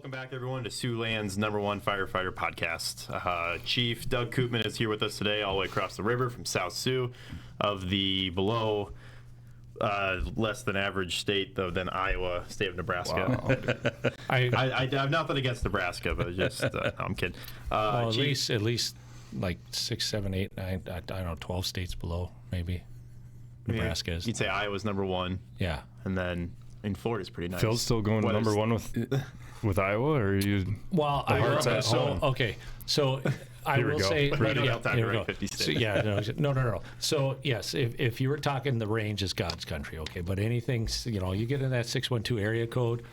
Welcome back, everyone, to Siouxland's #1 firefighter podcast. Chief Doug Cman is here with us today, all the way across the river from South Sioux, of the below less than average state than Iowa, state of Nebraska. Wow. I have nothing against Nebraska, but just no, I'm kidding. Well, at least like 6, 7, 8, 9, I don't know, 12 states below, maybe. Nebraska is. You'd say Iowa's #1. Yeah. And then in Florida's pretty nice. Phil's still going #1 with Iowa, or are you? Well, the heart's at home? Okay, so I Here we will go. say, Right yeah, on time, here we right? go. 50 So, states. yeah, no. So yes, if you were talking the range is God's country, okay, but anything, you get in that 612 area code,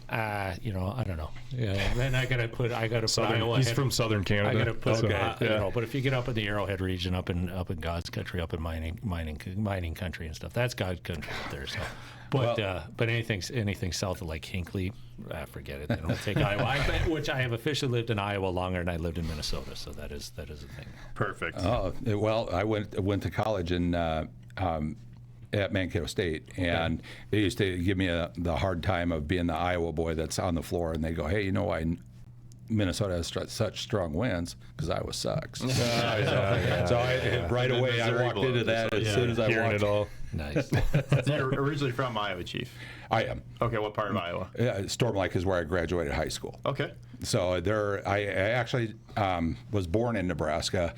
I don't know. Yeah, then I gotta put Iowa. He's from Southern Canada. I gotta put, so, but if you get up in the Arrowhead region, up in God's country, up in mining country and stuff, that's God's country up there. So, but anything south of like Hinckley, forget it. They don't take Iowa. Which I have officially lived in Iowa longer than I lived in Minnesota, so that is a thing. Perfect. Well, I went to college at Mankato State, and they used to give me the hard time of being the Iowa boy that's on the floor, and they go, "Hey, you know why Minnesota has such strong winds? Because Iowa sucks." So right away I walked into that as soon as I hearing walked. it all. Nice. So you're originally from Iowa, Chief? I am. Okay, what part of Iowa? Storm Lake is where I graduated high school. Okay. So I actually was born in Nebraska.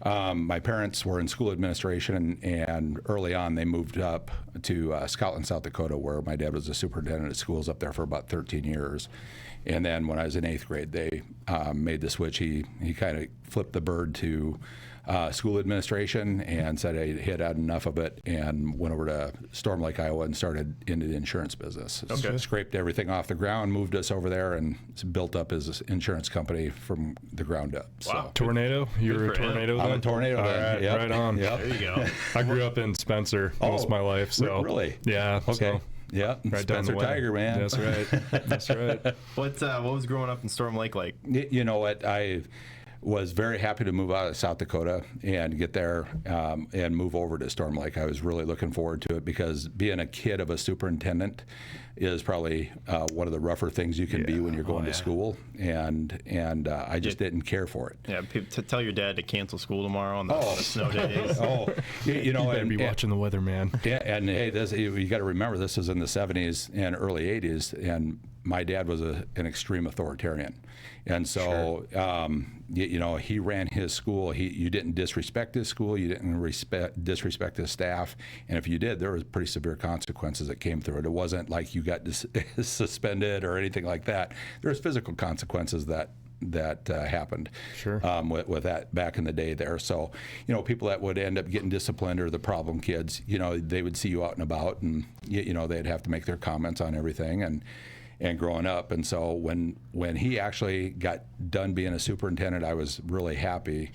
My parents were in school administration, and early on they moved up to Scotland, South Dakota, where my dad was the superintendent of schools up there for about 13 years. And then when I was in 8th grade, they made the switch. He kind of flipped the bird to school administration and said he had had enough of it, and went over to Storm Lake, Iowa, and started into the insurance business. Okay. So scraped everything off the ground, moved us over there, and built up his insurance company from the ground up. Wow. Tornado? You were a for him. tornado I'm then? a tornado All then. right, Yep. right on. Yep. There you go. I grew up in Spencer most of my life. So Really? Yeah. Okay. So Yeah. right down the Spencer way. Tiger, man. That's right. That's right. What was growing up in Storm Lake like? You know what? I was very happy to move out of South Dakota and get there and move over to Storm Lake. I was really looking forward to it, because being a kid of a superintendent is probably one of the rougher things you can be when you're going to school, and I just didn't care for it. Yeah, to tell your dad to cancel school tomorrow on the snow days. You know, You better be watching the weather, man. Yeah, and hey, you got to remember, this was in the 70s and early 80s, and my dad was an extreme authoritarian, and so he ran his school. You didn't disrespect his school, you didn't disrespect his staff, and if you did, there was pretty severe consequences that came through it. It wasn't like you got suspended or anything like that. There was physical consequences that happened. Sure. With that back in the day there. So, people that would end up getting disciplined are the problem kids. They would see you out and about, and they'd have to make their comments on everything and growing up. And so when he actually got done being a superintendent, I was really happy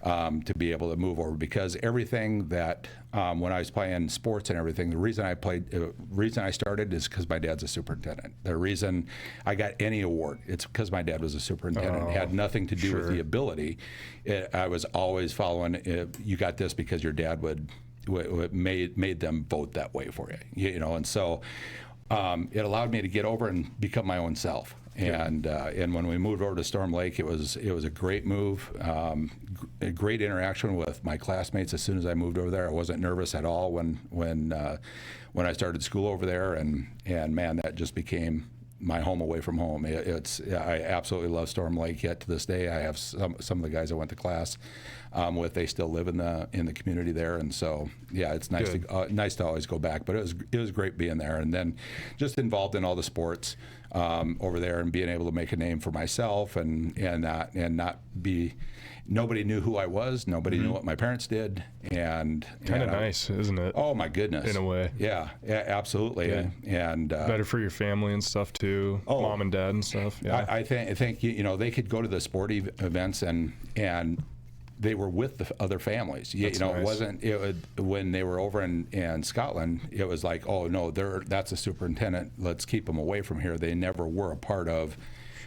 to be able to move over, because everything that when I was playing sports and everything, the reason I started is because my dad's a superintendent. The reason I got any award, it's because my dad was a superintendent. It had nothing to do with the ability. I was always following, you got this because your dad made them vote that way for you, and so it allowed me to get over and become my own self. And when we moved over to Storm Lake, it was a great move, a great interaction with my classmates. As soon as I moved over there, I wasn't nervous at all when I started school over there, and man, that just became my home away from home. I absolutely love Storm Lake yet to this day. I have some of the guys I went to class with. They still live in the community there, and so yeah, it's nice to always go back. But it was great being there, and then just involved in all the sports over there, and being able to make a name for myself, and not be. Nobody knew who I was. Nobody knew what my parents did, and Kind of nice, isn't it? Oh my goodness! In a way. Yeah, absolutely. Yeah. And better for your family and stuff too. Mom and dad and stuff. Yeah. I think they could go to the sporting events and they were with the other families. That's It nice. wasn't. When they were over in Scotland, it was like, oh no, that's a superintendent. Let's keep them away from here. They never were a part of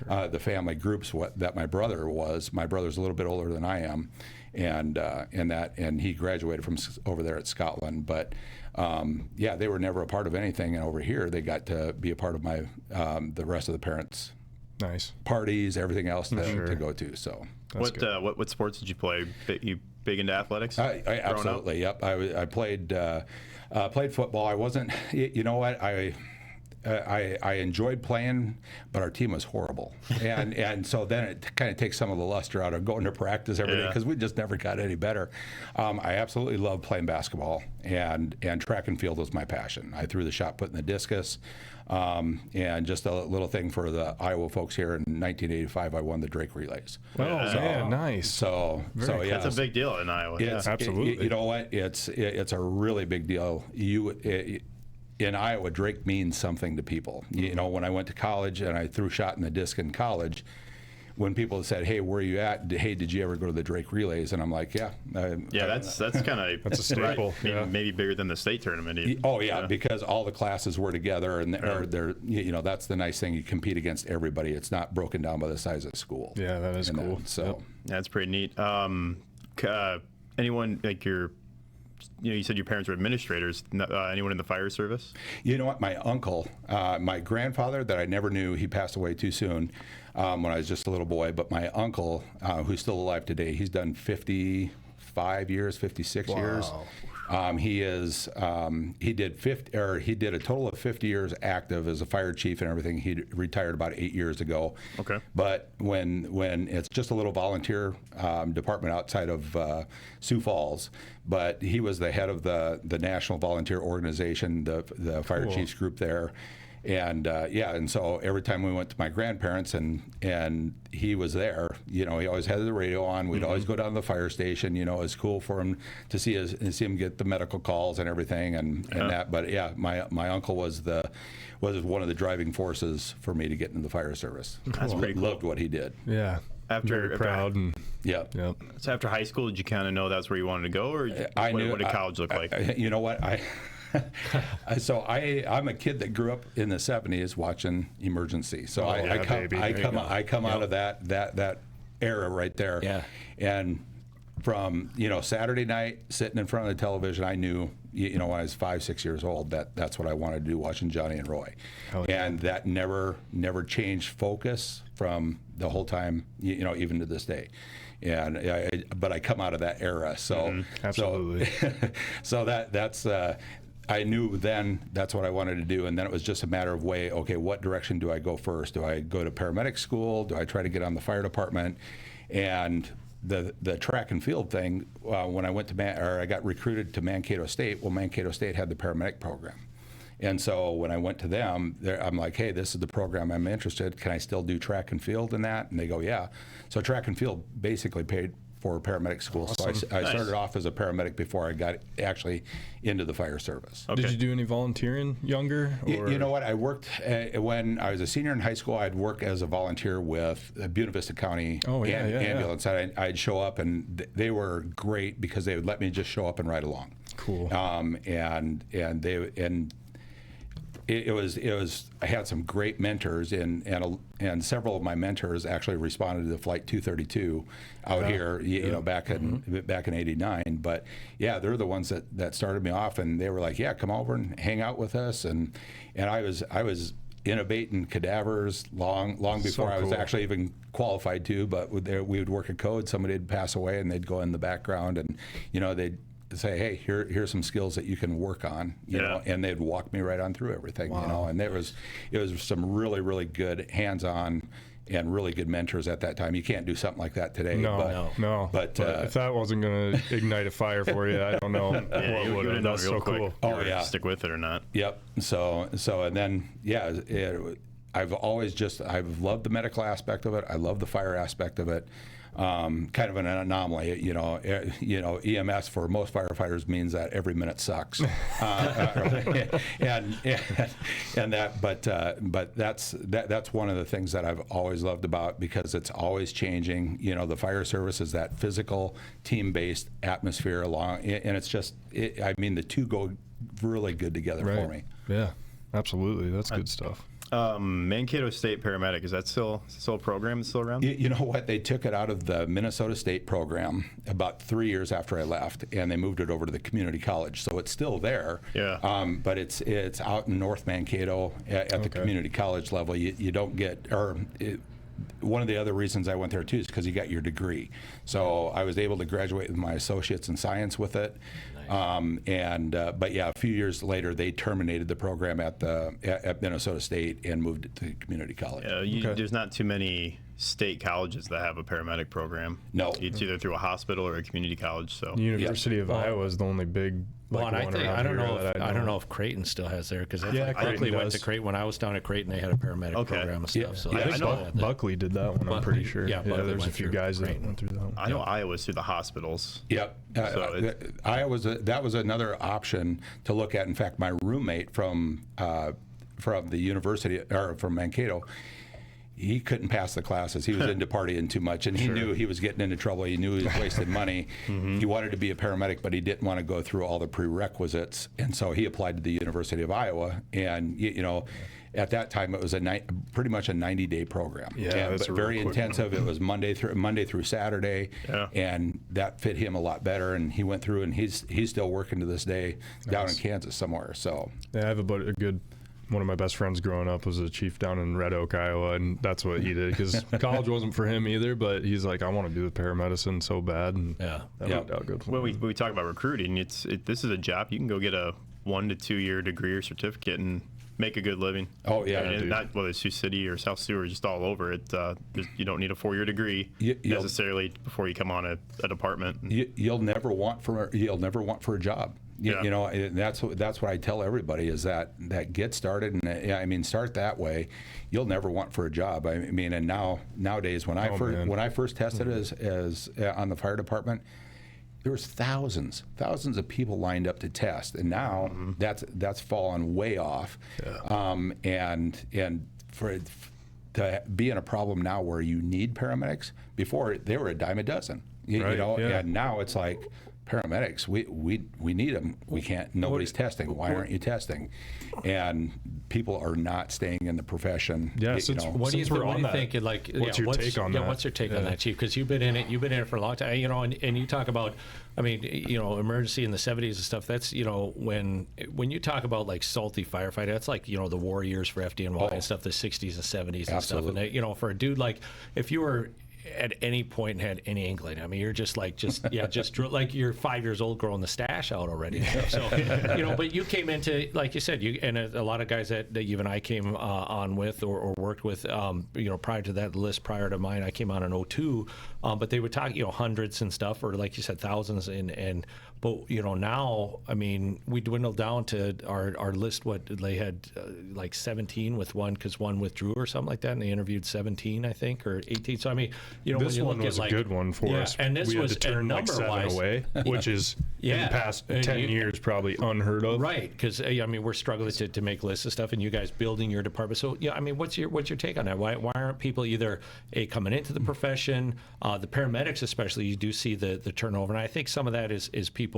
the family groups that my brother was. My brother's a little bit older than I am, and he graduated from over there at Scotland. But they were never a part of anything. And over here, they got to be a part of the rest of the parents' Nice. parties, everything else to go to. So That's good. What sports did you play? You big into athletics? I absolutely. Yep. I played football. I wasn't. You know what? I enjoyed playing, but our team was horrible, and so then it kind of takes some of the luster out of going to practice every day because we just never got any better. I absolutely loved playing basketball, and track and field was my passion. I threw the shot put in the discus, and just a little thing for the Iowa folks here in 1985, I won the Drake relays. Oh, man, nice. So yeah, That's a big deal in Iowa. Absolutely. You know what? It's a really big deal. In Iowa, Drake means something to people. You know, when I went to college and I threw shot in the disc in college, when people said, "Hey, where are you at? Hey, did you ever go to the Drake relays?" And I'm like, "Yeah." That's kind of That's a staple. Right. Maybe bigger than the state tournament. Even. Oh yeah, because all the classes were together, and they're you know, that's the nice thing. You compete against everybody. It's not broken down by the size of the school. Yeah, that is cool. So That's pretty neat. Anyone like you said your parents were administrators. Anyone in the fire service? You know what? My uncle, my grandfather that I never knew, he passed away too soon when I was just a little boy. But my uncle, who's still alive today, he's done 55 years, 56 years. He did a total of 50 years active as a fire chief and everything. He retired about 8 years ago. Okay. But when it's just a little volunteer department outside of Sioux Falls, but he was the head of the National Volunteer Organization, the fire chiefs group there. And and so every time we went to my grandparents and he was there, you know, he always had the radio on. We'd always go down to the fire station. You know, it's cool for him to see him get the medical calls and everything and that. But yeah, my uncle was one of the driving forces for me to get into the fire service. That's pretty cool. Loved what he did. Yeah. Very proud. And Yep. So after high school, did you kind of know that's where you wanted to go, or what did college look like? You know what? So I'm a kid that grew up in the 70s watching Emergency. So I come out of that era right there. Yeah. And from Saturday night sitting in front of the television, I knew when I was 5-6 years old that's what I wanted to do, watching Johnny and Roy. And that never changed focus from the whole time, even to this day. And but I come out of that era, so absolutely. So that's. I knew then that's what I wanted to do, and then it was just a matter of okay, what direction do I go first? Do I go to paramedic school? Do I try to get on the fire department? And the track and field thing, when I went to I got recruited to Mankato State. Well, Mankato State had the paramedic program, and so when I went to them, I'm like, hey, this is the program I'm interested. Can I still do track and field in that? And they go, yeah. So track and field basically paid for paramedic school. Awesome. So I started off as a paramedic before I got actually into the fire service. Okay. Did you do any volunteering younger? Or? You know what? I worked when I was a senior in high school. I'd work as a volunteer with Buena Vista County ambulance. I'd show up, and they were great because they would let me just show up and ride along. Cool. It was. I had some great mentors, and several of my mentors actually responded to Flight 232 out here, back in '89. But yeah, they're the ones that started me off, and they were like, yeah, come over and hang out with us, and I was intubating cadavers long before I was actually even qualified to. But we would work a code. Somebody would pass away, and they'd go in the background, and they'd say, hey, here's some skills that you can work on, you know, and they'd walk me right on through everything, and it was some really, really good hands-on and really good mentors at that time. You can't do something like that today. No. But if that wasn't going to ignite a fire for you, I don't know what would have. That's so cool. Oh yeah, stick with it or not. Yep. So and then I've loved the medical aspect of it. I love the fire aspect of it. Kind of an anomaly, EMS for most firefighters means that every minute sucks, and that, but that's one of the things that I've always loved about, because it's always changing. The fire service is that physical, team-based atmosphere and it's just, the two go really good together for me. Yeah, absolutely, that's good stuff. Mankato State Paramedic, is that still a program that's still around? You know what? They took it out of the Minnesota State program about 3 years after I left, and they moved it over to the community college. So it's still there. Yeah. But it's out in North Mankato at the community college level. You don't get, one of the other reasons I went there too is because you got your degree. So I was able to graduate with my associates in science with it. But yeah, a few years later, they terminated the program at Minnesota State and moved it to community college. There's not too many state colleges that have a paramedic program. No. It's either through a hospital or a community college. So University of Iowa is the only big. Well, and I don't know if if Creighton still has there, because I Creighton quickly went does. to Creighton. When I was down at Creighton, they had a paramedic program and stuff. So I they think still had that. Buckley did that one. I'm pretty sure. Yeah, Buckley there's a went few through guys that Creighton. went through that one. I know Iowa's through the hospitals. Yep. That was another option to look at. In fact, my roommate from the university, or from Mankato, he couldn't pass the classes. He was into partying too much, and he knew he was getting into trouble. He knew he was wasting money. He wanted to be a paramedic, but he didn't want to go through all the prerequisites, and so he applied to the University of Iowa. And at that time, it was pretty much a 90-day program. Yeah, that's but very quick intensive. It was Monday through Saturday, and that fit him a lot better. And he went through, and he's still working to this day down in Kansas somewhere. So yeah, I have a good. One of my best friends growing up was a chief down in Red Oak, Iowa, and that's what he did, because college wasn't for him either, but he's like, I want to do the paramedicine so bad, and that worked out good for When him. we talk about recruiting, this is a job. You can go get a 1 to 2 year degree or certificate and make a good living. Oh, yeah. And not whether it's Sioux City or South Sioux or just all over it. You don't need a 4-year degree necessarily before you come on a department. You'll never want for a job. You know, that's what I tell everybody is that get started, and start that way. You'll never want for a job. I mean, and nowadays when I first tested as on the fire department, there was thousands of people lined up to test, and now that's fallen way off. And for it to be in a problem now where you need paramedics, before they were a dime a dozen. And now it's like, paramedics, we need them. We can't. Nobody's testing. Why aren't you testing? And people are not staying in the profession. Yeah. What do you think? Like, what's your take on that? What's your take on that, Chief? Because you've been in it for a long time. And you talk about, emergency in the 70s and stuff. That's when you talk about like salty firefighter, that's like the war years for FDNY and stuff, the 60s and 70s and stuff. And for a dude like, if you were at any point had any inkling, you're just like like you're 5 years old growing the stash out already. So but you came into, like you said, and a lot of guys that you and I came on with or worked with, prior to that list, prior to mine, I came on in 2002, but they would talk hundreds and stuff, or like you said, thousands, but now, we dwindled down to our list. What they had, like 17 with one, because one withdrew or something like that, and they interviewed 17, I think, or 18. So this one was a good one for us. And this we was had to turn like 7 away, which is in the past 10 years probably unheard of. Right, because we're struggling to make lists of stuff, and you guys building your department. So what's your take on that? Why aren't people either coming into the profession, the paramedics especially? You do see the turnover, and I think some of that is people.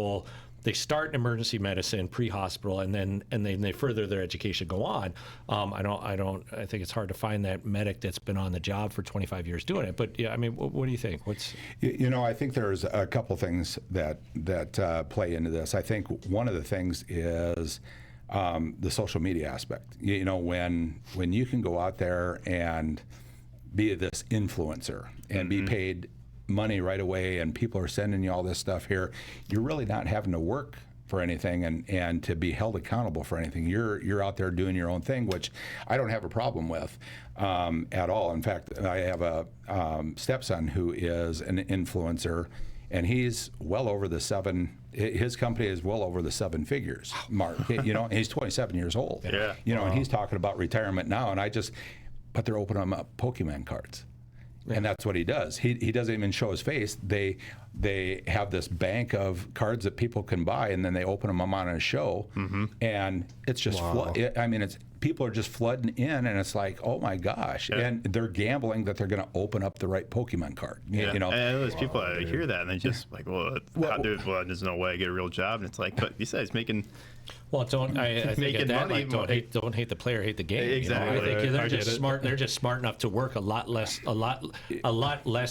They start in emergency medicine pre-hospital, and then they further their education, go on. I think it's hard to find that medic that's been on the job for 25 years doing it. But what do you think? I think there's a couple things that play into this. I think one of the things is the social media aspect. When you can go out there and be this influencer and be paid money right away, and people are sending you all this stuff here, you're really not having to work for anything and to be held accountable for anything. You're out there doing your own thing, which I don't have a problem with at all. In fact, I have a stepson who is an influencer, and he's well over his company is well over the 7 figures mark, and he's 27 years old. And he's talking about retirement now, but they're opening up Pokemon cards. And that's what he does. He doesn't even show his face. They have this bank of cards that people can buy, and then they open them on a show, and it's just people are just flooding in, and it's like, oh my gosh, and they're gambling that they're going to open up the right Pokemon card. And those people hear that, and they just like, well, there's no way I get a real job, and it's like, but besides, making Well, I think Making at that, money, like, don't hate the player, hate the game. Exactly. I think they're I just get it. smart. They're just smart enough to work a lot less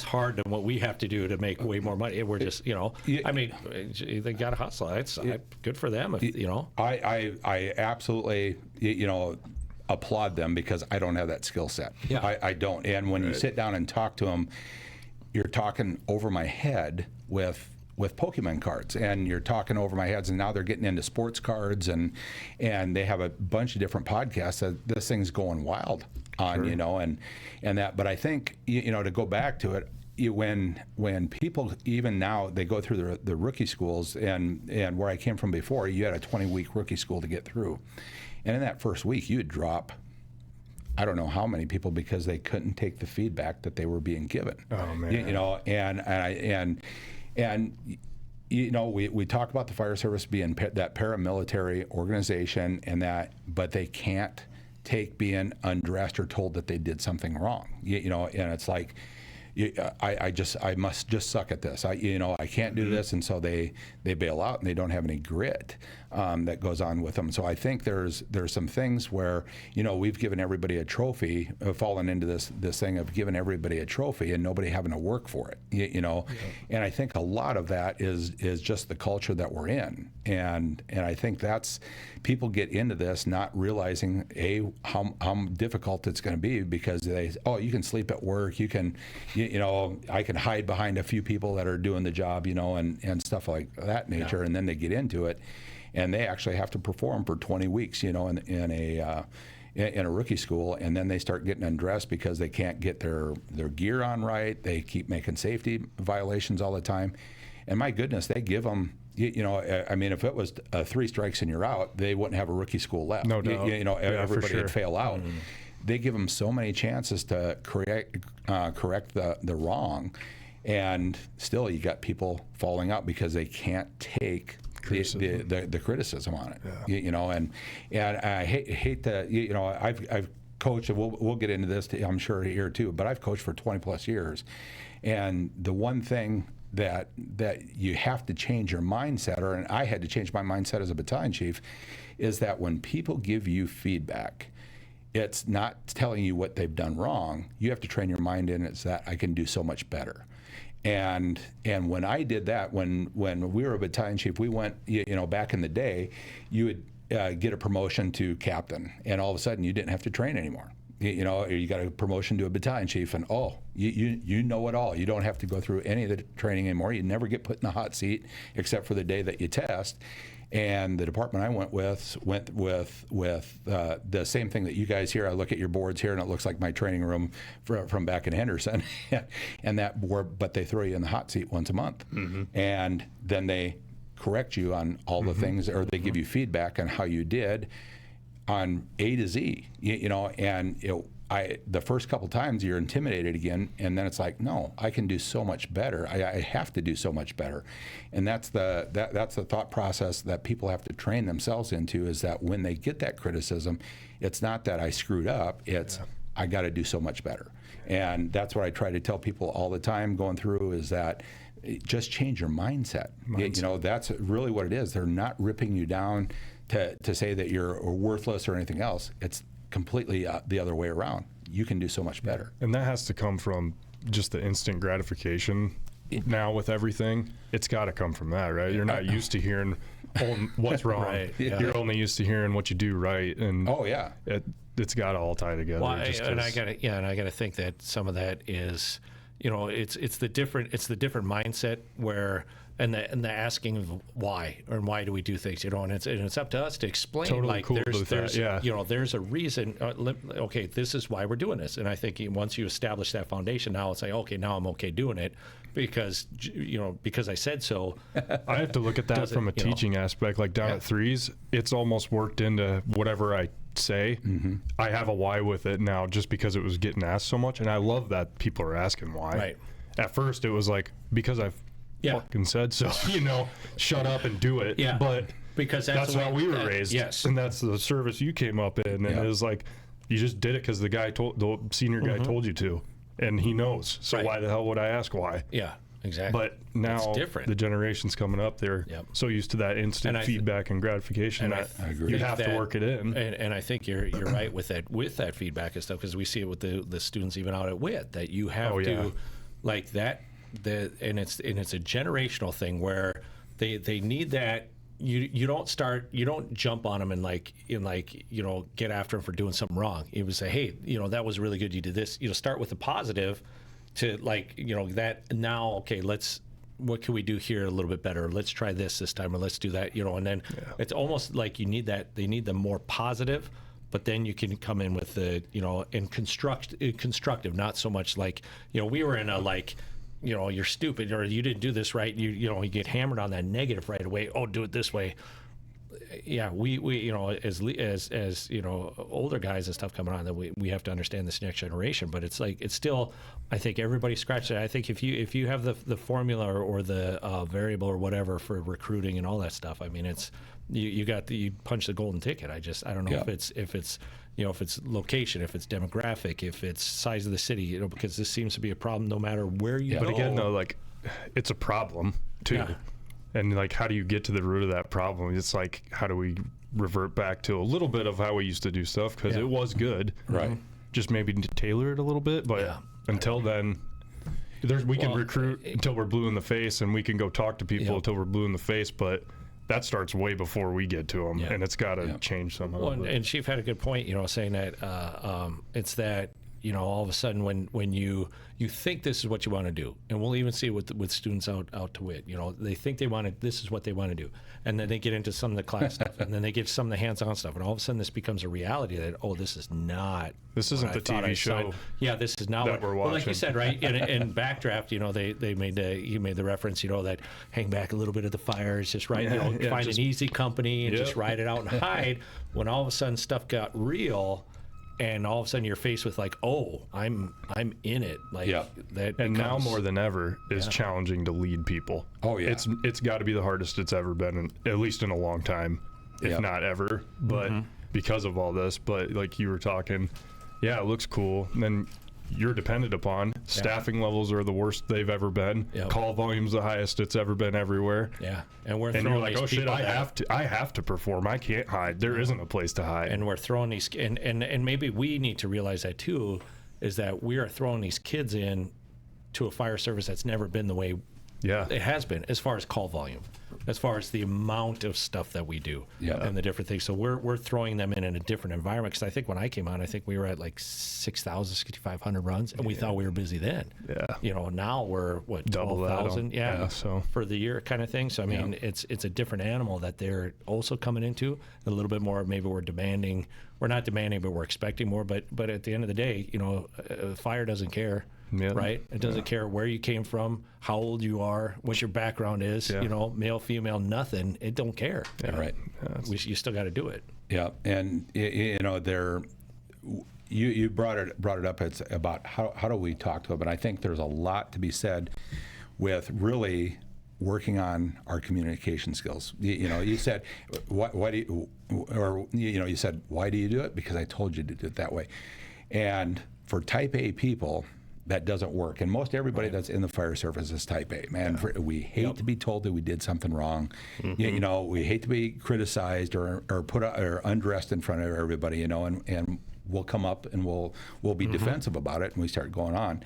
hard than what we have to do to make way more money. We're just, I mean, they got to hustle. It's good for them. I absolutely, applaud them because I don't have that skill set. Yeah. I don't. And when you sit down and talk to them, you're talking over my head with Pokemon cards, and you're talking over my heads, and now they're getting into sports cards, and they have a bunch of different podcasts that this thing's going wild on, and that. But I think, to go back to it, when people, even now, they go through the rookie schools, and where I came from before, you had a 20-week rookie school to get through, and in that first week, you'd drop, I don't know how many people, because they couldn't take the feedback that they were being given. Oh man. And we talk about the fire service being that paramilitary organization, but they can't take being undressed or told that they did something wrong. And it's like, I must just suck at this. I can't do this, and so they bail out, and they don't have any grit that goes on with them. So I think there's some things where we've given everybody a trophy, fallen into this thing of giving everybody a trophy and nobody having to work for it. Yeah. And I think a lot of that is just the culture that we're in, and I think that's, people get into this not realizing how difficult it's going to be, because you can sleep at work, you can. I can hide behind a few people that are doing the job, and stuff like that nature. Yeah. And then they get into it, and they actually have to perform for 20 weeks, in a rookie school, and then they start getting undressed because they can't get their gear on right. They keep making safety violations all the time, and my goodness, they give them. I mean, if it was 3 strikes and you're out, they wouldn't have a rookie school left. No doubt. Everybody would fail out. Mm-hmm. They give them so many chances to correct the wrong, and still you got people falling out because they can't take the criticism on it. Yeah. And I hate to, I've coached, and we'll get into this, I'm sure, here too, but I've coached for 20 plus years, and the one thing that you have to change your mindset, and I had to change my mindset as a battalion chief, is that when people give you feedback, it's not telling you what they've done wrong. You have to train your mind in it's that I can do so much better. And when I did that, when we were a battalion chief, we went, back in the day, you would get a promotion to captain, and all of a sudden you didn't have to train anymore. You got a promotion to a battalion chief, and you know it all. You don't have to go through any of the training anymore. You never get put in the hot seat except for the day that you test. And the department I went with the same thing that you guys hear. I look at your boards here, and it looks like my training room from back in Henderson, but they throw you in the hot seat once a month, mm-hmm. and then they correct you on all the mm-hmm. things, or they give you feedback on how you did on A to Z. The first couple times you're intimidated again, and then it's like, no, I can do so much better. I have to do so much better, and that's the thought process that people have to train themselves into. Is that when they get that criticism, it's not that I screwed up. It's I got to do so much better, and that's what I try to tell people all the time going through. Is that just change your mindset. That's really what it is. They're not ripping you down to say that you're worthless or anything else. It's completely the other way around. You can do so much better. And that has to come from just the instant gratification. Now with everything, it's got to come from that, right? You're not used to hearing what's wrong. Right. Yeah. You're only used to hearing what you do right, and it's got to all tie together. Well, I gotta think that some of that is, it's the different mindset where. And the asking of why, or why do we do things, and it's up to us to explain. Totally like cool there's that, there's a reason. Okay, this is why we're doing this, and I think once you establish that foundation, now it's like, okay, now I'm okay doing it because I said so. I have to look at that from a teaching aspect. Like down at threes, it's almost worked into whatever I say. Mm-hmm. I have a why with it now, just because it was getting asked so much, and I love that people are asking why. Right. At first, it was like, because I've fucking said so, shut up and do it. Yeah. But because that's how we were raised. Yes. And that's the service you came up in. And it was like, you just did it because the senior guy told you to, and he knows. So why the hell would I ask why? Yeah. exactly. But now It's different. the generations coming up, they're Yep. so used to that instant feedback and gratification and that I agree. you have to work it in. And I think you're right with that feedback and stuff, because we see it with the students even out at WIT, that you have to like that. And it's a generational thing where they need that. You don't jump on them and get after them for doing something wrong. You would say, hey, that was really good, you did this. Start with the positive to that. Now, okay, what can we do here a little bit better? Let's try this time, or let's do that, and then it's almost like you need that. They need the more positive, but then you can come in with the, and constructive, not so much like, we were in a you're stupid, or you didn't do this right. You get hammered on that negative right away. Oh, do it this way. Yeah, we as older guys and stuff coming on, that we have to understand this next generation. But it's still, I think everybody scratches it. I think if you have the formula or the variable or whatever for recruiting and all that stuff, I mean, it's you punch the golden ticket. I don't know if it's if it's location, if it's demographic, if it's size of the city, because this seems to be a problem no matter where you go. But again, though, it's a problem too. Yeah. And how do you get to the root of that problem? It's how do we revert back to a little bit of how we used to do stuff, because it was good, right? Just maybe tailor it a little bit, but until then, we can recruit until we're blue in the face, and we can go talk to people until we're blue in the face, but that starts way before we get to them, and it's got to change somehow. Well, and Chief had a good point, saying that it's that, all of a sudden when you think this is what you want to do, and we'll even see it with students out to WIT, they think this is what they want to do, and then they get into some of the class stuff, and then they get some of the hands-on stuff, and all of a sudden this becomes a reality that, this isn't the TV show. Yeah, this is not that what we're watching. Well, like you said, right? In Backdraft, he made the reference, that hang back a little bit of the fires, just find an easy company and just ride it out and hide. When all of a sudden stuff got real, and all of a sudden you're faced with I'm in it. That and now more than ever is challenging to lead people. Oh yeah, it's got to be the hardest it's ever been, at least in a long time, if not ever. But because of all this, but like you were talking, it looks cool. And then you're dependent upon. Staffing levels are the worst they've ever been. Call volume's the highest it's ever been everywhere. Yeah, and you're like, oh shit, I have to perform. I can't hide. There isn't a place to hide. And we're throwing these, and maybe we need to realize that too, is that we are throwing these kids in to a fire service that's never been the way it has been, as far as call volume, as far as the amount of stuff that we do and the different things. So we're throwing them in a different environment, because I think when I came on, I think we were at 6,000, 6,500 runs, and we thought we were busy then. Now we're what, 12,000 so for the year kind of thing. So I mean, it's a different animal that they're also coming into, a little bit more. Maybe we're demanding. We're not demanding, but we're expecting more. But at the end of the day, fire doesn't care. Right? It doesn't care where you came from, how old you are, what your background is, male, female, nothing. It don't care. Right. You still got to do it. Yeah. And, you brought it up. It's about how do we talk to them? And I think there's a lot to be said with really working on our communication skills. You said, why do you, or, you said, why do you do it? Because I told you to do it that way. And for type A people, that doesn't work. And most everybody that's in the fire service is type A. Man, we hate to be told that we did something wrong. We hate to be criticized or undressed in front of everybody, and we'll come up and we'll be defensive about it, and we start going on.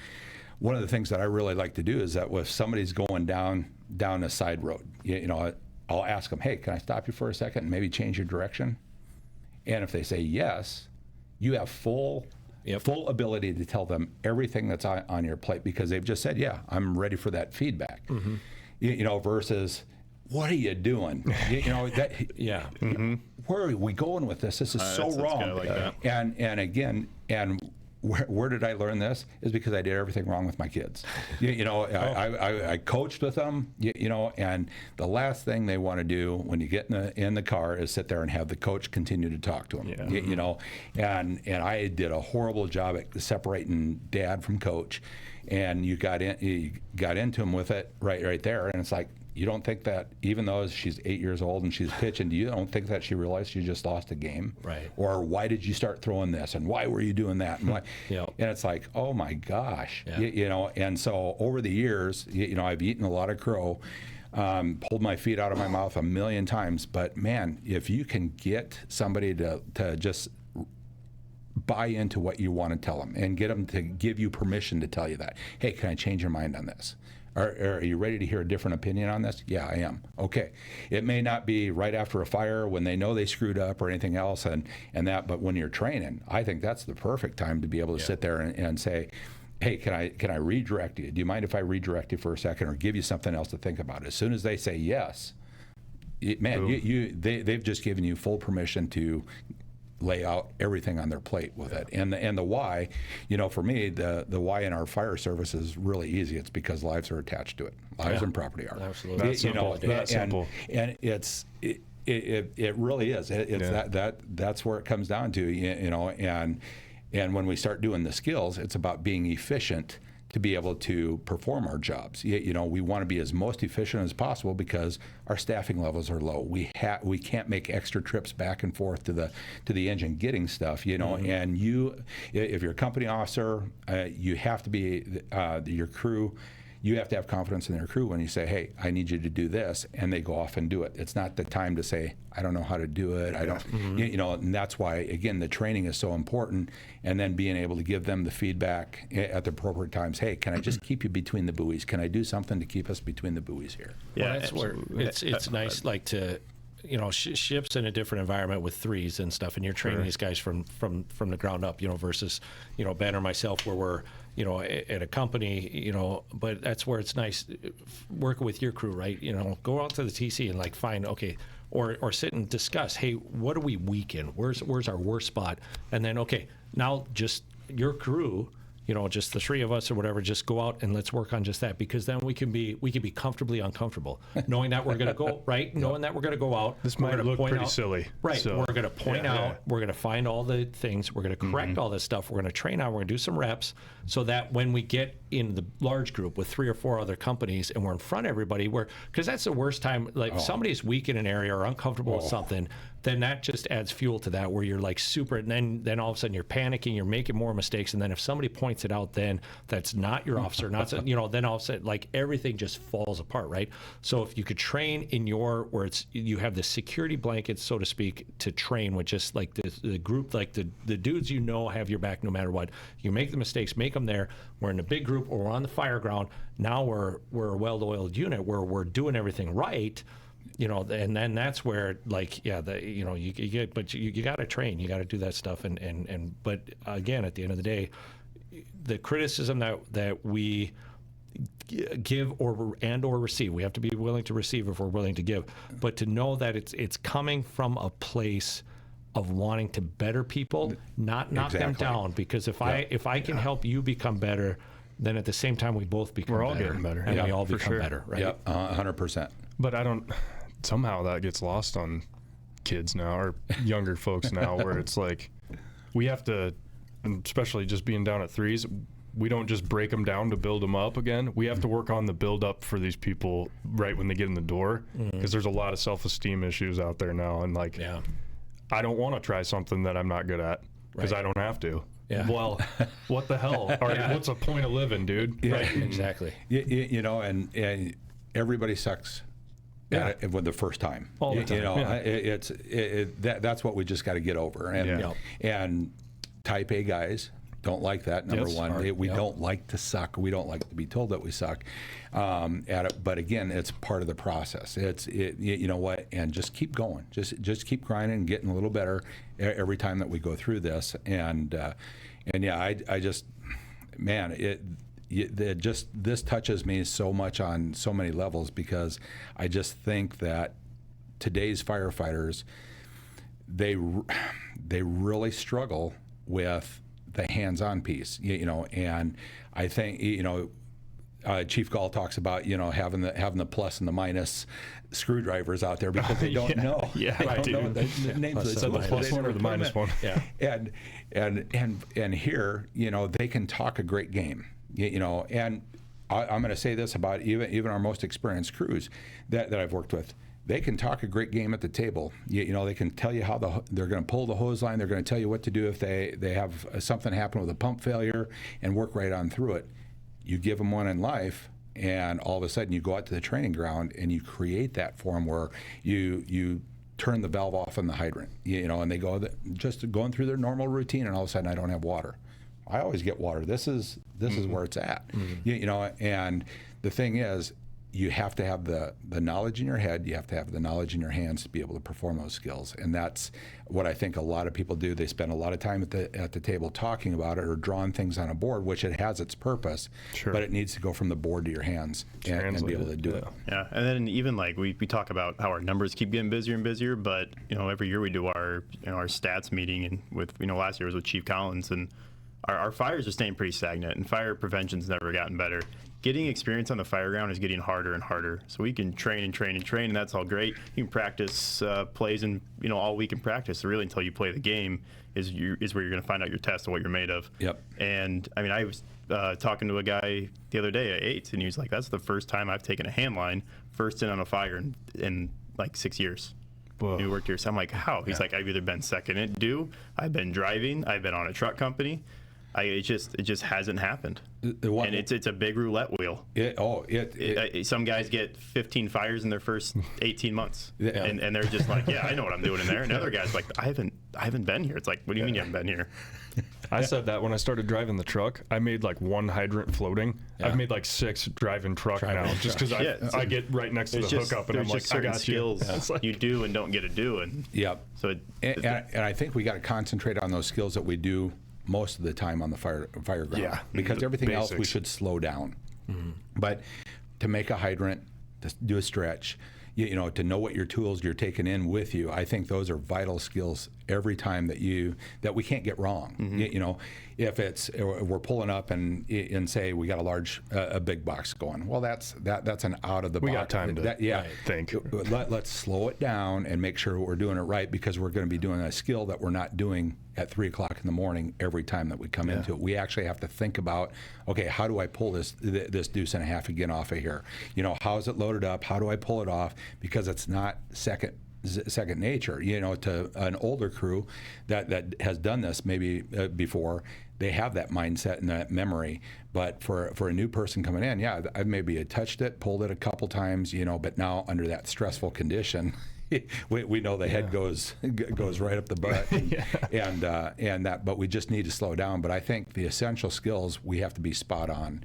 One of the things that I really like to do is that if somebody's going down a side road, I'll ask them, hey, can I stop you for a second and maybe change your direction? And if they say yes, you have full ability to tell them everything that's on your plate, because they've just said, I'm ready for that feedback. Versus, what are you doing? Where are we going with this? This is so wrong. Like that. And again, where did I learn this? Is because I did everything wrong with my kids. I coached with them, and the last thing they want to do when you get in the car is sit there and have the coach continue to talk to them. And I did a horrible job at separating dad from coach, and you got into him with it right there, and it's like, you don't think that, even though she's 8 years old and she's pitching, you don't think that she realized she just lost a game? Right. Or why did you start throwing this? And why were you doing that? And, Yep. and it's like, oh my gosh. Yeah. You know, and so over the years, you know, I've eaten a lot of crow, pulled my feet out of my mouth a million times. But man, if you can get somebody to just buy into what you want to tell them and get them to give you permission to tell you that, hey, can I change your mind on this? Are you ready to hear a different opinion on this? Yeah, I am. Okay. It may not be right after a fire when they know they screwed up or anything else and that, but when you're training, I think that's the perfect time to be able to sit there and say, hey, can I redirect you? Do you mind if I redirect you for a second or give you something else to think about? As soon as they say yes, they've just given you full permission to lay out everything on their plate with it. And the why, you know, for me, the why in our fire service is really easy. It's because lives are attached to it. Lives and property are. Absolutely. That's simple. That's simple. And it really is. That's where it comes down to, you know, and when we start doing the skills, it's about being efficient to be able to perform our jobs. You know, we want to be as most efficient as possible because our staffing levels are low. We can't make extra trips back and forth to the engine getting stuff, you know, and if you're a company officer, you have to be your crew. You have to have confidence in their crew when you say, hey, I need you to do this, and they go off and do it. It's not the time to say, I don't know how to do it. I don't, you know, and that's why, again, the training is so important, and then being able to give them the feedback at the appropriate times. Hey, can I just keep you between the buoys? Can I do something to keep us between the buoys here? Yeah, well, that's where it's nice, like to, you know, ships in a different environment with threes and stuff, and you're training these guys from the ground up, you know, versus, you know, Ben or myself, where we're, you know, at a company, you know, but that's where it's nice working with your crew, right? You know, go out to the TC and like find, okay, or sit and discuss, hey, what are we weak in? Where's our worst spot? And then, okay, now just your crew, you know, just the three of us or whatever, just go out and let's work on just that, because then we can be comfortably uncomfortable, knowing that we're going to go right, knowing that we're going to go out. This might look pretty silly, right? So. We're going to point out, we're going to find all the things, we're going to correct all this stuff, we're going to train out, we're going to do some reps, so that when we get in the large group with 3 or 4 other companies and we're in front of everybody, because that's the worst time. Like somebody's weak in an area or uncomfortable with something, then that just adds fuel to that, where you're like super, and then all of a sudden you're panicking, you're making more mistakes, and then if somebody points it out, then that's not your officer, not, you know, then all of a sudden like everything just falls apart, right? So if you could train in where it's, you have the security blankets, so to speak, to train with just like the group, like the dudes, you know, have your back no matter what. You make the mistakes, make them there. We're in a big group or we're on the fire ground. Now we're a well-oiled unit where we're doing everything right. You know, and then that's where, like, yeah, you know, you get, but you got to train, you got to do that stuff, and but again, at the end of the day, the criticism that we give or receive, we have to be willing to receive if we're willing to give, but to know that it's coming from a place of wanting to better people, not knock them down, because if I can help you become better, then at the same time we both become all getting better, and we all become better, right? Yep, 100%. But somehow that gets lost on kids now, or younger folks now, where it's like we have to, and especially just being down at threes, we don't just break them down to build them up again. We have to work on the build up for these people right when they get in the door, because there's a lot of self-esteem issues out there now, and like, I don't want to try something that I'm not good at because I don't have to. Yeah. Well, what the hell? What's the point of living, dude? Yeah, right. Exactly. You know, and everybody sucks at it with the first time. All the time. You know, that's what we just got to get over. And type A guys don't like that. Number one, we don't like to suck. We don't like to be told that we suck at it. But again, it's part of the process. You know what? And just keep going. Just keep grinding and getting a little better every time that we go through this. And yeah, I just, man, this touches me so much on so many levels, because I just think that today's firefighters, they really struggle with the hands-on piece, you know, and I think, you know, Chief Gall talks about, you know, having the plus and the minus screwdrivers out there, because they don't know. Yeah, they don't know the names of the plus one or the minus one. Yeah. And here, you know, they can talk a great game, you know, and I'm going to say this about even our most experienced crews that I've worked with. They can talk a great game at the table. You know, they can tell you how they're going to pull the hose line. They're going to tell you what to do if they have something happen with a pump failure, and work right on through it. You give them one in life, and all of a sudden you go out to the training ground and you create that for them where you turn the valve off on the hydrant. You know, and they go just going through their normal routine, and all of a sudden I don't have water. I always get water. This is where it's at. You know, and the thing is, you have to have the knowledge in your head. You have to have the knowledge in your hands to be able to perform those skills. And that's what I think a lot of people do. They spend a lot of time at the table talking about it or drawing things on a board, which it has its purpose, but it needs to go from the board to your hands and be able to do it. Yeah, and then even like we talk about how our numbers keep getting busier and busier, but you know, every year we do our our stats meeting, and with last year was with Chief Collins, and our fires are staying pretty stagnant, and fire prevention's never gotten better. Getting experience on the fire ground is getting harder and harder. So we can train and train and train, and that's all great. You can practice plays and all week in practice. So really, until you play the game, is where you're going to find out your test and what you're made of. Yep. And I mean, I was talking to a guy the other day at 8, and he was like, "That's the first time I've taken a hand line first in on a fire in like 6 years." Whoa. New worked here. So I'm like, "How?" He's like, "I've either been second at due, I've been driving, I've been on a truck company." It just hasn't happened, and it's a big roulette wheel. Some guys get 15 fires in their first 18 months, and they're just like, yeah, I know what I'm doing in there. And other guys like, I haven't been here. It's like, what do you mean you haven't been here? I said that when I started driving the truck. I made like 1 hydrant floating. I've made like 6 driving truck now, just because I get right next to the hookup, and I'm like, I got skills you do and don't get to do, and so and I think we got to concentrate on those skills that we do most of the time on the fire ground, because everything else we should slow down. But to make a hydrant, to do a stretch, to know what your tools you're taking in with you, I think those are vital skills every time that we can't get wrong. If we're pulling up and say we got a big box going, well, that's an out of the box. We got time to think. Let's slow it down and make sure we're doing it right, because we're going to be doing a skill that we're not doing at 3 o'clock in the morning every time that we come into it. We actually have to think about, okay, how do I pull this deuce and a half again off of here? How is it loaded up? How do I pull it off? Because it's not second nature. To an older crew that has done this maybe before, they have that mindset and that memory. But for a new person coming in, I maybe had touched it, pulled it a couple times, but now under that stressful condition, we know the head goes right up the butt, and that. But we just need to slow down. But I think the essential skills, we have to be spot on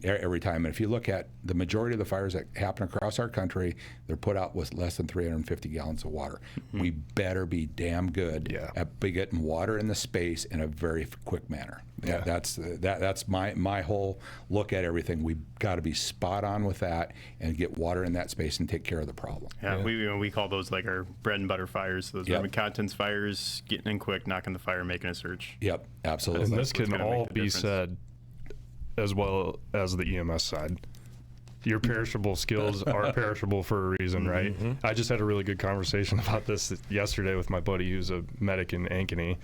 every time. And if you look at the majority of the fires that happen across our country, they're put out with less than 350 gallons of water. We better be damn good at getting water in the space in a very quick manner. That's my whole look at everything. We've got to be spot on with that and get water in that space and take care of the problem. We call those like our bread and butter fires. Those are contents fires, getting in quick, knocking the fire, making a search. Yep, absolutely. And this can all be said as well as the EMS side. Your perishable skills are perishable for a reason, right? I just had a really good conversation about this yesterday with my buddy who's a medic in Ankeny,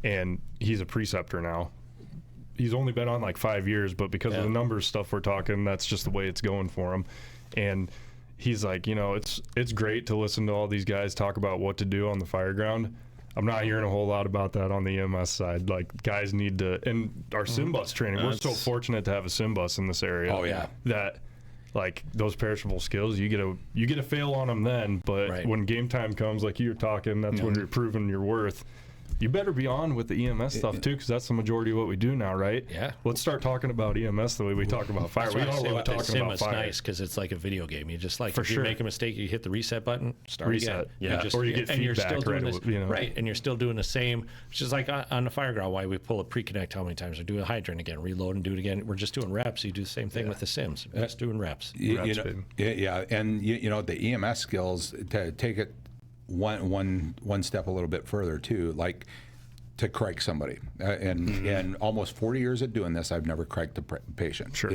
and he's a preceptor now. He's only been on like 5 years, but because of the numbers stuff we're talking, that's just the way it's going for him. And he's like, it's great to listen to all these guys talk about what to do on the fire ground. I'm not hearing a whole lot about that on the EMS side. Like, guys need to, and our SIMBUS training, we're so fortunate to have a SIMBUS in this area. Oh yeah. That, like, those perishable skills, you get a fail on them then, but when game time comes, like you were talking, that's when you're proving your worth. You better be on with the EMS stuff too, because that's the majority of what we do now, right? Yeah. Let's start talking about EMS the way we talk about fire. We all love talking about fire. Nice because it's like a video game. You just like, if you make a mistake, you hit the reset button, start again. Yeah. Or you get feedback, right? And you're still doing the same, which is like on the fire ground. Why we pull a pre-connect how many times? We do a hydrant again, reload and do it again. We're just doing reps. You do the same thing with the sims. Just doing reps. And the EMS skills, to take it one step a little bit further too, like to correct somebody. And almost 40 years of doing this, I've never corrected a patient. Sure.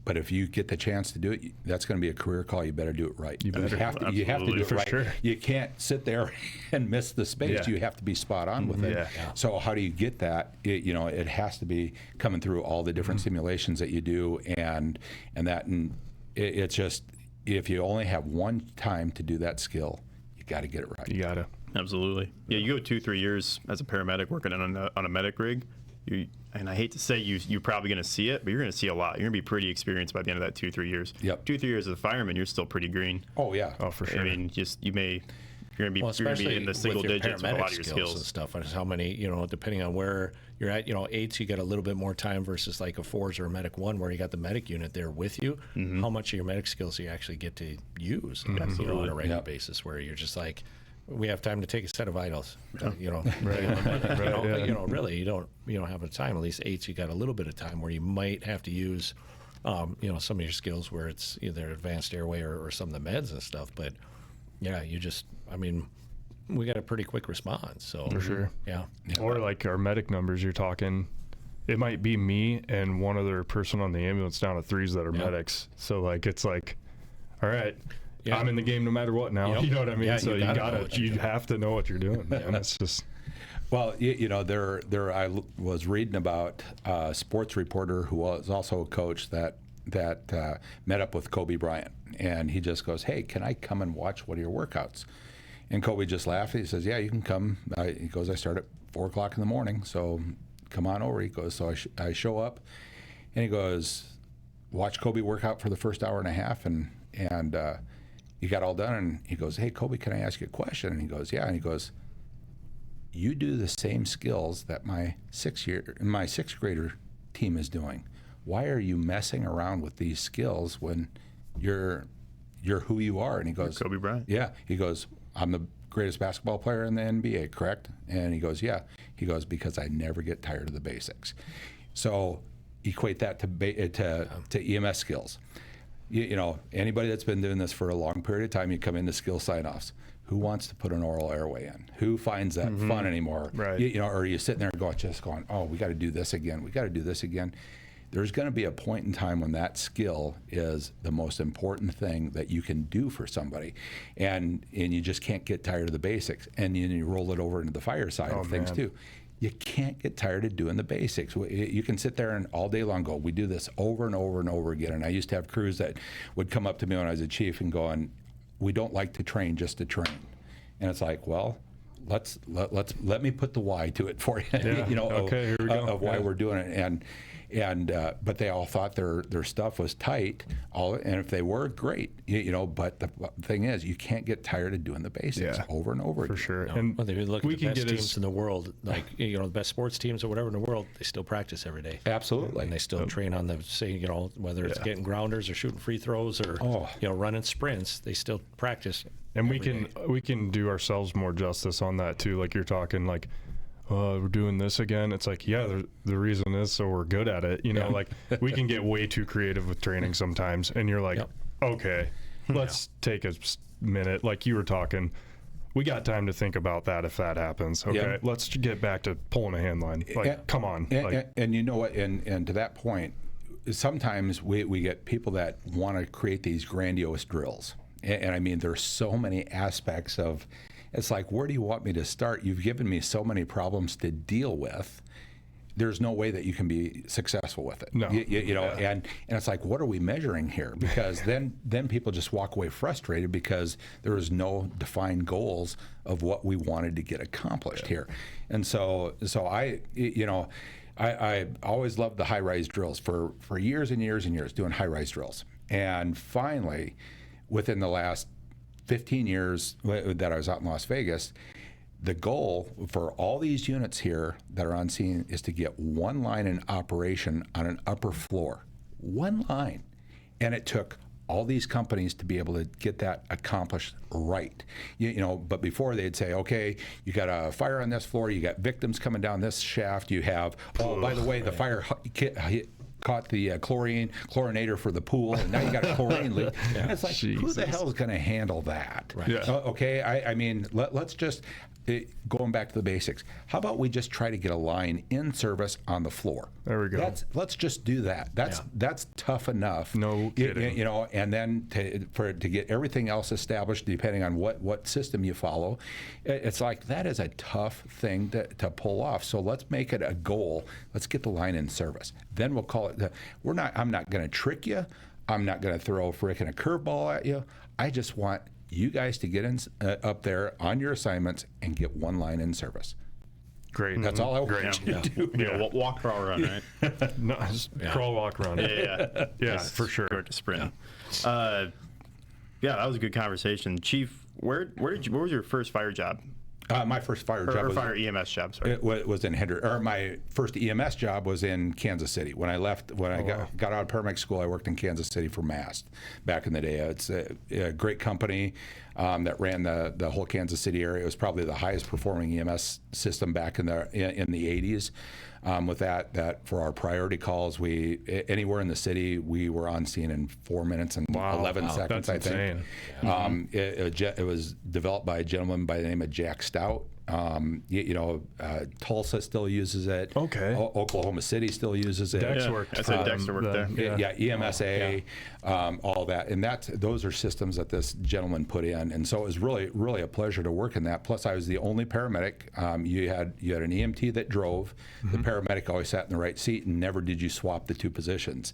But if you get the chance to do it, that's going to be a career call. You better do it right. You have to do Absolutely, it right. sure. You can't sit there and miss the space. Yeah. You have to be spot on with it. Yeah. So how do you get that? It has to be coming through all the different simulations that you do, and it's just, if you only have one time to do that skill, you got to get it right. You gotta. Absolutely. Yeah, you go 2-3 years as a paramedic working on a medic rig. And I hate to say you're probably going to see it, but you're going to see a lot. You're going to be pretty experienced by the end of that 2-3 years. Yep. 2-3 years as a fireman, you're still pretty green. Oh yeah. Oh, for sure. I mean, you're going to be in the single digits with a lot of your skills and stuff. And how many, depending on where you're at, 8s, you got a little bit more time versus like a 4s or a medic 1, where you got the medic unit there with you. How much of your medic skills do you actually get to use on a regular basis, where you're just like, we have time to take a set of vitals, Right. really, you don't have the time. At least 8s, you got a little bit of time where you might have to use, some of your skills where it's either advanced airway or some of the meds and stuff. But yeah, we got a pretty quick response. So For sure. Yeah. Or like our medic numbers, you're talking, it might be me and one other person on the ambulance down to 3s that are medics. So like, it's like, all right, I'm in the game no matter what now. Yep. You know what I mean? Yeah, so you have to know what you're doing, man. It's just. Well, I was reading about a sports reporter who was also a coach that met up with Kobe Bryant, and he just goes, "Hey, can I come and watch one of your workouts?" And Kobe just laughed. He says, "Yeah, you can come." He goes, "I start at 4:00 in the morning, so come on over." He goes, so I show up, and he goes, "Watch Kobe work out for the first hour and a half, and you got all done." And he goes, "Hey, Kobe, can I ask you a question?" And he goes, "Yeah." And he goes, "You do the same skills that my sixth grader team is doing. Why are you messing around with these skills when you're who you are?" And he goes, Kobe Bryant. "Yeah." He goes, "I'm the greatest basketball player in the NBA, correct?" And he goes, "Yeah." He goes, "Because I never get tired of the basics." So equate that to EMS skills. Anybody that's been doing this for a long period of time, you come into skill sign-offs. Who wants to put an oral airway in? Who finds that fun anymore? Right. Or are you sitting there going, "Oh, we got to do this again. We got to do this again." There's going to be a point in time when that skill is the most important thing that you can do for somebody, and you just can't get tired of the basics. And then you roll it over into the fire side of things too. You can't get tired of doing the basics. You can sit there and all day long go, "We do this over and over and over again." And I used to have crews that would come up to me when I was a chief and going, "We don't like to train just to train." And it's like, well, let me put the why to it for you. Yeah. Okay, here we go. Of why we're doing it. But they all thought their stuff was tight. And if they were, great. But the thing is, you can't get tired of doing the basics over and over For again. sure. No. And Well, if you look at the best teams in the world, like the best sports teams or whatever in the world, they still practice every day. Absolutely. And they still train on the same, whether it's getting grounders or shooting free throws or running sprints, they still practice. And we can do ourselves more justice on that too. Like you're talking like, we're doing this again. It's like, the reason is so we're good at it. Like we can get way too creative with training sometimes. And you're like, okay, let's take a minute. Like you were talking, we got time to think about that if that happens. Okay, let's get back to pulling a hand line. Like, come on. And you know what? And to that point, sometimes we get people that want to create these grandiose drills. And I mean, there's so many aspects of, it's like, where do you want me to start? You've given me so many problems to deal with. There's no way that you can be successful with it. No. And it's like, what are we measuring here? Because then people just walk away frustrated because there is no defined goals of what we wanted to get accomplished here. And so I always loved the high-rise drills for years and years and years, doing high-rise drills. And finally, within the last 15 years that I was out in Las Vegas, the goal for all these units here that are on scene is to get one line in operation on an upper floor. One line. And it took all these companies to be able to get that accomplished right. But before they'd say, okay, you got a fire on this floor, you got victims coming down this shaft, you have, by the way, the fire caught the chlorinator for the pool, and now you got a chlorine leak. And it's like, who the hell is going to handle that? Right. Okay, I mean, let's just, going back to the basics, how about we just try to get a line in service on the floor? There we go. Let's just do that. That's tough enough. No kidding. You know, and then to get everything else established, depending on what system you follow, it's like that is a tough thing to pull off. So let's make it a goal. Let's get the line in service. Then we'll call it. I'm not going to trick you. I'm not going to throw a curveball at you. I just want you guys to get in up there on your assignments and get one line in service. Great. That's all I want you to do. Yeah, walk, crawl, run, right? No, just crawl, walk, run. Yeah, for sure. Start to sprint. Yeah, that was a good conversation, Chief. What was your first fire job? My first fire job was fire EMS job. Sorry, it was in Henderson. Or my first EMS job was in Kansas City. When I left, got out of paramedic school, I worked in Kansas City for MAST back in the day. It's a great company that ran the whole Kansas City area. It was probably the highest performing EMS system back in the 80s. With that for our priority calls, anywhere in the city we were on scene in 4 minutes and 11 seconds. That's I think. insane. It was developed by a gentleman by the name of Jack Stout. Tulsa still uses it. Okay. Oklahoma City still uses it. Dex worked. I said Dexter worked there. EMSA, all that, and those are systems that this gentleman put in, and so it was really, really a pleasure to work in that. Plus, I was the only paramedic. You had an EMT that drove. The paramedic always sat in the right seat, and never did you swap the two positions.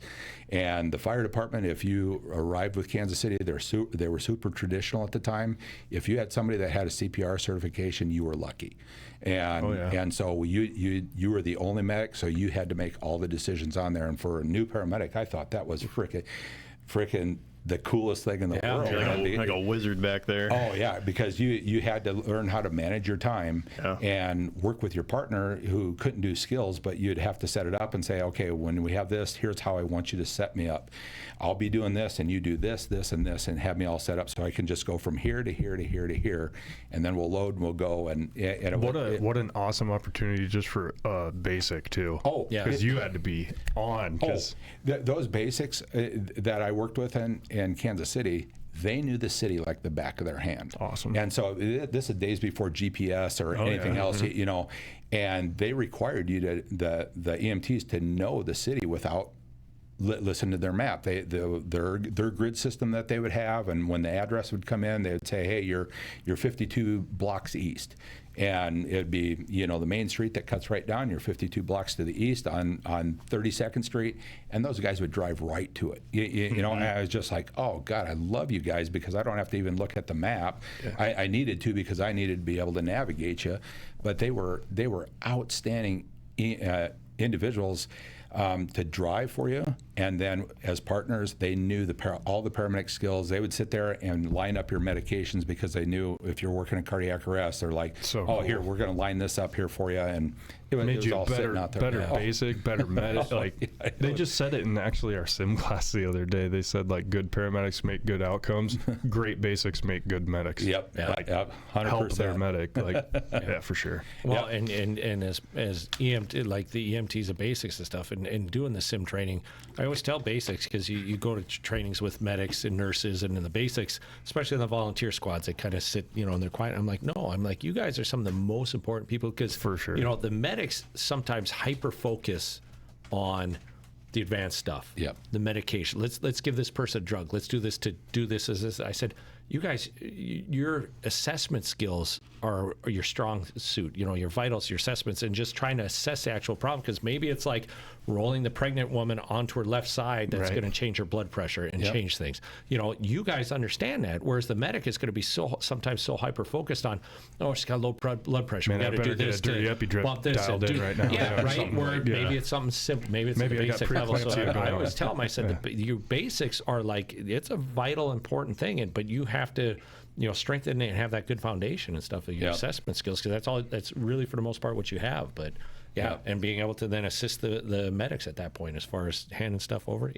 And the fire department, if you arrived with Kansas City, they were super traditional at the time. If you had somebody that had a CPR certification, you were lucky. And and so you were the only medic, so you had to make all the decisions on there. And for a new paramedic, I thought that was frickin' the coolest thing in the world. You're like a wizard back there. Oh yeah, because you had to learn how to manage your time and work with your partner who couldn't do skills, but you'd have to set it up and say, okay, when we have this, here's how I want you to set me up. I'll be doing this, and you do this, this, and this, and have me all set up so I can just go from here to here to here to here, and then we'll load and we'll go. And what an awesome opportunity just for basic too. Oh yeah, because you had to be on. Those basics that I worked with in Kansas City, they knew the city like the back of their hand. Awesome. And so this is days before GPS or anything else, you know, and they required you to the EMTs to know the city without listen to their map. Their grid system that they would have, and when the address would come in, they would say, hey, you're 52 blocks east. And it'd be, the main street that cuts right down, you're 52 blocks to the east on 32nd Street, and those guys would drive right to it. You know, and I was just like, oh God, I love you guys because I don't have to even look at the map. Yeah. I needed to because I needed to be able to navigate you, but they were outstanding individuals to drive for you, and then as partners, they knew all the paramedic skills. They would sit there and line up your medications because they knew if you're working in cardiac arrest, they're like, here, we're going to line this up here for you, and it was all sitting out there. Better basic, better medic. Like they just said it in actually our sim class the other day. They said like good paramedics make good outcomes, great basics make good medics. Yep, like 100%. Help their medic, like yeah, for sure. Well, and as EMT, like the EMTs of basics and stuff, and doing the sim training, I always tell basics because you go to trainings with medics and nurses, and in the basics, especially in the volunteer squads, they kind of sit, and they're quiet. I'm like, you guys are some of the most important people because for sure, the medics sometimes hyper focus on the advanced stuff. Yep. The medication. Let's give this person a drug. Let's do this to do this as this. I said, you guys, your assessment skills are your strong suit. Your vitals, your assessments, and just trying to assess the actual problem, because maybe it's like rolling the pregnant woman onto her left side that's going to change her blood pressure and change things. You guys understand that, whereas the medic is going to be sometimes so hyper focused on, she's got low blood pressure. Man, we got to do this to bump this dialed in right now. Yeah, right. Where maybe it's something simple. Maybe it's a basic level. So I always tell them, I said, your basics are like, it's a vital, important thing, but you have to strengthen and have that good foundation and stuff of your assessment skills, because that's really for the most part what you have. But and being able to then assist the medics at that point as far as handing stuff over.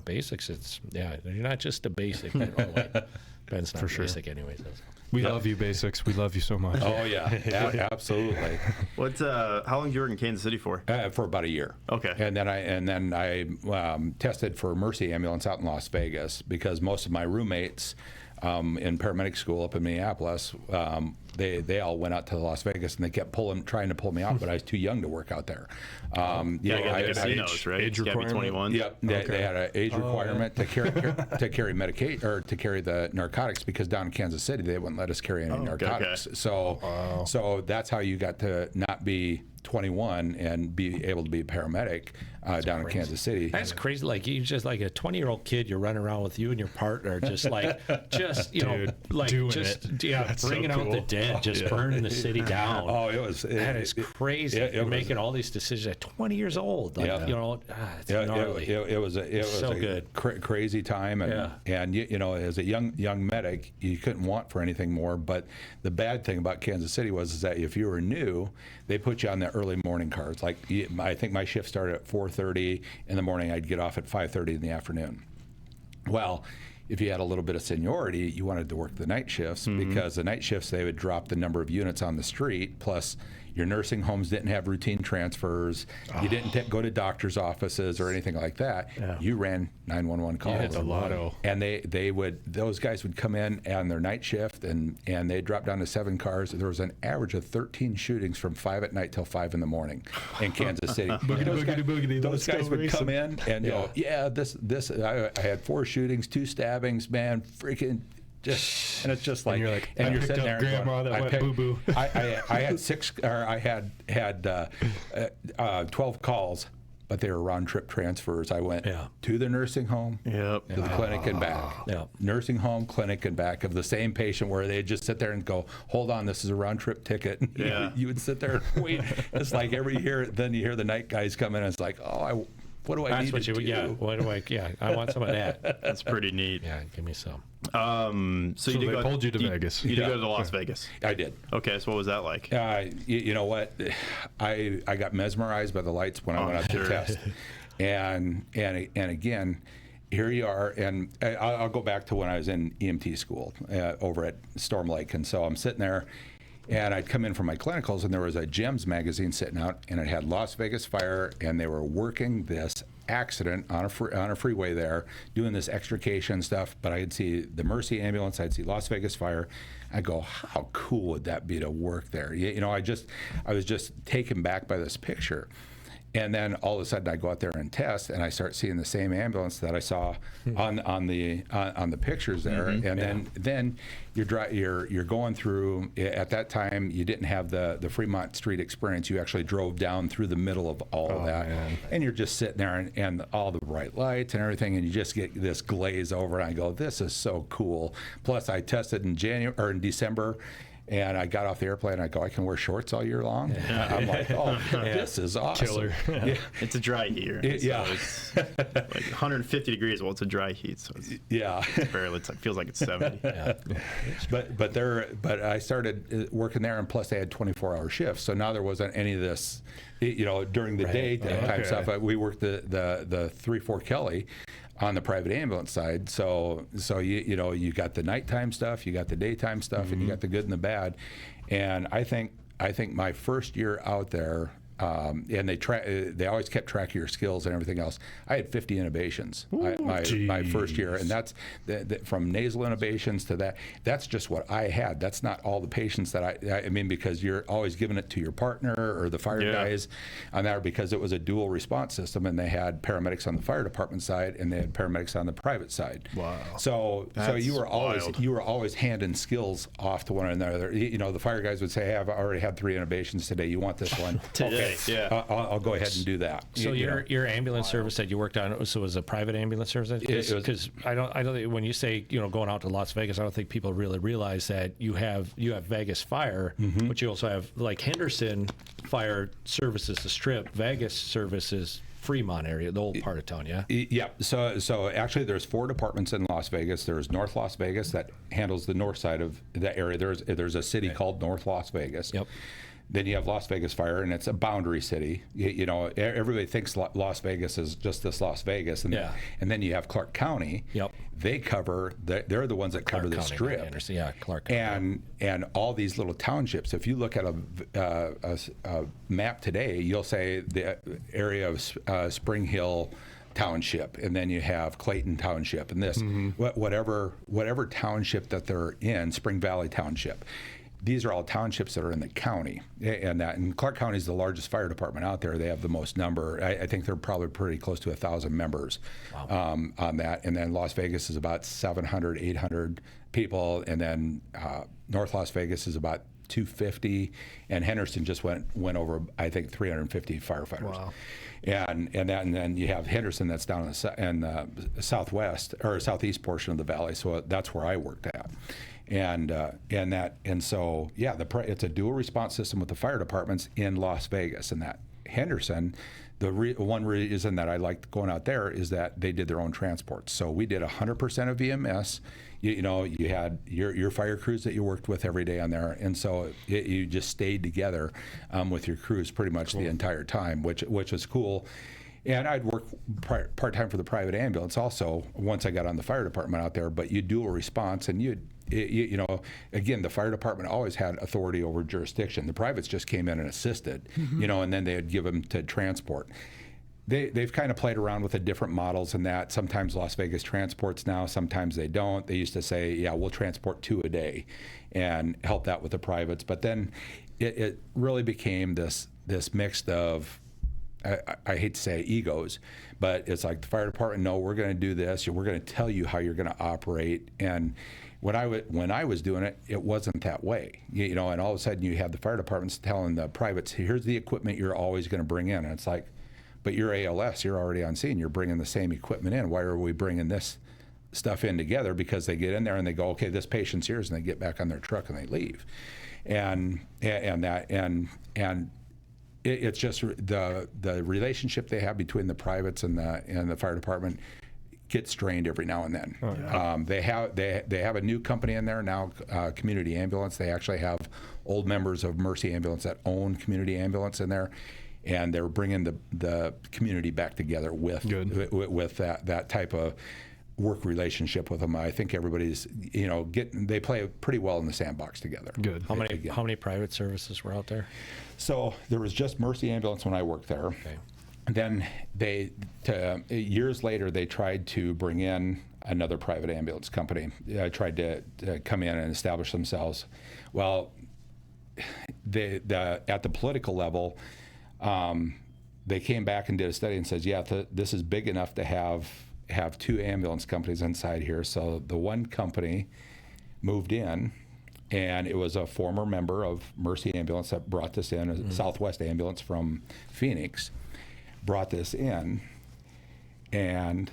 Basics, you're not just a basic. Ben's not for basic anyways. We love you, basics. We love you so much. Oh yeah, absolutely. How long did you work in Kansas City for? For about a year. Okay. And then I tested for Mercy Ambulance out in Las Vegas because most of my roommates in paramedic school up in Minneapolis. They all went out to Las Vegas, and they kept trying to pull me out, but I was too young to work out there. Casinos, right? age You gotta be requirement? 21. Yep, they had an age requirement to carry medication or to carry the narcotics, because down in Kansas City they wouldn't let us carry any narcotics. okay. So that's how you got to not be 21 and be able to be a paramedic down in Kansas City. That's crazy. Like you just like a 20-year-old kid, you're running around with you and your partner, just Dude, doing it. That's bringing so out the cool. dead, just burning the city down. Oh, it was. That is crazy. You're making all these decisions at 20 years old. Like, it's gnarly. It was so a good. Crazy time, and as a young medic, you couldn't want for anything more. But the bad thing about Kansas City is that if you were new, they put you on the early morning cars. Like I think my shift started at 4:30 in the morning. I'd get off at 5:30 in the afternoon. Well, if you had a little bit of seniority, you wanted to work the night shifts, because the night shifts, they would drop the number of units on the street. Plus, your nursing homes didn't have routine transfers. You didn't go to doctor's offices or anything like that. You ran 911 calls. You hit the lotto. And those guys would come in on their night shift, and they'd drop down to 7 cars. There was an average of 13 shootings from 5 at night till 5 in the morning in Kansas City. Those guys would come in and go, I had 4 shootings, 2 stabbings, man, freaking. And it's just like, and you're like, and I you're picked sitting up there grandma going, that went boo-boo. I had 12 calls, but they were round-trip transfers. I went to the nursing home, to the clinic and back. Nursing home, clinic and back of the same patient, where they'd just sit there and go, hold on, this is a round-trip ticket. You would sit there and wait. It's like every year, then you hear the night guys come in, and it's like, what do I need to do? I want some of that. That's pretty neat. Yeah, give me some. So you did they pulled you to Vegas. You did go to Las Vegas. I did. Okay, so what was that like? You know what? I got mesmerized by the lights when I went out to test. And again, here you are, and I'll go back to when I was in EMT school over at Storm Lake. And so I'm sitting there, and I'd come in from my clinicals, and there was a GEMS magazine sitting out, and it had Las Vegas Fire, and they were working this accident on a freeway there, doing this extrication stuff. But I'd see the Mercy ambulance, I'd see Las Vegas Fire. I go, how cool would that be to work there? I was just taken back by this picture. And then all of a sudden I go out there and test, and I start seeing the same ambulance that I saw on the pictures there. And then you're going through. At that time, you didn't have the Fremont Street experience. You actually drove down through the middle of all of that, and you're just sitting there and all the bright lights and everything, and you just get this glaze over. And I go, this is so cool. Plus, I tested in December. And I got off the airplane, and I go, I can wear shorts all year long? I'm like, this is awesome. Killer. It's a dry heat. It's like 150 degrees. Well, it's a dry heat, so it's barely. It feels like it's 70. But I started working there, and plus they had 24-hour shifts, so now there wasn't any of this, during the day time stuff. We worked the 3-4 Kelly on the private ambulance side, so you got the nighttime stuff, you got the daytime stuff, and you got the good and the bad. And I think my first year out there, and they always kept track of your skills and everything else. I had 50 intubations my first year, and that's from nasal intubations to that. That's just what I had. That's not all the patients that I mean, because you're always giving it to your partner or the fire guys on there, because it was a dual response system, and they had paramedics on the fire department side, and they had paramedics on the private side. Wow. So you were always handing skills off to one another. The fire guys would say, "Hey, I've already had 3 intubations today. You want this one?" Today. Yeah, I'll go ahead and do that. So your ambulance service that you worked on, so it was a private ambulance service? Because I don't think when you say going out to Las Vegas, I don't think people really realize that you have Vegas Fire, but you also have like Henderson Fire services the Strip, Vegas services Fremont area, the old part of town. Yeah. So actually, there's 4 departments in Las Vegas. There's North Las Vegas that handles the north side of that area. There's a city called North Las Vegas. Yep. Then you have Las Vegas Fire, and it's a boundary city. Everybody thinks Las Vegas is just this Las Vegas, and then you have Clark County. Yep. They cover. They're the ones that cover the Strip. Anderson, Clark County. And all these little townships. If you look at a map today, you'll say the area of Spring Hill, Township, and then you have Clayton Township, and this whatever township that they're in, Spring Valley Township. These are all townships that are in the county, and Clark County is the largest fire department out there. They have the most number. I think they're probably pretty close to 1,000 members on that. And then Las Vegas is about 700, 800 people, and then North Las Vegas is about 250, and Henderson just went over, I think, 350 firefighters. Wow. And then you have Henderson that's down in the southwest or southeast portion of the valley. So that's where I worked at. So it's a dual response system with the fire departments in Las Vegas. And that Henderson, one reason that I liked going out there is that they did their own transports. So we did 100% of VMS. You had your fire crews that you worked with every day on there, and so you just stayed together with your crews pretty much the entire time, which was cool. And I'd work part-time for the private ambulance also once I got on the fire department out there, but you dual response, and again, the fire department always had authority over jurisdiction. The privates just came in and assisted, and then they would give them to transport. They've kind of played around with the different models and that. Sometimes Las Vegas transports now, sometimes they don't. They used to say, yeah, we'll transport 2 a day and help that with the privates. But then it really became this mix of, I hate to say egos, but it's like the fire department, no, we're going to do this. We're going to tell you how you're going to operate. And when I was doing it, it wasn't that way. And all of a sudden you have the fire departments telling the privates, here's the equipment you're always going to bring in. And it's like, but you're ALS, you're already on scene, you're bringing the same equipment in. Why are we bringing this stuff in together? Because they get in there and they go, okay, this patient's here, and they get back on their truck and they leave. And it's just the relationship they have between the privates and the fire department gets strained every now and then. Oh, yeah. They have a new company in there now, Community Ambulance. They actually have old members of Mercy Ambulance that own Community Ambulance in there. And they're bringing the community back together with that type of work relationship with them. I think everybody's, they play pretty well in the sandbox together. Good. How many private services were out there? So there was just Mercy Ambulance when I worked there. Okay. Then years later, they tried to bring in another private ambulance company. Tried to come in and establish themselves. Well, at the political level, they came back and did a study and says, yeah, this is big enough to have 2 ambulance companies inside here. So the one company moved in, and it was a former member of Mercy Ambulance that brought this in, Southwest Ambulance from Phoenix, brought this in, and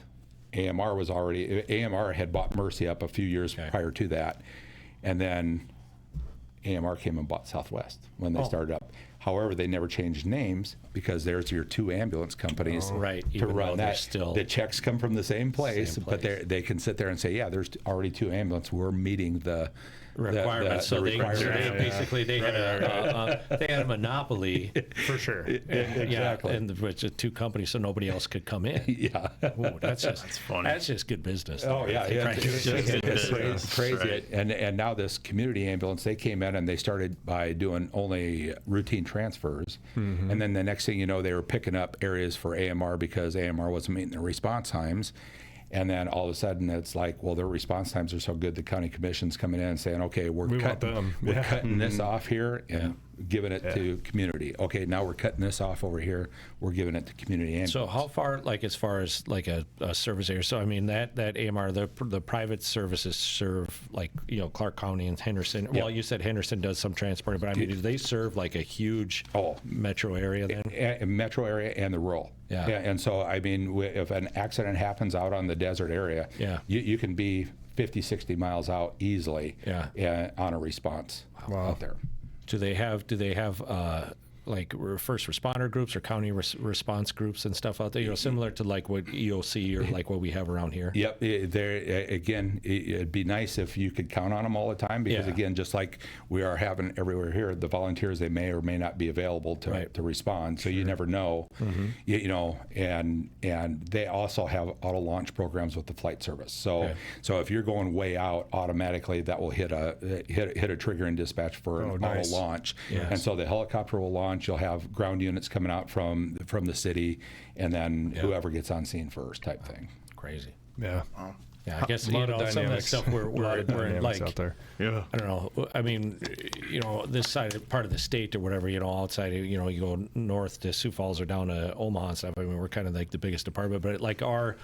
AMR had bought Mercy up a few years prior to that, and then AMR came and bought Southwest when they started up. However, they never changed names because there's your 2 ambulance companies to run that. The checks come from the same place. But they can sit there and say, yeah, there's already 2 ambulances. We're meeting the requirements. So they basically had a monopoly for sure. Exactly. And which 2 companies, so nobody else could come in. Yeah. Ooh, that's funny. That's just good business. Oh yeah, it's crazy. Right. And now this Community Ambulance, they came in and they started by doing only routine transfers, and then the next thing you know, they were picking up areas for AMR because AMR wasn't meeting their response times. And then all of a sudden, it's like, well, their response times are so good, the county commission's coming in and saying, okay, we're cutting this off here and giving it to community. Okay, now we're cutting this off over here. We're giving it to community ambulance. So how far, as far as a service area? So I mean that AMR, the private services serve Clark County and Henderson. Yep. Well, you said Henderson does some transporting, but I mean, do they serve a huge metro area then? Metro area and the rural. Yeah. And so I mean, if an accident happens out on the desert area, you can be 50, 60 miles out easily on a response out there. Do they have first responder groups or county response groups and stuff out there? Similar to what EOC or what we have around here. Yep. Again, it'd be nice if you could count on them all the time because again, just like we are having everywhere here, the volunteers, they may or may not be available to respond. So you never know. And they also have auto launch programs with the flight service. So if you're going way out, automatically that will hit a trigger and dispatch for an auto launch. Yes. And so the helicopter will launch. launch, you'll have ground units coming out from the city, and then whoever gets on scene first type thing. Crazy. Yeah. Yeah, I guess, A lot of some of that dynamics. stuff we're like, out there. Yeah. I don't know. I mean, this part of the state or whatever, outside, you go north to Sioux Falls or down to Omaha and stuff. I mean, we're kind of like the biggest department, but like our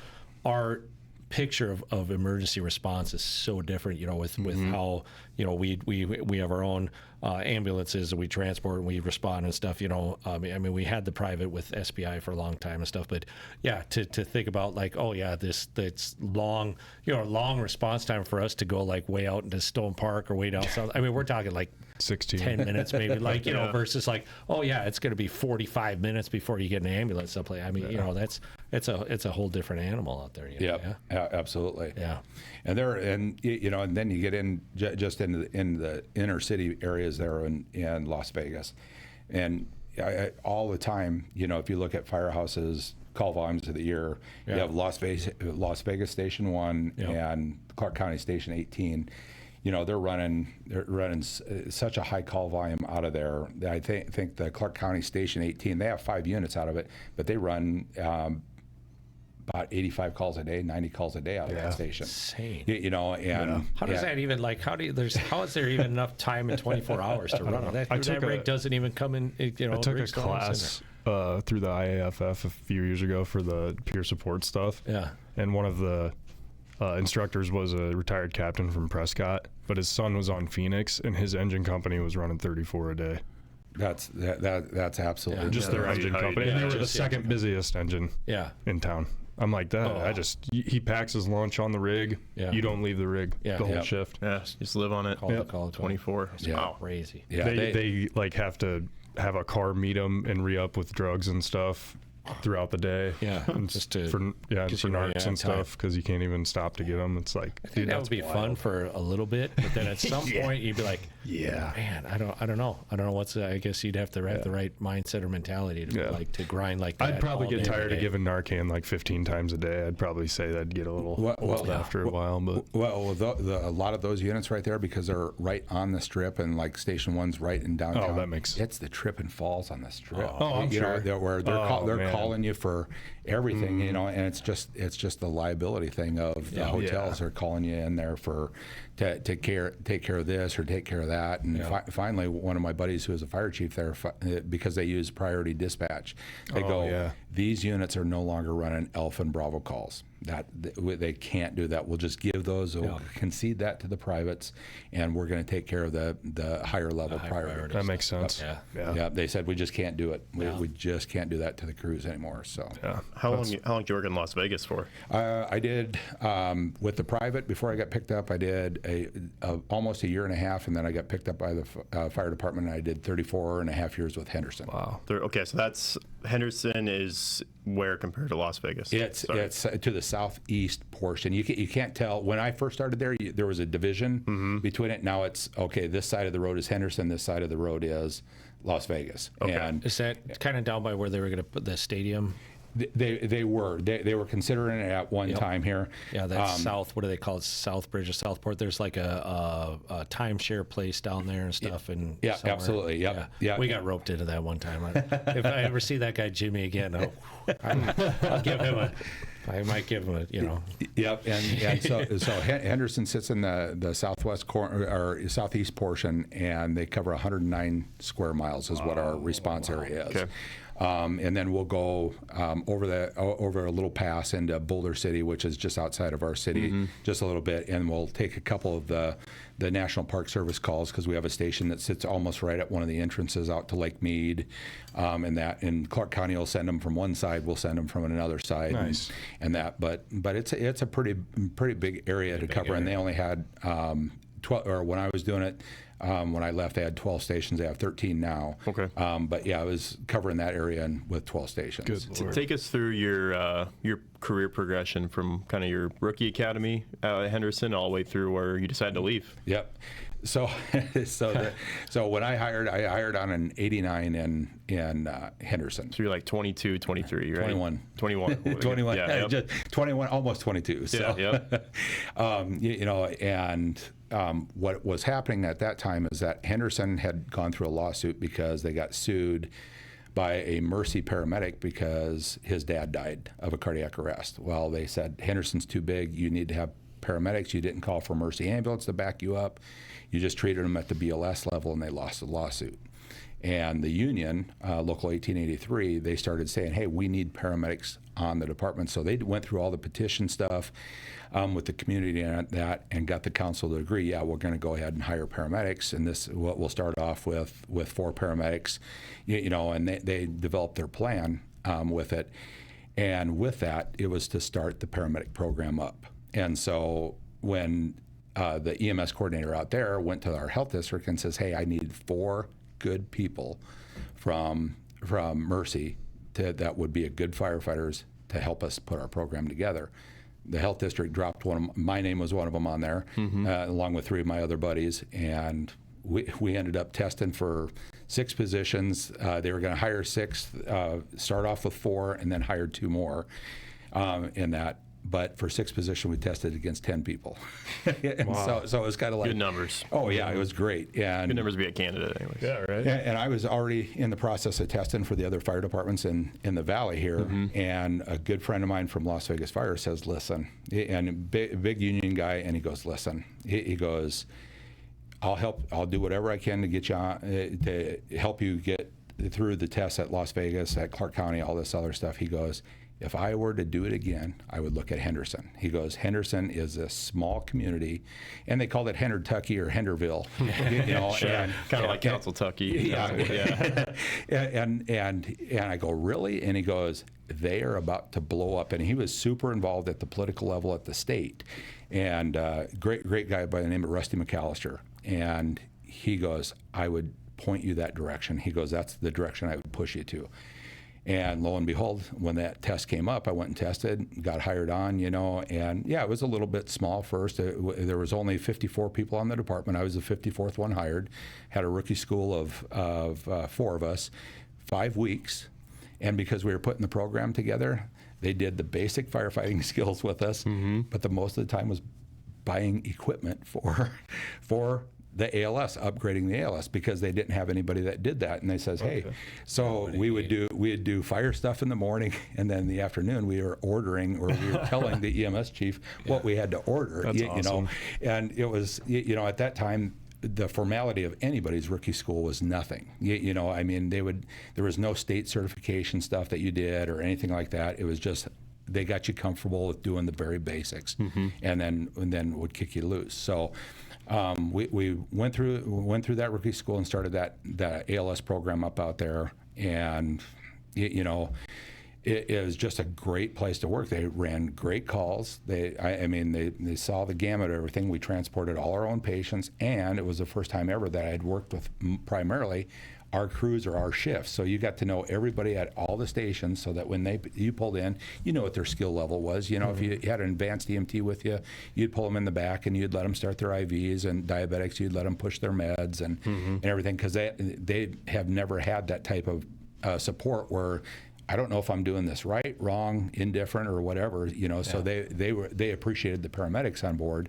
picture of emergency response is so different, with how, we have our own ambulances that we transport and we respond and stuff, I mean, we had the private with SPI for a long time and stuff, but yeah, to think about like, it's long, long response time for us to go like way out into Stone Park or way down south. I mean, we're talking like 16 10 minutes maybe, like, versus like, it's going to be 45 minutes before you get an ambulance someplace. I mean, it's a whole different animal out there. Yeah, absolutely. Yeah. And and then you get in just in the inner city areas there in Las Vegas, and all the time, if you look at firehouses call volumes of the year, you have Las Vegas Station 1 and Clark County Station 18. They're running such a high call volume out of there. I think the Clark County Station 18, they have 5 units out of it, but they run about 85 calls a day, 90 calls a day out of that station. Insane. And how does that even how is there even enough time in 24 hours to run it? That rig doesn't even come in. I took a class through the IAFF a few years ago for the peer support stuff. Yeah. And one of the instructors was a retired captain from Prescott, but his son was on Phoenix, and his engine company was running 34 a day. That's absolutely just their engine company. And they were the second busiest engine in town. I'm like that. He packs his lunch on the rig. Yeah. You don't leave the rig the whole shift. Yeah, just live on it. Call it 24. Wow, crazy. Yeah, they like have to have a car meet them and re-up with drugs and stuff throughout the day. Yeah, just for narcs and stuff, because you can't even stop to get them. It's like, I think that would be fun for a little bit, but then at some point you'd be like, man, I don't know what's. I guess you'd have to have the right mindset or mentality to grind like that. I'd probably get tired of giving Narcan like 15 times a day. I'd probably say that'd get a little old after a while. But a lot of those units right there, because they're right on the strip, and like Station 1's right in downtown. Oh, that makes it's the trip and falls on the strip. I'm sure. Where they're calling you for everything, and it's just the liability thing of the hotels are calling you in there for to take care of this or take care of that. And finally, one of my buddies who was a fire chief there, because they use priority dispatch, they these units are no longer running Alpha and Bravo calls. That they can't do that. We'll just give those. We'll concede that to the privates, and we're going to take care of the higher level priorities. That makes sense. Yeah. They said we just can't do it. We just can't do that to the crews anymore. So how long did you work in Las Vegas for? I did with the private before I got picked up. I did almost a year and a half, and then I got picked up by the fire department. And I did 34 and a half years with Henderson. Wow. Okay, so that's Henderson is where compared to Las Vegas? It's to the southeast portion. You can't tell. When I first started there, there was a division between it. Now it's okay. This side of the road is Henderson. This side of the road is Las Vegas. Okay. And is that kind of down by where they were going to put the stadium? They were considering it at one time here. Yeah, that's south. What do they call it? Southbridge or Southport. There's like a timeshare place down there and stuff. And somewhere. Absolutely. Yeah. We got roped into that one time. If I ever see that guy Jimmy again, I'll give him a. I might give him a, Yep, and so Henderson sits in the southwest corner or southeast portion, and they cover 109 square miles is what our response area is. Okay. And then we'll go over a little pass into Boulder City, which is just outside of our city, just a little bit, and we'll take a couple of the National Park Service calls, because we have a station that sits almost right at one of the entrances out to Lake Mead, and Clark County will send them from one side, we'll send them from another side, nice. and that. But it's a pretty big area to cover, and they only had 12, or when I was doing it. When I left, they had 12 stations. They have 13 now. Okay. But yeah, I was covering that area with 12 stations. Good. Take us through your career progression from kind of your rookie academy at Henderson all the way through where you decided to leave. Yep. So when I hired on an 89 in Henderson. So you're like 22, 23, right? 21. 21. Yeah, just 21, almost 22. So, yeah. and what was happening at that time is that Henderson had gone through a lawsuit because they got sued by a Mercy paramedic because his dad died of a cardiac arrest. Well, they said, Henderson's too big, you need to have paramedics. You didn't call for Mercy ambulance to back you up. You just treated them at the BLS level, and they lost the lawsuit. And the union, Local 1883, they started saying, hey, we need paramedics on the department. So they went through all the petition stuff with the community and that, and got the council to agree, yeah, we're going to go ahead and hire paramedics. And this, we'll start off with 4 paramedics, and they developed their plan with it. And with that, it was to start the paramedic program up. And so when the EMS coordinator out there went to our health district and says, hey, I need 4 good people from Mercy that would be a good firefighters to help us put our program together. The health district dropped my name was one of them on there, along with 3 of my other buddies, and we ended up testing for 6 positions. They were going to hire 6, start off with 4, and then hired 2 more in that. But for 6 positions, we tested against 10 people. And Wow. so it was kind of like Good numbers. Oh yeah, it was great. And Good numbers to be a candidate, anyways. Yeah, right. and I was already in the process of testing for the other fire departments in the valley here. And a good friend of mine from Las Vegas Fire says, listen, and a big union guy, and he goes, listen, he goes, I'll do whatever I can to get you on, to help you get through the tests at Las Vegas, at Clark County, all this other stuff. He goes, if I were to do it again, I would look at Henderson. He goes, Henderson is a small community, and they called it Hendertucky or Henderville. Sure. Kind of like Council Tucky. Yeah. And I go, really? And he goes, they are about to blow up. And he was super involved at the political level at the state. And great guy by the name of Rusty McAllister. And he goes, I would point you that direction. He goes, that's the direction I would push you to. And lo and behold, when that test came up, I went and tested, got hired on, and yeah, it was a little bit small first. There was only 54 people on the department. I was the 54th one hired, had a rookie school of 4 of us, 5 weeks. And because we were putting the program together, they did the basic firefighting skills with us, but the most of the time was buying equipment for the ALS, upgrading the ALS, because they didn't have anybody that did that. And they says, hey, so we'd do fire stuff in the morning, and then in the afternoon we were ordering, or we were telling the EMS chief what we had to order. That's awesome. And it was, at that time, the formality of anybody's rookie school was nothing. I mean, there was no state certification stuff that you did or anything like that. It was just, they got you comfortable with doing the very basics, and then would kick you loose. So we went through that rookie school and started that ALS program up out there, and it was just a great place to work. They ran great calls. They saw the gamut of everything. We transported all our own patients, and it was the first time ever that I had worked with primarily our crews or our shifts. So you got to know everybody at all the stations, so that when you pulled in, what their skill level was. If you had an advanced EMT with you, you'd pull them in the back and you'd let them start their IVs, and diabetics, you'd let them push their meds and everything, because they have never had that type of support where I don't know if I'm doing this right, wrong, indifferent, or whatever. So they appreciated the paramedics on board.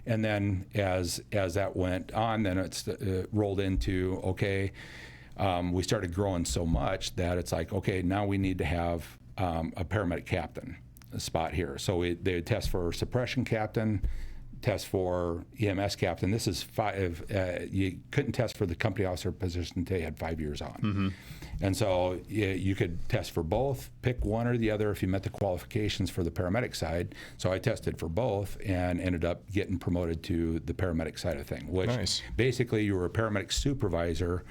And then as that went on, then it's rolled into, okay, we started growing so much that it's like, okay, now we need to have a paramedic captain spot here. So they would test for suppression captain, test for EMS captain. This is 5. You couldn't test for the company officer position until you had 5 years on. And so you could test for both, pick one or the other if you met the qualifications for the paramedic side. So I tested for both and ended up getting promoted to the paramedic side of thing, which basically you were a paramedic supervisor.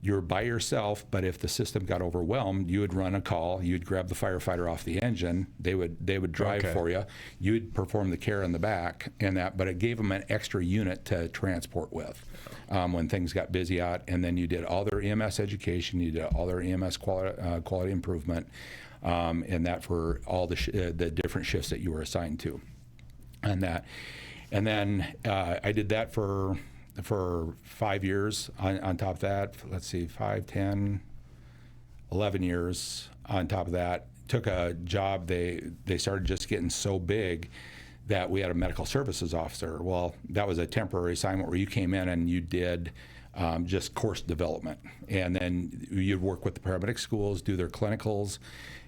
You're by yourself, but if the system got overwhelmed, you would run a call, you'd grab the firefighter off the engine, they would drive for you, you'd perform the care in the back and that, but it gave them an extra unit to transport with when things got busy out. And then you did all their EMS education, you did all their EMS quality improvement, and that for all the different shifts that you were assigned to, and that. And then I did that for 5 years. On top of that, let's see, 5, 10, 11 years on top of that. Took a job, they started just getting so big that we had a medical services officer. Well, that was a temporary assignment where you came in and you did just course development. And then you'd work with the paramedic schools, do their clinicals,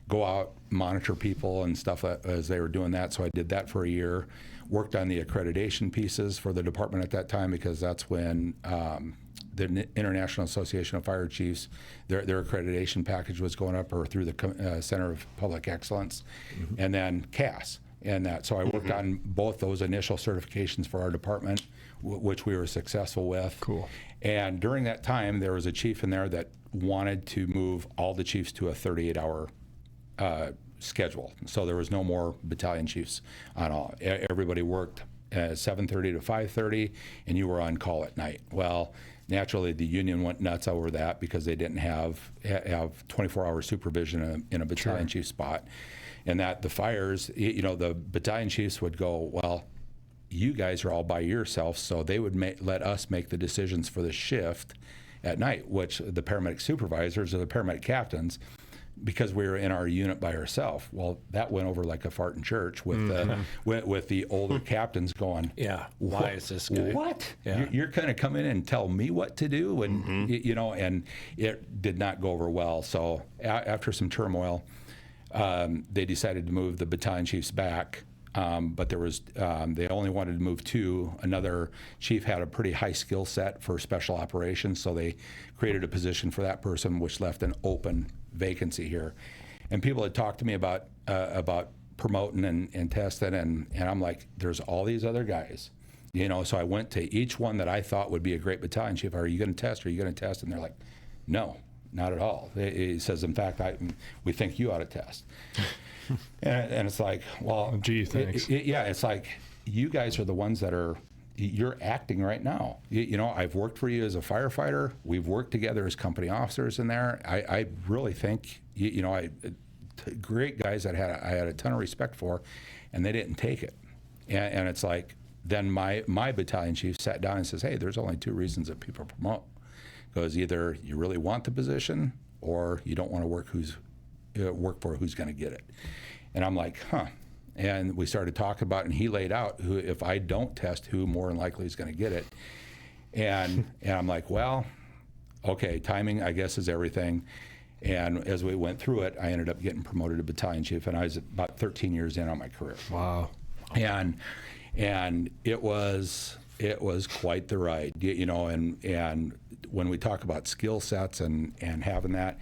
go out, monitor people and stuff as they were doing that. So I did that for a year, worked on the accreditation pieces for the department at that time, because that's when the International Association of Fire Chiefs, their accreditation package was going up, or through the Center of Public Excellence, and then CAS. And that, so I worked on both those initial certifications for our department, which we were successful with. Cool. And during that time, there was a chief in there that wanted to move all the chiefs to a 38-hour schedule. So there was no more battalion chiefs on all. Everybody worked 7:30 to 5:30, and you were on call at night. Well, naturally, the union went nuts over that because they didn't have 24-hour supervision in a battalion chief spot. And that the fires, the battalion chiefs would go, well, you guys are all by yourself, so they would let us make the decisions for the shift at night, which the paramedic supervisors or the paramedic captains, because we were in our unit by ourselves. Well, that went over like a fart in church with the older captains going, Yeah, why is this guy? What? Yeah. You're going to come in and tell me what to do? And, and it did not go over well. So after some turmoil, they decided to move the battalion chiefs back. But there was, they only wanted to move two. Another chief had a pretty high skill set for special operations, so they created a position for that person, which left an open vacancy here. And people had talked to me about promoting and testing, and I'm like, there's all these other guys. So I went to each one that I thought would be a great battalion chief. Are you going to test? Are you going to test? And they're like, no, not at all. He says, in fact, we think you ought to test. And it's like, well, gee, thanks. It's like, you guys are the ones that you're acting right now. I've worked for you as a firefighter. We've worked together as company officers in there. I really think, great guys that I had a ton of respect for, and they didn't take it. And it's like, then my battalion chief sat down and says, hey, there's only two reasons that people promote. Because either you really want the position, or you don't want to work for who's going to get it. And I'm like, huh. And we started talking about it, and he laid out who, if I don't test, who more than likely is going to get it. And I'm like, well, okay, timing, I guess, is everything. And as we went through it, I ended up getting promoted to battalion chief, and I was about 13 years in on my career. Wow. And it was quite the ride, and when we talk about skill sets and having that,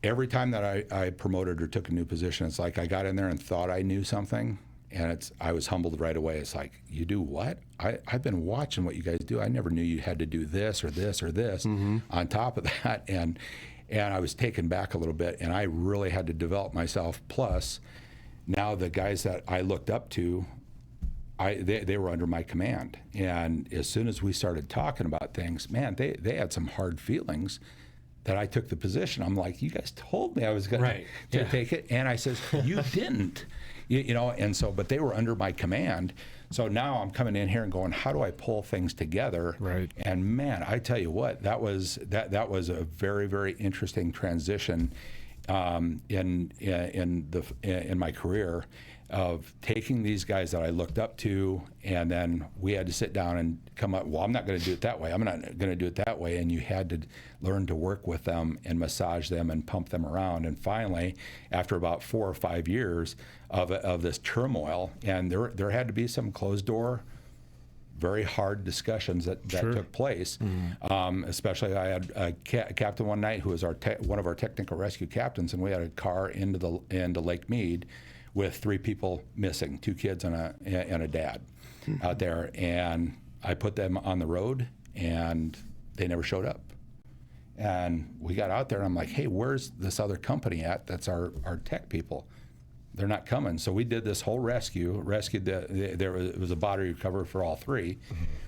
every time that I promoted or took a new position, it's like I got in there and thought I knew something, and I was humbled right away. It's like, you do what? I've been watching what you guys do. I never knew you had to do this or this or this on top of that, and I was taken back a little bit, and I really had to develop myself. Plus, now the guys that I looked up to, they were under my command, and as soon as we started talking about things, man, they had some hard feelings that I took the position. I'm like, you guys told me I was going to take it, and I says, you didn't, and so, but they were under my command. So now I'm coming in here and going, how do I pull things together? Right. And man, I tell you what, that was a very, very interesting transition in my career, of taking these guys that I looked up to, and then we had to sit down and come up, well, I'm not going to do it that way. I'm not going to do it that way. And you had to learn to work with them and massage them and pump them around. And finally, after about 4 or 5 years of this turmoil, and there had to be some closed door, very hard discussions that took place. Especially, I had a captain one night who was one of our technical rescue captains, and we had a car into Lake Mead with 3 people missing, 2 kids and a dad out there. And I put them on the road, and they never showed up. And we got out there, and I'm like, hey, where's this other company at? That's our tech people. They're not coming. So we did this whole rescued there was a body recovery for all 3.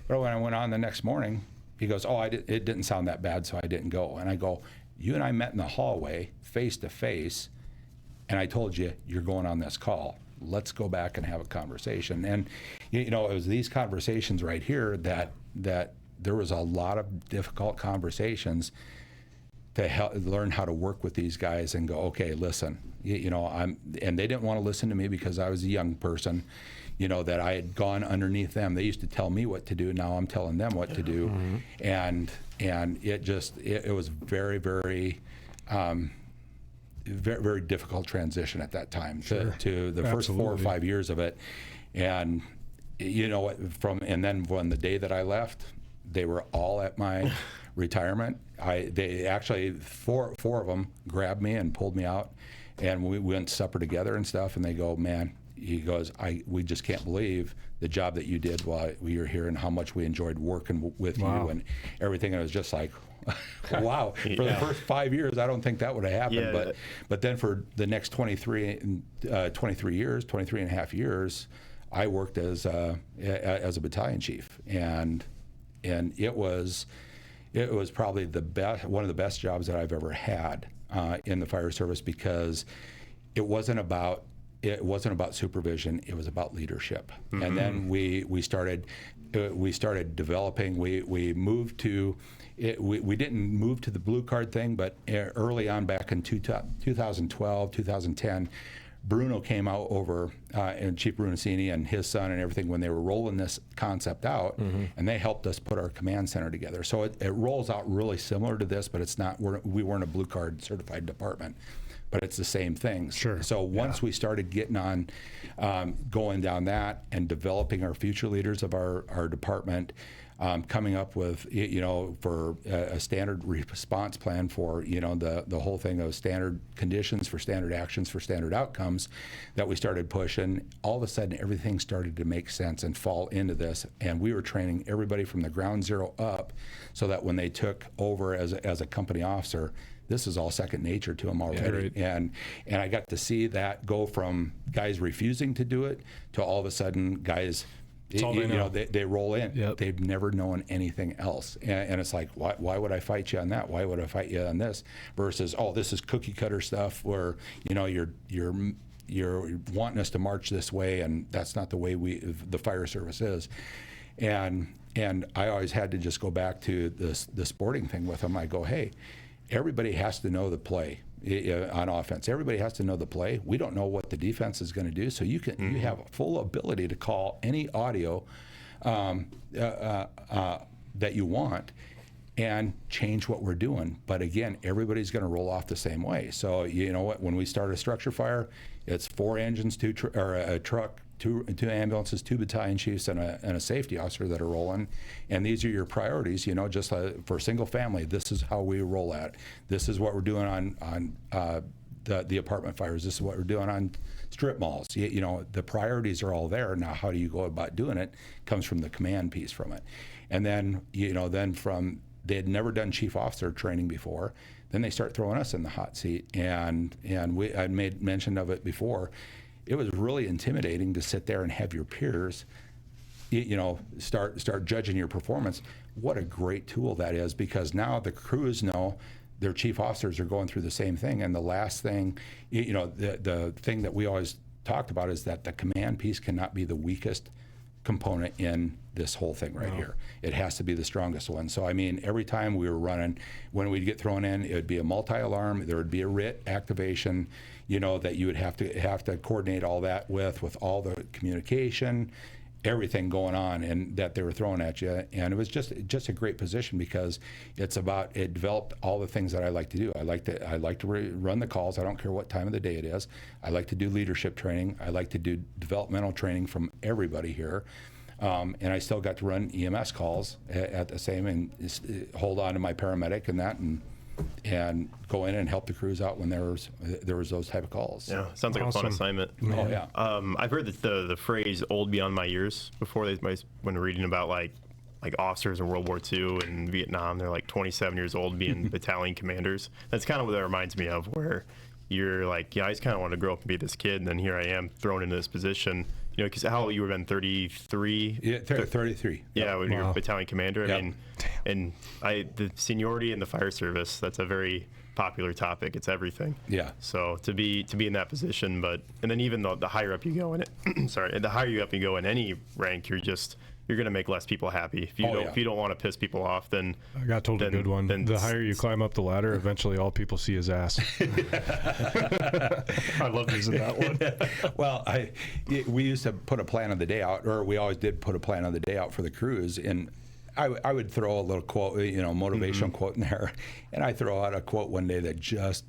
But when I went on the next morning, he goes, oh, it didn't sound that bad, so I didn't go. And I go, you and I met in the hallway, face to face, and I told you, you're going on this call. Let's go back and have a conversation. And, it was these conversations right here that there was a lot of difficult conversations learn how to work with these guys and go, okay, listen, and they didn't want to listen to me because I was a young person, that I had gone underneath them. They used to tell me what to do. Now I'm telling them what to do. And it was very, very, very, very difficult transition at that time to the first 4 or 5 years of it. And and then when the day that I left, they were all at my retirement. They actually, four of them grabbed me and pulled me out, and we went to supper together and stuff. And they go, man, he goes, we just can't believe the job that you did while we were here and how much we enjoyed working with you and everything. And it was just like, wow. For the first 5 years, I don't think that would have happened. But then for the next 23 and a half years, I worked as a battalion chief, and it was probably one of the best jobs that I've ever had in the fire service, because it wasn't about supervision, it was about leadership. And then we started developing. We moved to we didn't move to the blue card thing, but early on back in 2012, 2010, Bruno came out over, and Chief Brunacini and his son and everything, when they were rolling this concept out, and they helped us put our command center together. So it rolls out really similar to this, but it's not. We weren't a blue card certified department, but it's the same thing. Sure. So once we started getting on, going down that and developing our future leaders of our department, coming up with, for a standard response plan for, the whole thing of standard conditions for standard actions for standard outcomes that we started pushing, all of a sudden everything started to make sense and fall into this. And we were training everybody from the ground zero up, so that when they took over as a company officer, this is all second nature to them already. And I got to see that go from guys refusing to do it to all of a sudden guys, they roll in. Yep. They've never known anything else, and it's like, why would I fight you on that? Why would I fight you on this? Versus, this is cookie cutter stuff where you're wanting us to march this way, and that's not the way the fire service is. And I always had to just go back to the sporting thing with them. I go, hey, everybody has to know the play on offense. Everybody has to know the play. We don't know what the defense is going to do, so you have full ability to call any audio that you want and change what we're doing. But again, everybody's going to roll off the same way. So you know what? When we start a structure fire, it's 4 engines, a truck, two ambulances, 2 battalion chiefs, and a safety officer that are rolling. And these are your priorities, just for single family. This is how we roll at. This is what we're doing on the apartment fires. This is what we're doing on strip malls. The priorities are all there. Now, how do you go about doing it comes from the command piece from it. And then, they had never done chief officer training before. Then they start throwing us in the hot seat. And I made mention of it before. It was really intimidating to sit there and have your peers, start judging your performance. What a great tool that is, because now the crews know their chief officers are going through the same thing. And the last thing, the thing that we always talked about is that the command piece cannot be the weakest component in this whole thing right here. It has to be the strongest one. So I mean, every time we were running, when we'd get thrown in, it would be a multi-alarm. There would be a RIT activation, that you would have to coordinate all that with all the communication, everything going on, and that they were throwing at you. And it was just a great position, because it developed all the things that I like to do. I like to run the calls. I don't care what time of the day it is. I like to do leadership training. I like to do developmental training from everybody here. And I still got to run EMS calls at the same, and hold on to my paramedic and that, and go in and help the crews out when there was those type of calls. Yeah, sounds like a fun assignment. Oh yeah. I've heard the phrase "old beyond my years" before. When reading about like officers in World War II and Vietnam, they're like 27 years old being battalion commanders. That's kind of what that reminds me of, where you're like, I just kind of want to grow up and be this kid, and then here I am thrown into this position. Because how you were been 33? Yeah, 33. Yeah, when you're battalion commander. Yep. I mean, and the seniority in the fire service, that's a very popular topic. It's everything. Yeah. So to be in that position, and then even the higher up you go in it, the higher you up you go in any rank, you're just you're going to make less people happy. If you if you don't want to piss people off, then I got told a good one. The higher you climb up the ladder, eventually all people see is ass. I love using that one. Well, we used to put a plan of the day out, or we always did put a plan of the day out for the crews, and I would throw a little quote, motivational quote in there, and I throw out a quote one day that just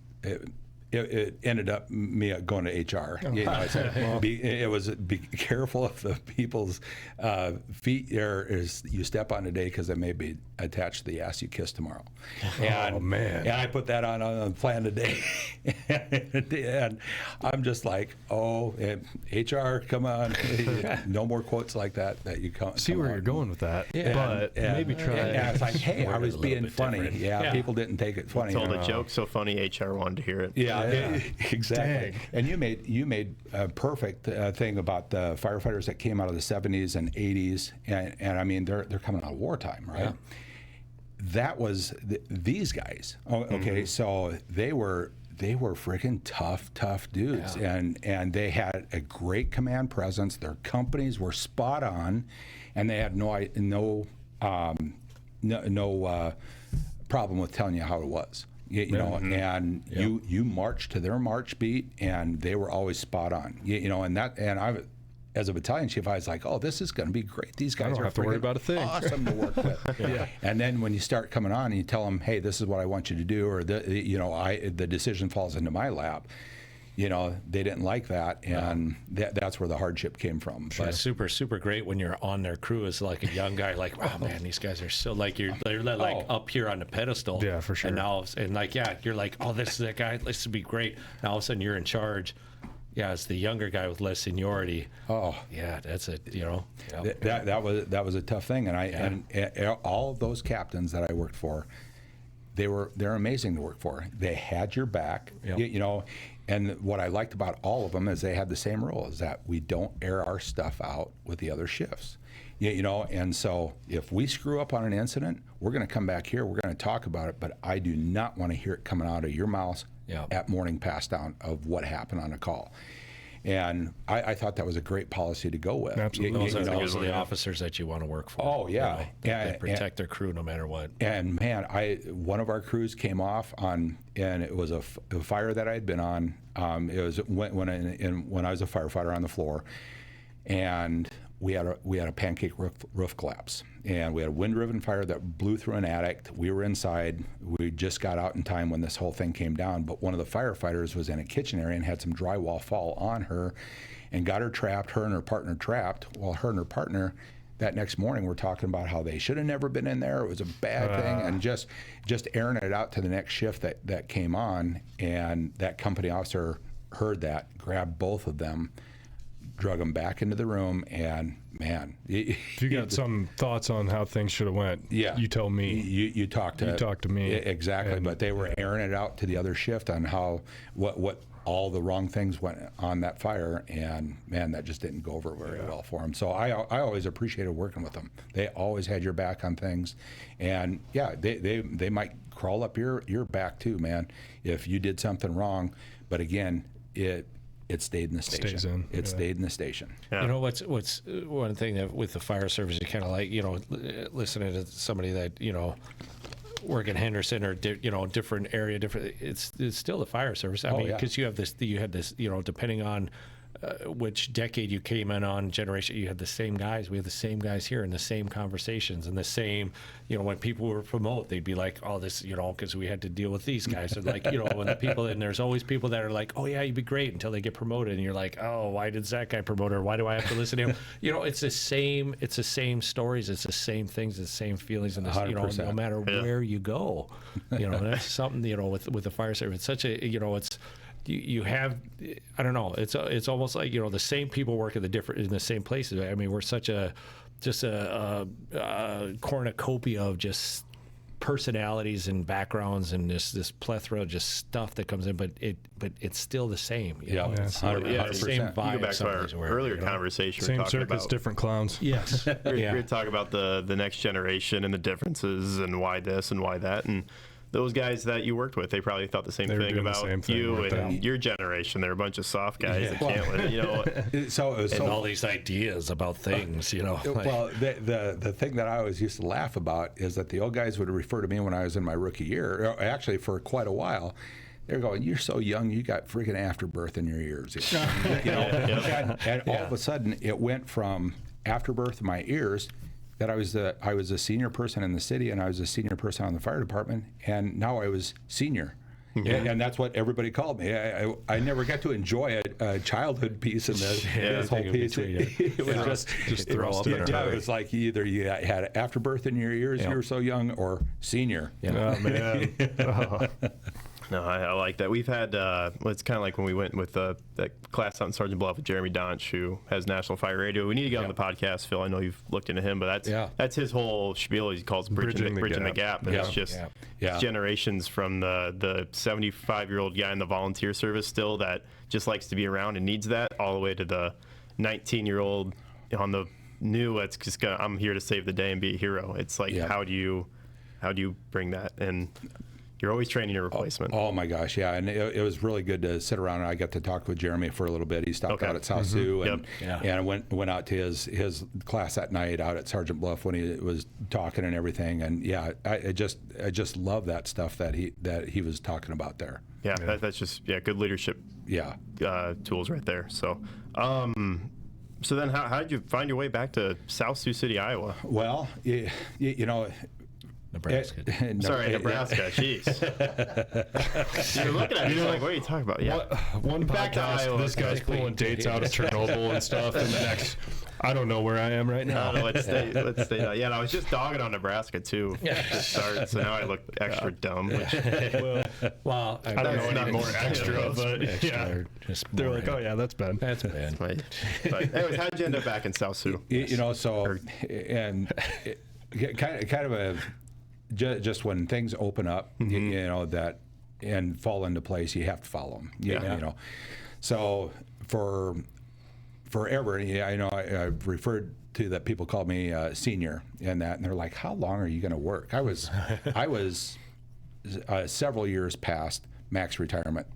it ended up me going to HR. I said, be careful of the people's feet you step on today, because they may be attached to the ass you kiss tomorrow. And, oh man! And I put that on the plan today, and I'm just like, HR, come on, no more quotes like that you come. See where you're going with that, but maybe try. Yeah, it's like, hey, I was being funny. People didn't take it funny. Told a joke so funny, HR wanted to hear it. Yeah, exactly. Dang. And you made a perfect thing about the firefighters that came out of the 70s and 80s, and I mean they're coming out of wartime, right? Yeah. That was these guys. Okay, so they were freaking tough dudes, and they had a great command presence. Their companies were spot on, and they had no problem with telling you how it was. And you marched to their march beat, and they were always spot on. And I, as a battalion chief, I was like, oh, this is going to be great. These guys are awesome to work with. And then when you start coming on and you tell them, hey, this is what I want you to do, or the decision falls into my lap. They didn't like that, and that's where the hardship came from. Sure. But super great when you're on their crew as like a young guy, like, wow, man, these guys are so they're like up here on the pedestal. Yeah, for sure. And you're like, oh, this is that guy. This would be great. Now all of a sudden you're in charge. Yeah, it's the younger guy with less seniority. Oh, yeah, that's it. That was a tough thing, and all of those captains that I worked for, they're amazing to work for. They had your back, And what I liked about all of them is they had the same rule, is that we don't air our stuff out with the other shifts. And so if we screw up on an incident, we're going to come back here, we're going to talk about it, but I do not want to hear it coming out of your mouth at morning pass down of what happened on a call. And I thought that was a great policy to go with. Absolutely. Those are the officers that you want to work for. Oh, yeah. They protect their crew no matter what. And, man, one of our crews came off on, and it was a fire that I had been on. It was when I was a firefighter on the floor. And we had a pancake roof collapse. And we had a wind-driven fire that blew through an attic. We were inside. We just got out in time when this whole thing came down. But one of the firefighters was in a kitchen area and had some drywall fall on her and got her trapped, her and her partner trapped. Well, her and her partner, that next morning, were talking about how they should have never been in there. It was a bad thing. And just airing it out to the next shift that came on. And that company officer heard that, grabbed both of them, drug them back into the room, and man, if you got some thoughts on how things should have went, you tell me. You talk to me exactly. But they were airing it out to the other shift on how what all the wrong things went on that fire, and man, that just didn't go over very well for them. So I always appreciated working with them. They always had your back on things, and they might crawl up your back too, man, if you did something wrong. But again, it stayed in the station. It stayed in the station. Yeah. What's one thing that with the fire service, you kind of like, listening to somebody that, work in Henderson or, different area, it's still the fire service. I mean, because you had this, depending on which decade you came in on, generation, you had the same guys. We had the same guys here and the same conversations and the same, when people were promoted, they'd be like, oh, this, because we had to deal with these guys. Or like, when the people, and there's always people that are like, oh yeah, you'd be great until they get promoted. And you're like, oh, why did that guy promote, or why do I have to listen to him? It's the same stories. It's the same things, the same feelings. And this, no matter where you go, that's something, with the fire service. It's such a, it's, you have, I don't know, it's almost like, the same people work in the same places. I mean, we're such a cornucopia of just personalities and backgrounds and this plethora of just stuff that comes in, but it's still the same. It's 100%. Same vibe. You go back to our earlier conversation. Same circuits, different clowns. Yes. We're talking about the next generation and the differences and why this and why that, and those guys that you worked with, they probably thought the same They were thing doing the about same thing, you weren't and they? your generation. They're a bunch of soft guys that can't, And all these ideas about things, Well, the thing that I always used to laugh about is that the old guys would refer to me when I was in my rookie year, or actually for quite a while. They're going, "You're so young, you got freaking afterbirth in your ears." And all of a sudden, it went from afterbirth in my ears that I was a senior person in the city, and I was a senior person on the fire department, and now I was senior. And that's what everybody called me. I never got to enjoy a childhood piece in this whole piece. It was just throw up in a Yeah, it hurry. was like either you had afterbirth in your ears, you were so young, or senior. Oh, man. No, I like that. We've had, it's kind of like when we went with that class out in Sergeant Bluff with Jeremy Donch, who has National Fire Radio. We need to get on the podcast, Phil. I know you've looked into him, but that's his whole spiel. He calls bridging the gap. And it's just generations from the 75-year-old guy in the volunteer service still that just likes to be around and needs that, all the way to the 19-year-old on the new, it's just I'm here to save the day and be a hero. It's like, how do you bring that? And you're always training your replacement. Oh my gosh, yeah, and it was really good to sit around, and I got to talk with Jeremy for a little bit. He stopped out at South Sioux, and I went out to his class that night out at Sergeant Bluff when he was talking and everything. And I just love that stuff that he was talking about there. Yeah, that's just good leadership. Tools right there. So. So then, how did you find your way back to South Sioux City, Iowa? Well, Nebraska. Nebraska. Jeez. You're looking at me like, what are you talking about? Yeah. One Back to podcast, Iowa. this guy's pulling dates out of Chernobyl and stuff, and the next, I don't know where I am right now. No, let's stay. Yeah, I was just dogging on Nebraska too to start, so now I look extra dumb. Which, Well, I don't know any more extra, but they're like, oh yeah, that's Ben. That's bad. but anyways, how did you end up back in South Sioux? Kind of a just when things open up, that and fall into place, you have to follow them. So forever, I've referred to that people called me senior and they're like, how long are you going to work? I was several years past max retirement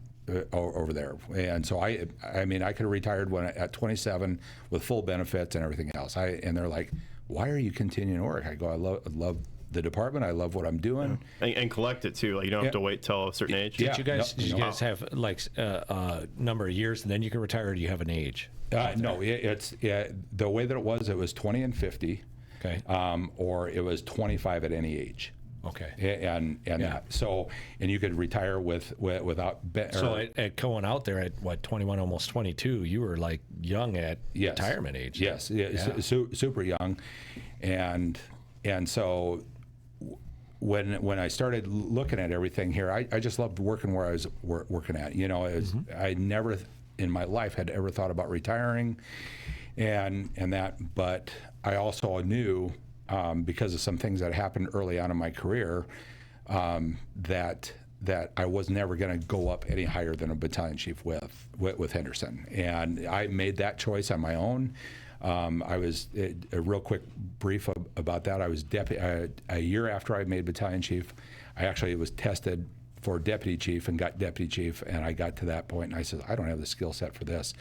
over there, and so I could have retired at 27 with full benefits and everything else. And they're like, why are you continuing to work? I go, I love the department. I love what I'm doing. And collect it too. Like you don't have to wait till a certain age. Did you guys have like a number of years and then you can retire, or do you have an age? No, it's the way that it was 20 and 50. Okay. Or it was 25 at any age. Okay. And so you could retire without. So at going out there at what, 21, almost 22, you were like young at retirement age. Yes. Super young, and so when I started looking at everything here, I just loved working where I was working at. I never in my life had ever thought about retiring, and that, but I also knew. Because of some things that happened early on in my career, that I was never going to go up any higher than a battalion chief with Henderson, and I made that choice on my own. I was a real quick brief about that. I was a year after I made battalion chief. I actually was tested for deputy chief and got deputy chief, and I got to that point, and I said, I don't have the skill set for this.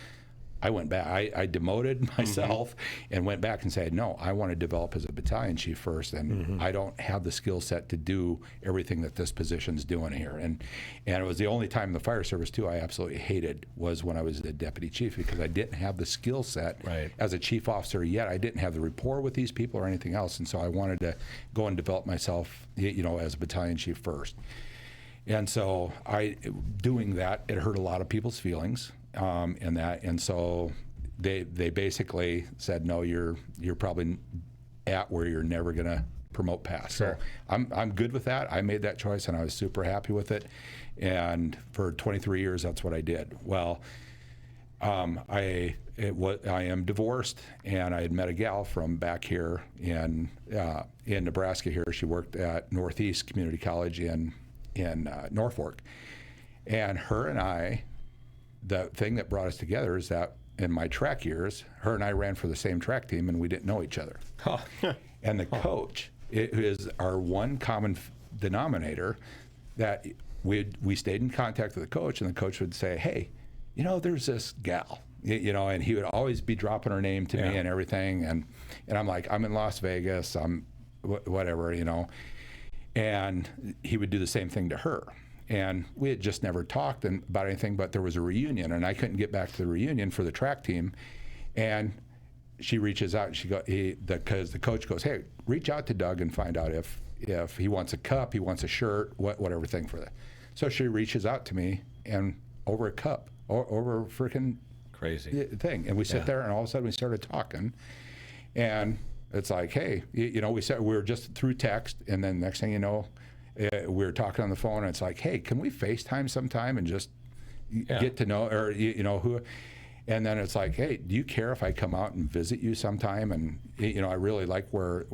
I went back. I demoted myself and went back and said, no, I want to develop as a battalion chief first, and I don't have the skill set to do everything that this position's doing here. And it was the only time in the fire service too I absolutely hated was when I was the deputy chief, because I didn't have the skill set as a chief officer yet. I didn't have the rapport with these people or anything else, and so I wanted to go and develop myself, as a battalion chief first. And so doing that, it hurt a lot of people's feelings. And so they basically said, no, you're probably at where you're never going to promote past. Sure. So I'm good with that. I made that choice, and I was super happy with it. And for 23 years, that's what I did. Well, I am divorced, and I had met a gal from back here in Nebraska. Here, she worked at Northeast Community College in Norfolk, and her and I. The thing that brought us together is that in my track years, her and I ran for the same track team, and we didn't know each other. And the coach, who is our one common denominator, that we stayed in contact with the coach, and the coach would say, hey, there's this gal, and he would always be dropping her name to me and everything. And I'm like, I'm in Las Vegas, I'm whatever, and he would do the same thing to her. And we had just never talked about anything, but there was a reunion, and I couldn't get back to the reunion for the track team. And she reaches out, and because the coach goes, hey, reach out to Doug and find out if he wants a cup, he wants a shirt, whatever thing for that. So she reaches out to me, and over a cup, over a freaking crazy thing. And we sit there, and all of a sudden we started talking. And it's like, hey, we were just through text, and then next thing you know, we were talking on the phone, and it's like, hey, can we FaceTime sometime and just get to know, or who? And then it's like, hey, do you care if I come out and visit you sometime? And I really like where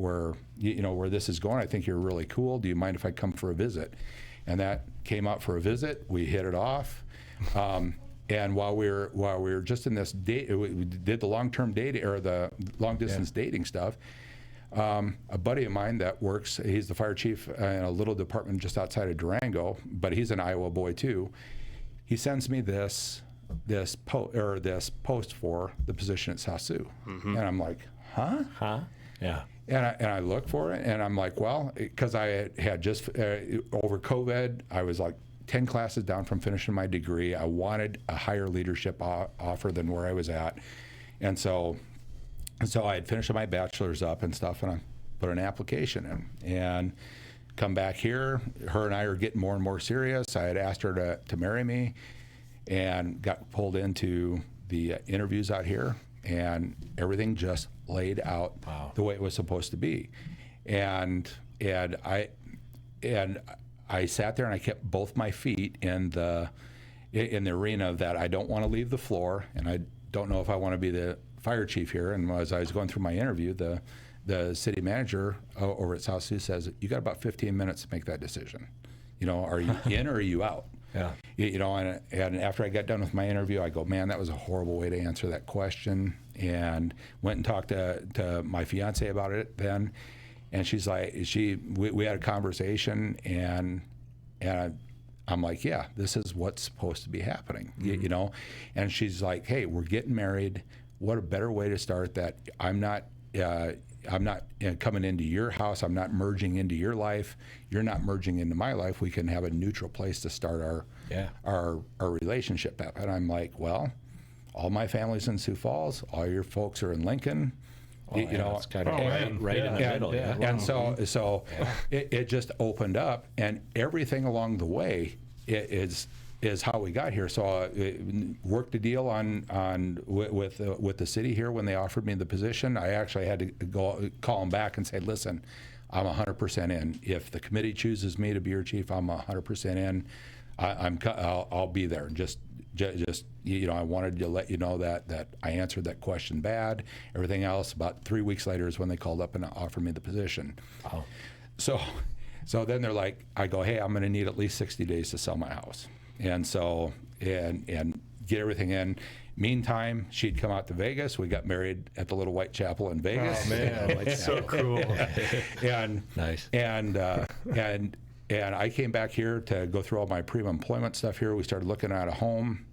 this is going. I think you're really cool. Do you mind if I come for a visit? And that came out for a visit. We hit it off. And while we were just in this date, we did the long-term dating or the long-distance dating stuff. A buddy of mine that works, he's the fire chief in a little department just outside of Durango, but he's an Iowa boy too. He sends me this post for the position at Sioux, and I'm like, huh? Yeah. And I look for it, and I'm like, well, because I had just over COVID, I was like 10 classes down from finishing my degree. I wanted a higher leadership offer than where I was at, and so I had finished my bachelor's up and stuff, and I put an application in, and come back here. Her and I are getting more and more serious. I had asked her to marry me, and got pulled into the interviews out here, and everything just laid out the way it was supposed to be. And I sat there, and I kept both my feet in the arena of that I don't want to leave the floor, and I don't know if I want to be the fire chief here. And as I was going through my interview, the city manager over at South Sioux says, you got about 15 minutes to make that decision. Are you in or are you out? Yeah. And after I got done with my interview, I go, man, that was a horrible way to answer that question. And went and talked to my fiance about it then. And she's like, we had a conversation, and I'm like, yeah, this is what's supposed to be happening, And she's like, hey, we're getting married. What a better way to start that? I'm not coming into your house. I'm not merging into your life. You're not merging into my life. We can have a neutral place to start our relationship at. And I'm like, well, all my family's in Sioux Falls. All your folks are in Lincoln. It's kind of right in the middle. Yeah. And so it just opened up, and everything along the way is how we got here. So worked a deal with the city here when they offered me the position. I actually had to go call them back and say, listen, I'm 100% in. If the committee chooses me to be your chief, I'm 100% in. I'll be there. Just I wanted to let you know that I answered that question bad. Everything else, about 3 weeks later is when they called up and offered me the position. Wow. So then they're like, I go, hey, I'm going to need at least 60 days to sell my house. And so, and get everything in. Meantime, she'd come out to Vegas. We got married at the Little White Chapel in Vegas. Oh man, that's so cool. And nice. And I came back here to go through all my pre-employment stuff here. We started looking at a home.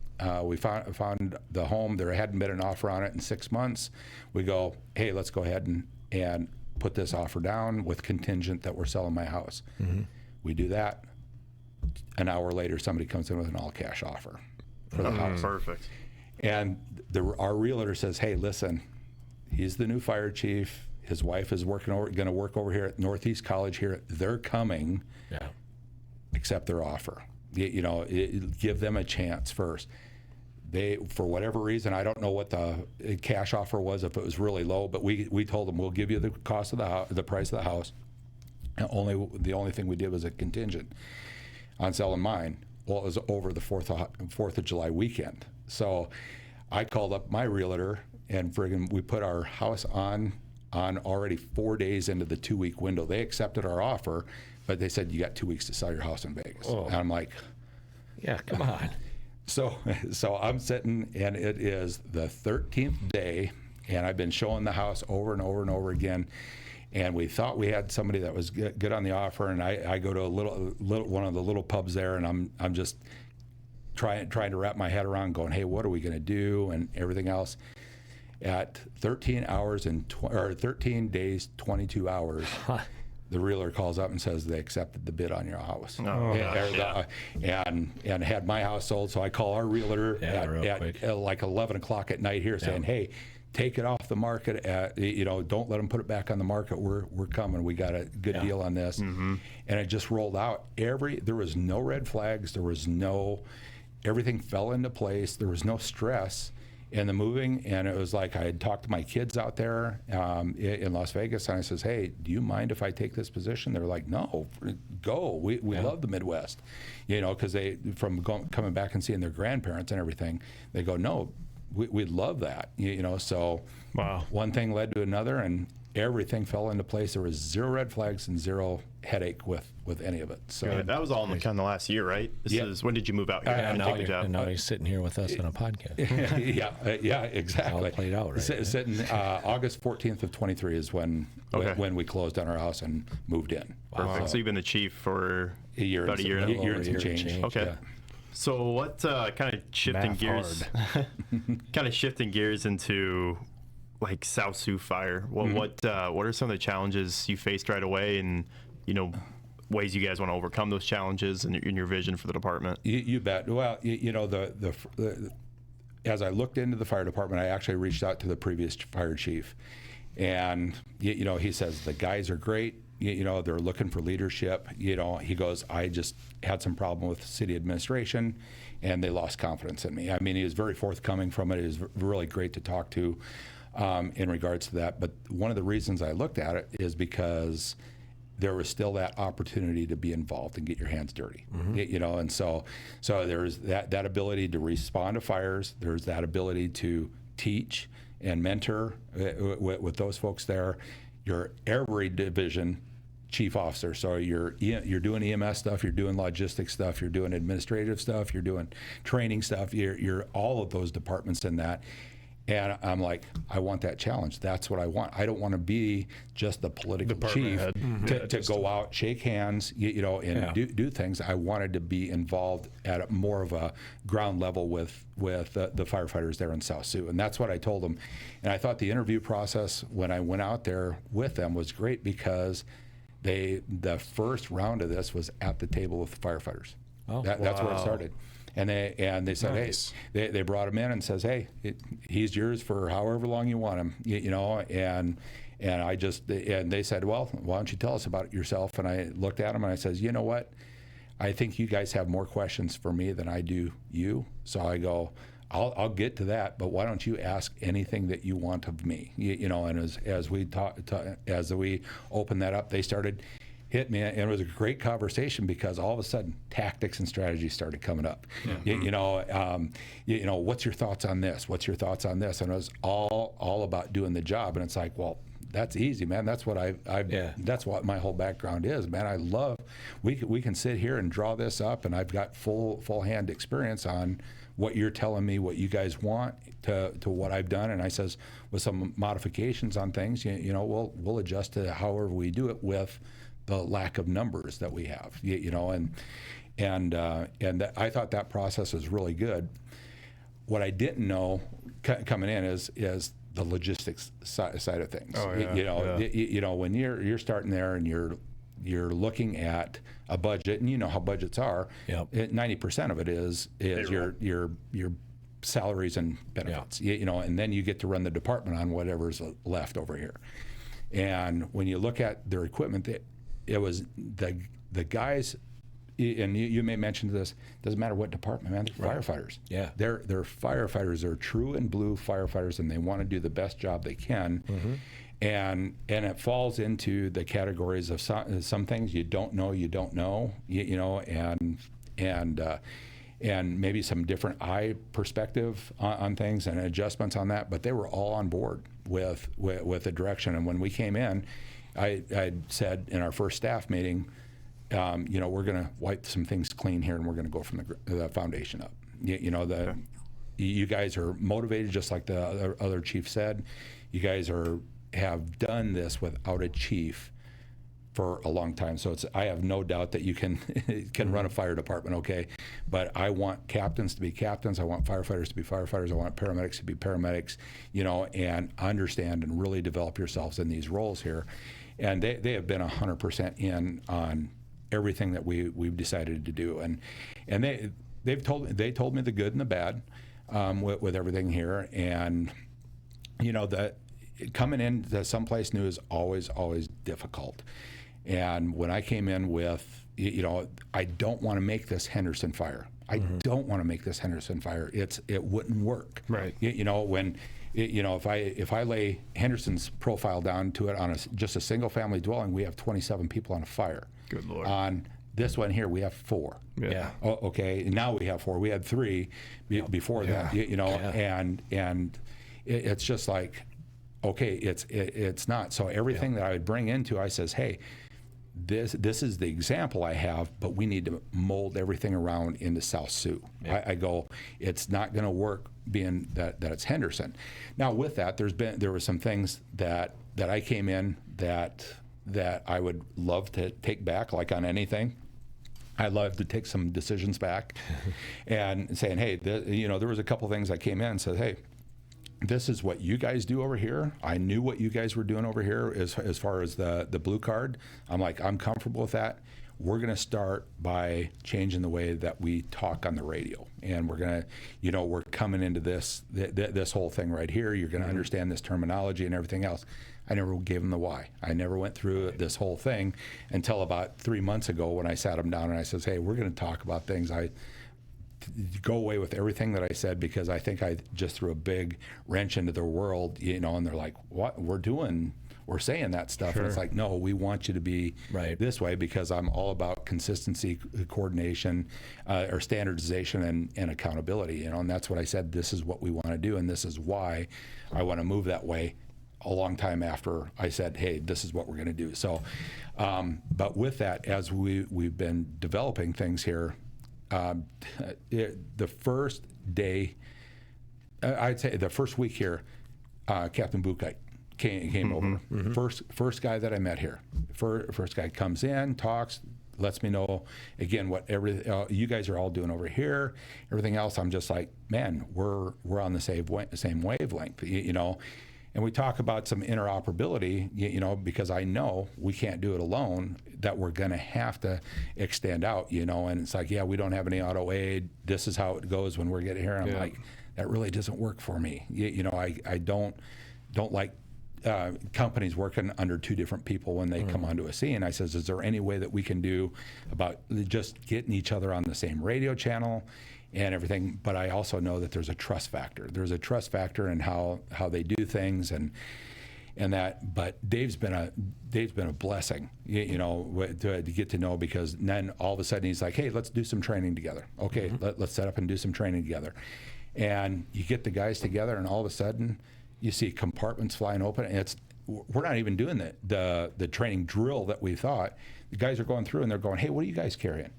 We found the home. There hadn't been an offer on it in 6 months. We go, hey, let's go ahead and put this offer down with contingent that we're selling my house. Mm-hmm. We do that. An hour later, somebody comes in with an all-cash offer for the house. Perfect. And our realtor says, hey, listen, he's the new fire chief. His wife is going to work over here at Northeast College here. They're coming. Yeah. Accept their offer. Give them a chance first. They, for whatever reason, I don't know what the cash offer was, if it was really low, but we told them, we'll give you the cost of the price of the house. And the only thing we did was a contingent on selling mine. Well, it was over the 4th of July weekend. So I called up my realtor, and we put our house on already 4 days into the 2-week window. They accepted our offer, but they said, you got 2 weeks to sell your house in Vegas. Oh. And I'm like, yeah, come on. So I'm sitting, and it is the 13th day, and I've been showing the house over and over and over again. and we thought we had somebody that was good on the offer. And I go to a little one of the little pubs there, and I'm just trying to wrap my head around, going, hey, what are we going to do, and everything else. At 13 days, 22 hours. The realtor calls up and says they accepted the bid on your house. Oh, and had my house sold. So I call our realtor at like 11 o'clock at night here, saying, hey, take it off the market. Don't let them put it back on the market. We're coming. We got a good deal on this. And it just rolled out. There was no red flags. Everything fell into place. There was no stress in the moving, and it was like I had talked to my kids out there in Las Vegas, and I says, hey, do you mind if I take this position? They're like, no, go. We love the Midwest, because they, coming back and seeing their grandparents and everything, they go, no, we love that, so wow. One thing led to another, and everything fell into place. There was zero red flags and zero headache with any of it. So Good. That was all in the kind of last year, right? When did you move out here? And now he's sitting here with us on a podcast. yeah, exactly. All played out, right? Sitting August 14th of 23 is when we closed on our house and moved in. Perfect. So you've been the chief for about a year now? now? Year and some change. Okay. Yeah. So what kind of shifting gears? Kind of shifting gears into like South Sioux Fire. Well, what are some of the challenges you faced right away, and ways you guys want to overcome those challenges in your vision for the department? You bet. Well, as I looked into the fire department, I actually reached out to the previous fire chief, and he says the guys are great. They're looking for leadership. He goes, I just had some problem with city administration, and they lost confidence in me. I mean, he was very forthcoming from it. It was really great to talk to in regards to that. But one of the reasons I looked at it is because there was still that opportunity to be involved and get your hands dirty, and so there's that ability to respond to fires. There's that ability to teach and mentor with those folks there. You're every division chief officer, so you're doing EMS stuff, you're doing logistics stuff, you're doing administrative stuff, you're doing training stuff. You're all of those departments in that. And I'm like, I want that challenge. That's what I want. I don't want to be just the political chief to go out, shake hands, and do things. I wanted to be involved at more of a ground level with the firefighters there in South Sioux. And that's what I told them. And I thought the interview process when I went out there with them was great, because the first round of this was at the table with the firefighters. That's where it started. And they said, nice. Hey, they brought him in and says, hey, he's yours for however long you want him, and they said, well, why don't you tell us about yourself? And I looked at him and I says, you know what? I think you guys have more questions for me than I do you. So I go, I'll get to that, but why don't you ask anything that you want of me? And as we opened that up, they started hit me, and it was a great conversation, because all of a sudden tactics and strategy started coming up. What's your thoughts on this? What's your thoughts on this? And it was all about doing the job. And it's like, well, that's easy, man. That's what that's what my whole background is, man. I love. We can sit here and draw this up, and I've got full hand experience on what you're telling me, what you guys want to what I've done. And I says, with some modifications on things, we'll adjust to however we do it with the lack of numbers that we have, and I thought that process was really good. What I didn't know coming in is the logistics side of things. When you're starting there and you're looking at a budget, and you know how budgets are. 90% of it is your salaries and benefits. And then you get to run the department on whatever's left over here. And when you look at their equipment, it was the guys, and you may mention this, doesn't matter what department, man, they're firefighters. Yeah. They're firefighters. They're true and blue firefighters, and they want to do the best job they can. And it falls into the categories of some things you don't know, and maybe some different eye perspective on things and adjustments on that. But they were all on board with the direction. And when we came in, I said in our first staff meeting, we're going to wipe some things clean here, and we're going to go from the foundation up. You guys are motivated, just like the other chief said. You guys are have done this without a chief for a long time. So I have no doubt that you can run a fire department, okay? But I want captains to be captains. I want firefighters to be firefighters. I want paramedics to be paramedics, and understand and really develop yourselves in these roles here. And they have been 100% in on everything that we've decided to do. And they told me the good and the bad with everything here. And that coming into someplace new is always difficult. And when I came in with, I don't want to make this Henderson Fire. I don't want to make this Henderson Fire. It wouldn't work. Right. If I lay Henderson's profile down to it on just a single family dwelling, we have 27 people on a fire. Good Lord. On this one here, we have 4. Yeah. Oh, okay. Now we have 4. We had 3 before that. And it's just like, okay, it's not. So everything that I would bring into, I says, hey, this is the example I have, but we need to mold everything around into South Sioux. Yeah. I go, it's not going to work being that it's Henderson. Now with that, there were some things that I came in that I would love to take back, like on anything. I'd love to take some decisions back and saying, hey, there was a couple things I came in and said, hey, this is what you guys do over here. I knew what you guys were doing over here as far as the blue card. I'm like, I'm comfortable with that. We're going to start by changing the way that we talk on the radio. And we're going to, we're coming into this whole thing right here. You're going to understand this terminology and everything else. I never gave them the why. I never went through this whole thing until about 3 months ago when I sat them down and I says, hey, we're going to talk about things. I go away with everything that I said because I think I just threw a big wrench into their world, and they're like, what? We're saying that stuff. Sure. And it's like, no, we want you to be this way because I'm all about consistency, coordination, or standardization and accountability, and that's what I said. This is what we want to do, and this is why I want to move that way a long time after I said, hey, this is what we're going to do. So, but with that, as we've been developing things here, the first day, I'd say the first week here, Captain Bukite came over. First guy that I met here. First guy comes in, talks, lets me know again what you guys are all doing over here. Everything else, I'm just like, man, we're on the same wavelength, And we talk about some interoperability, because I know we can't do it alone, that we're going to have to extend out, and it's like, yeah, we don't have any auto aid. This is how it goes when we're getting here. And I'm like, that really doesn't work for me. I don't like companies working under 2 different people when they come onto a scene. I says, is there any way that we can do about just getting each other on the same radio channel and everything? But I also know that there's a trust factor. There's a trust factor in how they do things and that. But Dave's been a blessing, to get to know, because then all of a sudden he's like, hey, let's do some training together. Okay, let's set up and do some training together. And you get the guys together, and all of a sudden you see compartments flying open. And we're not even doing the training drill that we thought. The guys are going through and they're going, hey, what are you guys carrying?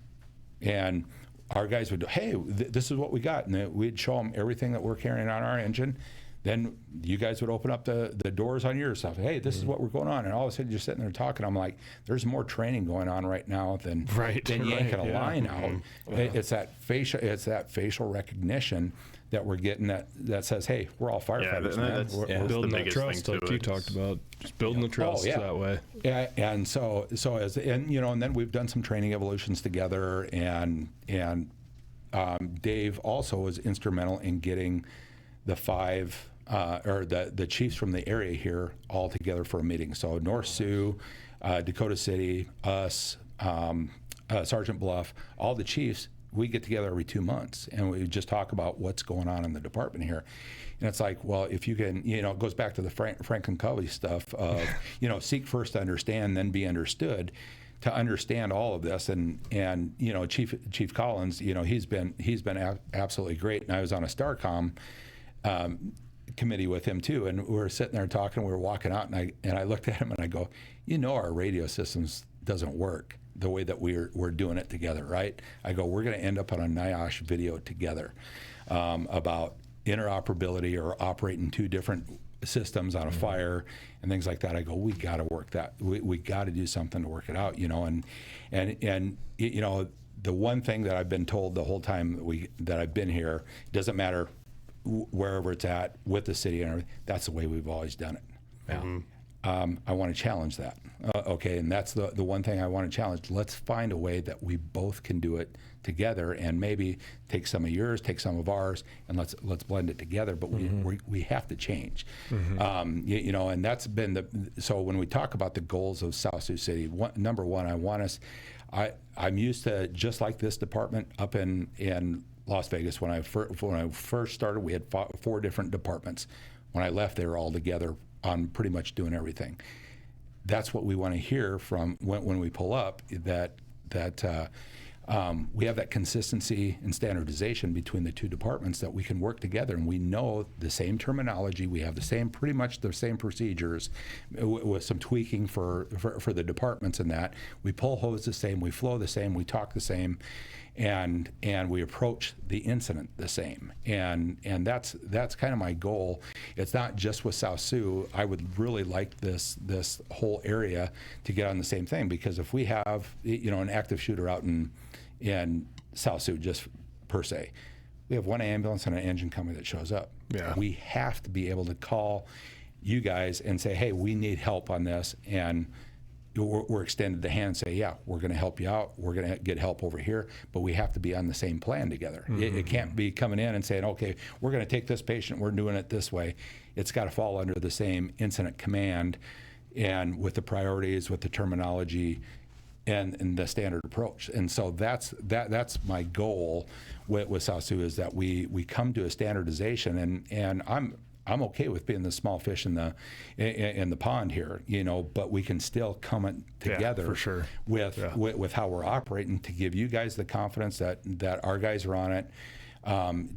And our guys would do, hey, this is what we got. And we'd show them everything that we're carrying on our engine. Then you guys would open up the doors on your stuff. Hey, this is what we're going on. And all of a sudden you're sitting there talking. I'm like, there's more training going on right now than yanking a line out. It's that facial recognition that we're getting that says, hey, we're all firefighters, man. We're building that trust, like you talked about, just building the trust that way. Yeah, and so and then we've done some training evolutions together, and Dave also was instrumental in getting the 5 or the chiefs from the area here all together for a meeting. So North Sioux, Dakota City, us, Sergeant Bluff, all the chiefs, we get together every 2 months and we just talk about what's going on in the department here. And it's like, well, if you can, it goes back to the Franklin Covey stuff of, seek first to understand, then be understood. To understand all of this, and Chief Collins, he's been absolutely great. And I was on a STARCOM committee with him too, and we were sitting there talking. We were walking out, and I looked at him and I go, our radio systems doesn't work the way that we're doing it together, right? I go, we're going to end up on a NIOSH video together about interoperability or operating 2 different systems on a fire and things like that. I go, we got to work that. We got to do something to work it out, and you know, the one thing that I've been told the whole time that I've been here, doesn't matter wherever it's at with the city and everything, that's the way we've always done it. Yeah. I want to challenge that. Okay, and that's the one thing I want to challenge. Let's find a way that we both can do it together, and maybe take some of yours, take some of ours, and let's blend it together. But we have to change. You know, and that's been so when we talk about the goals of South Sioux City, number one, I'm used to, just like this department up in Las Vegas. When I first started, we had 4 different departments. When I left, they were all together on pretty much doing everything. That's what we want to hear from when we pull up, that we have that consistency and standardization between the 2 departments, that we can work together, and we know the same terminology. We have pretty much the same procedures, with some tweaking for the departments. And that we pull hose the same, we flow the same, we talk the same, and we approach the incident the same. And that's kind of my goal. It's not just with South Sioux. I would really like this whole area to get on the same thing, because if we have, you know, an active shooter out in South Sioux, just per se, we have 1 ambulance and an engine company that shows up. Yeah. We have to be able to call you guys and say, hey, we need help on this, and we're extended the hand and say, yeah, we're going to help you out. We're going to get help over here, but we have to be on the same plan together. It can't be coming in and saying, okay, we're going to take this patient, we're doing it this way. It's got to fall under the same incident command, and with the priorities, with the terminology, and the standard approach. And so that's my goal with South Sioux, is that we come to a standardization, and I'm okay with being the small fish in the pond here, you know, but we can still come together, for sure, with how we're operating, to give you guys the confidence that our guys are on it,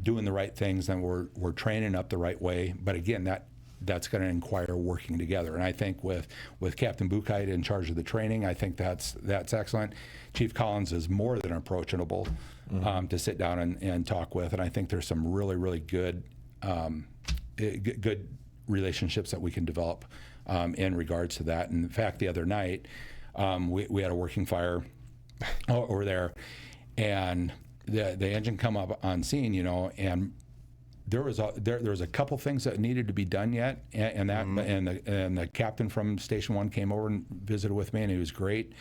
doing the right things, and we're training up the right way. But again, that's going to require working together. And I think with Captain Buchheit in charge of the training, I think that's excellent. Chief Collins is more than approachable to sit down and talk with, and I think there's some really, really good relationships that we can develop in regards to that. And in fact, the other night, we had a working fire over there, and the engine come up on scene, you know, and there was a couple things that needed to be done yet, and the captain from Station 1 came over and visited with me, and he was great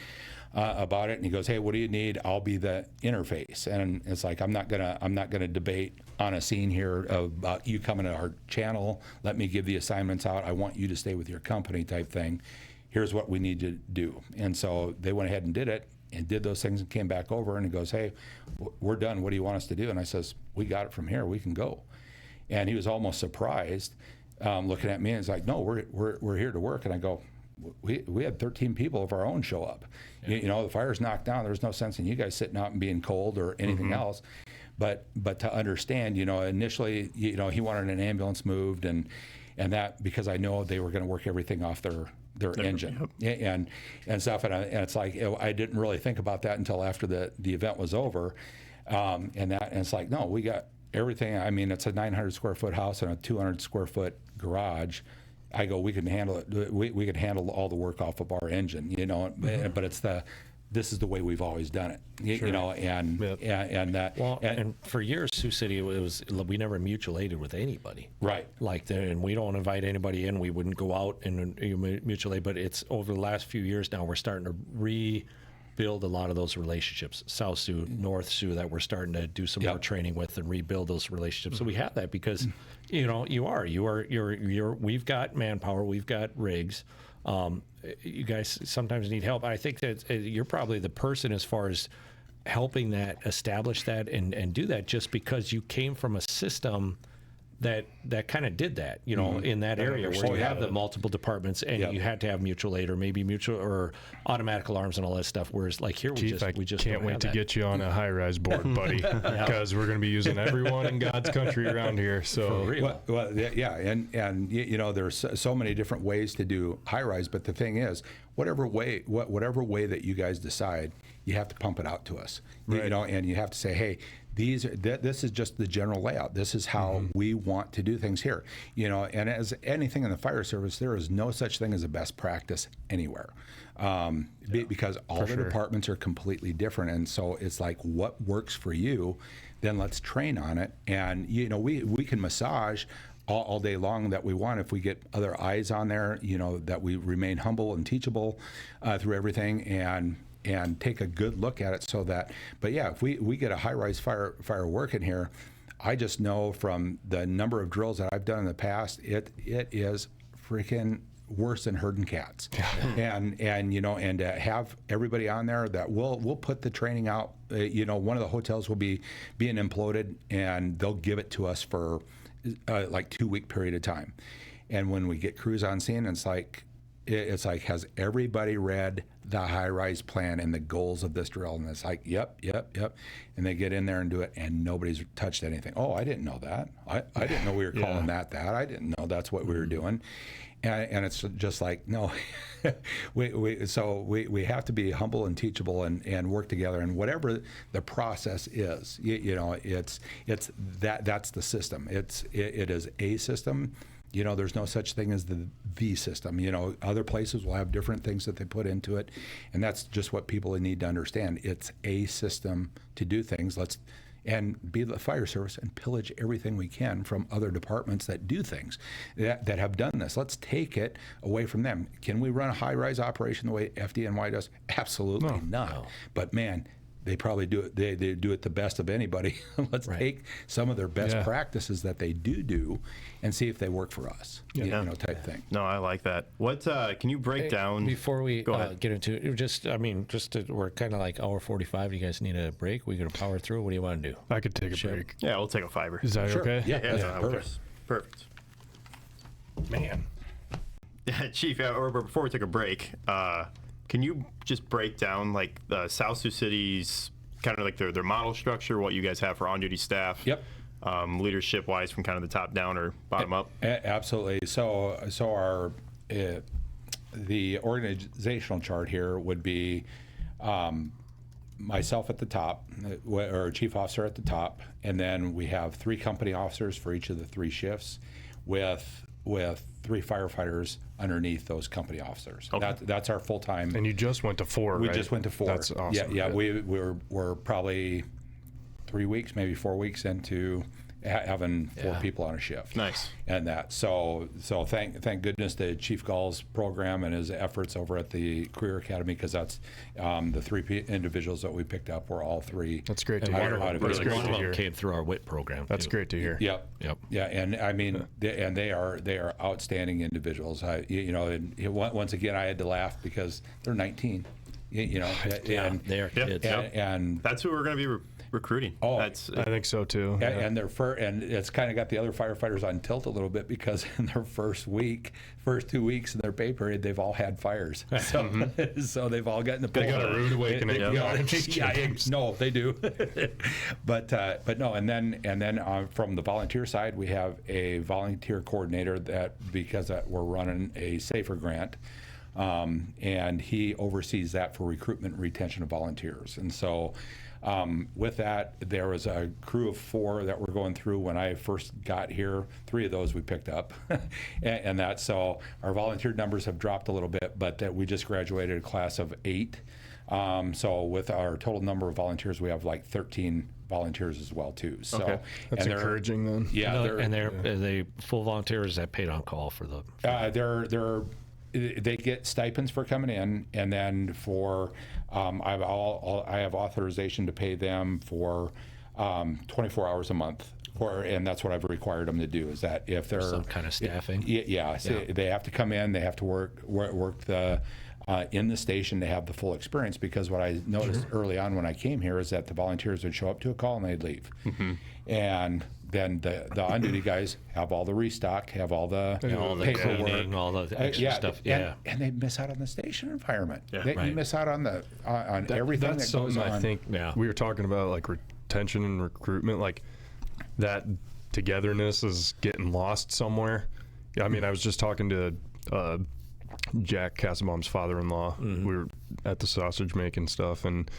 about it. And he goes, hey, what do you need? I'll be the interface. And it's like, I'm not gonna debate on a scene here about you coming to our channel. Let me give the assignments out. I want you to stay with your company, type thing. Here's what we need to do. And so they went ahead and did it, and did those things, and came back over, and he goes, hey, we're done. What do you want us to do? And I says, we got it from here. We can go. And he was almost surprised, looking at me, and he's like, no, we're here to work. And I go, we had 13 people of our own show up. Yeah. You know, the fire's knocked down. There's no sense in you guys sitting out and being cold or anything else. But to understand, you know, initially, you know, he wanted an ambulance moved, and that, because I know they were going to work everything off their engine and stuff. And it's like, I didn't really think about that until after the event was over. And it's like, no, we got everything. I mean, it's a 900 square foot house and a 200 square foot garage. I go, we can handle it. We can handle all the work off of our engine, you know. But it's this is the way we've always done it, you know. And that. Well, and for years, Sioux City, we never mutual aided with anybody. Right. Like, and we don't invite anybody in. We wouldn't go out and mutual aid. But it's over the last few years now, we're starting to rebuild a lot of those relationships. South Sioux, North Sioux, that we're starting to do some more training with and rebuild those relationships. So we have that because, you know, we've got manpower, we've got rigs. You guys sometimes need help. I think that you're probably the person as far as helping that, establish that, and do that, just because you came from a system that kind of did that, you know, in that area where you have the multiple departments, and you had to have mutual aid or maybe mutual or automatic alarms and all that stuff. Whereas like here, Chief, we just can't wait to get you on a high-rise board, buddy, because we're going to be using everyone in God's country around here. So, and you know, there's so many different ways to do high-rise, but the thing is, whatever way that you guys decide, you have to pump it out to us, you know, and you have to say, hey, this is just the general layout. This is how we want to do things here. And as anything in the fire service, there is no such thing as a best practice anywhere. Because all the departments are completely different. And so it's like, what works for you, then let's train on it. And, we can massage all day long that we want if we get other eyes on there, that we remain humble and teachable through everything and take a good look at it but yeah, if we get a high-rise fire work in here, I just know from the number of drills that I've done in the past, it is freaking worse than herding cats. and to have everybody on there that we'll put the training out. One of the hotels will be being imploded, and they'll give it to us for like 2-week period of time. And when we get crews on scene, it's like, has everybody read the high-rise plan and the goals of this drill? And it's like, yep. And they get in there and do it, and nobody's touched anything. Oh, I didn't know that. I didn't know we were calling that. I didn't know that's what we were doing. And it's just like, no, we have to be humble and teachable and work together. And whatever the process is, that's the system. It is a system. There's no such thing as the system. Other places will have different things that they put into it, and that's just what people need to understand. It's a system to do things. And be the fire service and pillage everything we can from other departments that do things that have done this. Let's take it away from them. Can we run a high-rise operation the way FDNY does? Absolutely not. No. But man, they probably do it. They do it the best of anybody. Let's take some of their best practices that they do and see if they work for us. Type thing. No, I like that. What can you break down before we get into it? We're kind of like hour 45. Do you guys need a break? We gonna power through. What do you want to do? I could take a break. Yeah, we'll take a fiver. Is that okay? Yeah, perfect. Man. Yeah, Chief. Or before we take a break, can you just break down like the South Sioux City's kind of like their model structure, what you guys have for on-duty staff? Yep. Leadership wise, from kind of the top down or bottom up? Absolutely. So our the organizational chart here would be myself at the top, or chief officer at the top, and then we have 3 company officers for each of the 3 shifts, with 3 firefighters underneath those company officers. Okay. That's our full time. And you just went to 4, We right? just went to 4. That's awesome. Yeah. We're probably 3 weeks, maybe 4 weeks into having 4 people on a shift. Nice. And that. So thank goodness to Chief Gall's program and his efforts over at the Career Academy, because that's the 3 individuals that we picked up were all 3. That's great to hear. One of them came through our WIT program. That's great to hear. Yep. Yeah, and I mean, they are outstanding individuals. Once again, I had to laugh because they're 19. They are kids. And that's who we're going to be recruiting. I think so too. And and it's kind of got the other firefighters on tilt a little bit, because in their first 2 weeks in their pay period, they've all had fires. So, so they've all gotten the They got a rude awakening. No, they do. but no, and then from the volunteer side, we have a volunteer coordinator because we're running a SAFER grant. And he oversees that for recruitment and retention of volunteers. And so with that, there was a crew of 4 that were going through when I first got here. 3 of those we picked up. and that, so our volunteer numbers have dropped a little bit, but we just graduated a class of 8. So with our total number of volunteers, we have like 13 volunteers as well too. So okay. That's encouraging then. Yeah. Are they full volunteers that paid on call for the? They get stipends for coming in, and then for I have authorization to pay them for 24 hours a month. And that's what I've required them to do, is that if they're some kind of staffing. They have to come in, they have to work the in the station to have the full experience, because what I noticed early on when I came here is that the volunteers would show up to a call and they'd leave. And then the on-duty guys have all the restock, have all the paperwork, training, all the extra stuff. And they miss out on the station environment. Yeah. They miss out on everything that goes on. I think we were talking about, like retention and recruitment, like that togetherness is getting lost somewhere. I mean, I was just talking to Jack Casabom's father-in-law. We were at the sausage making stuff, and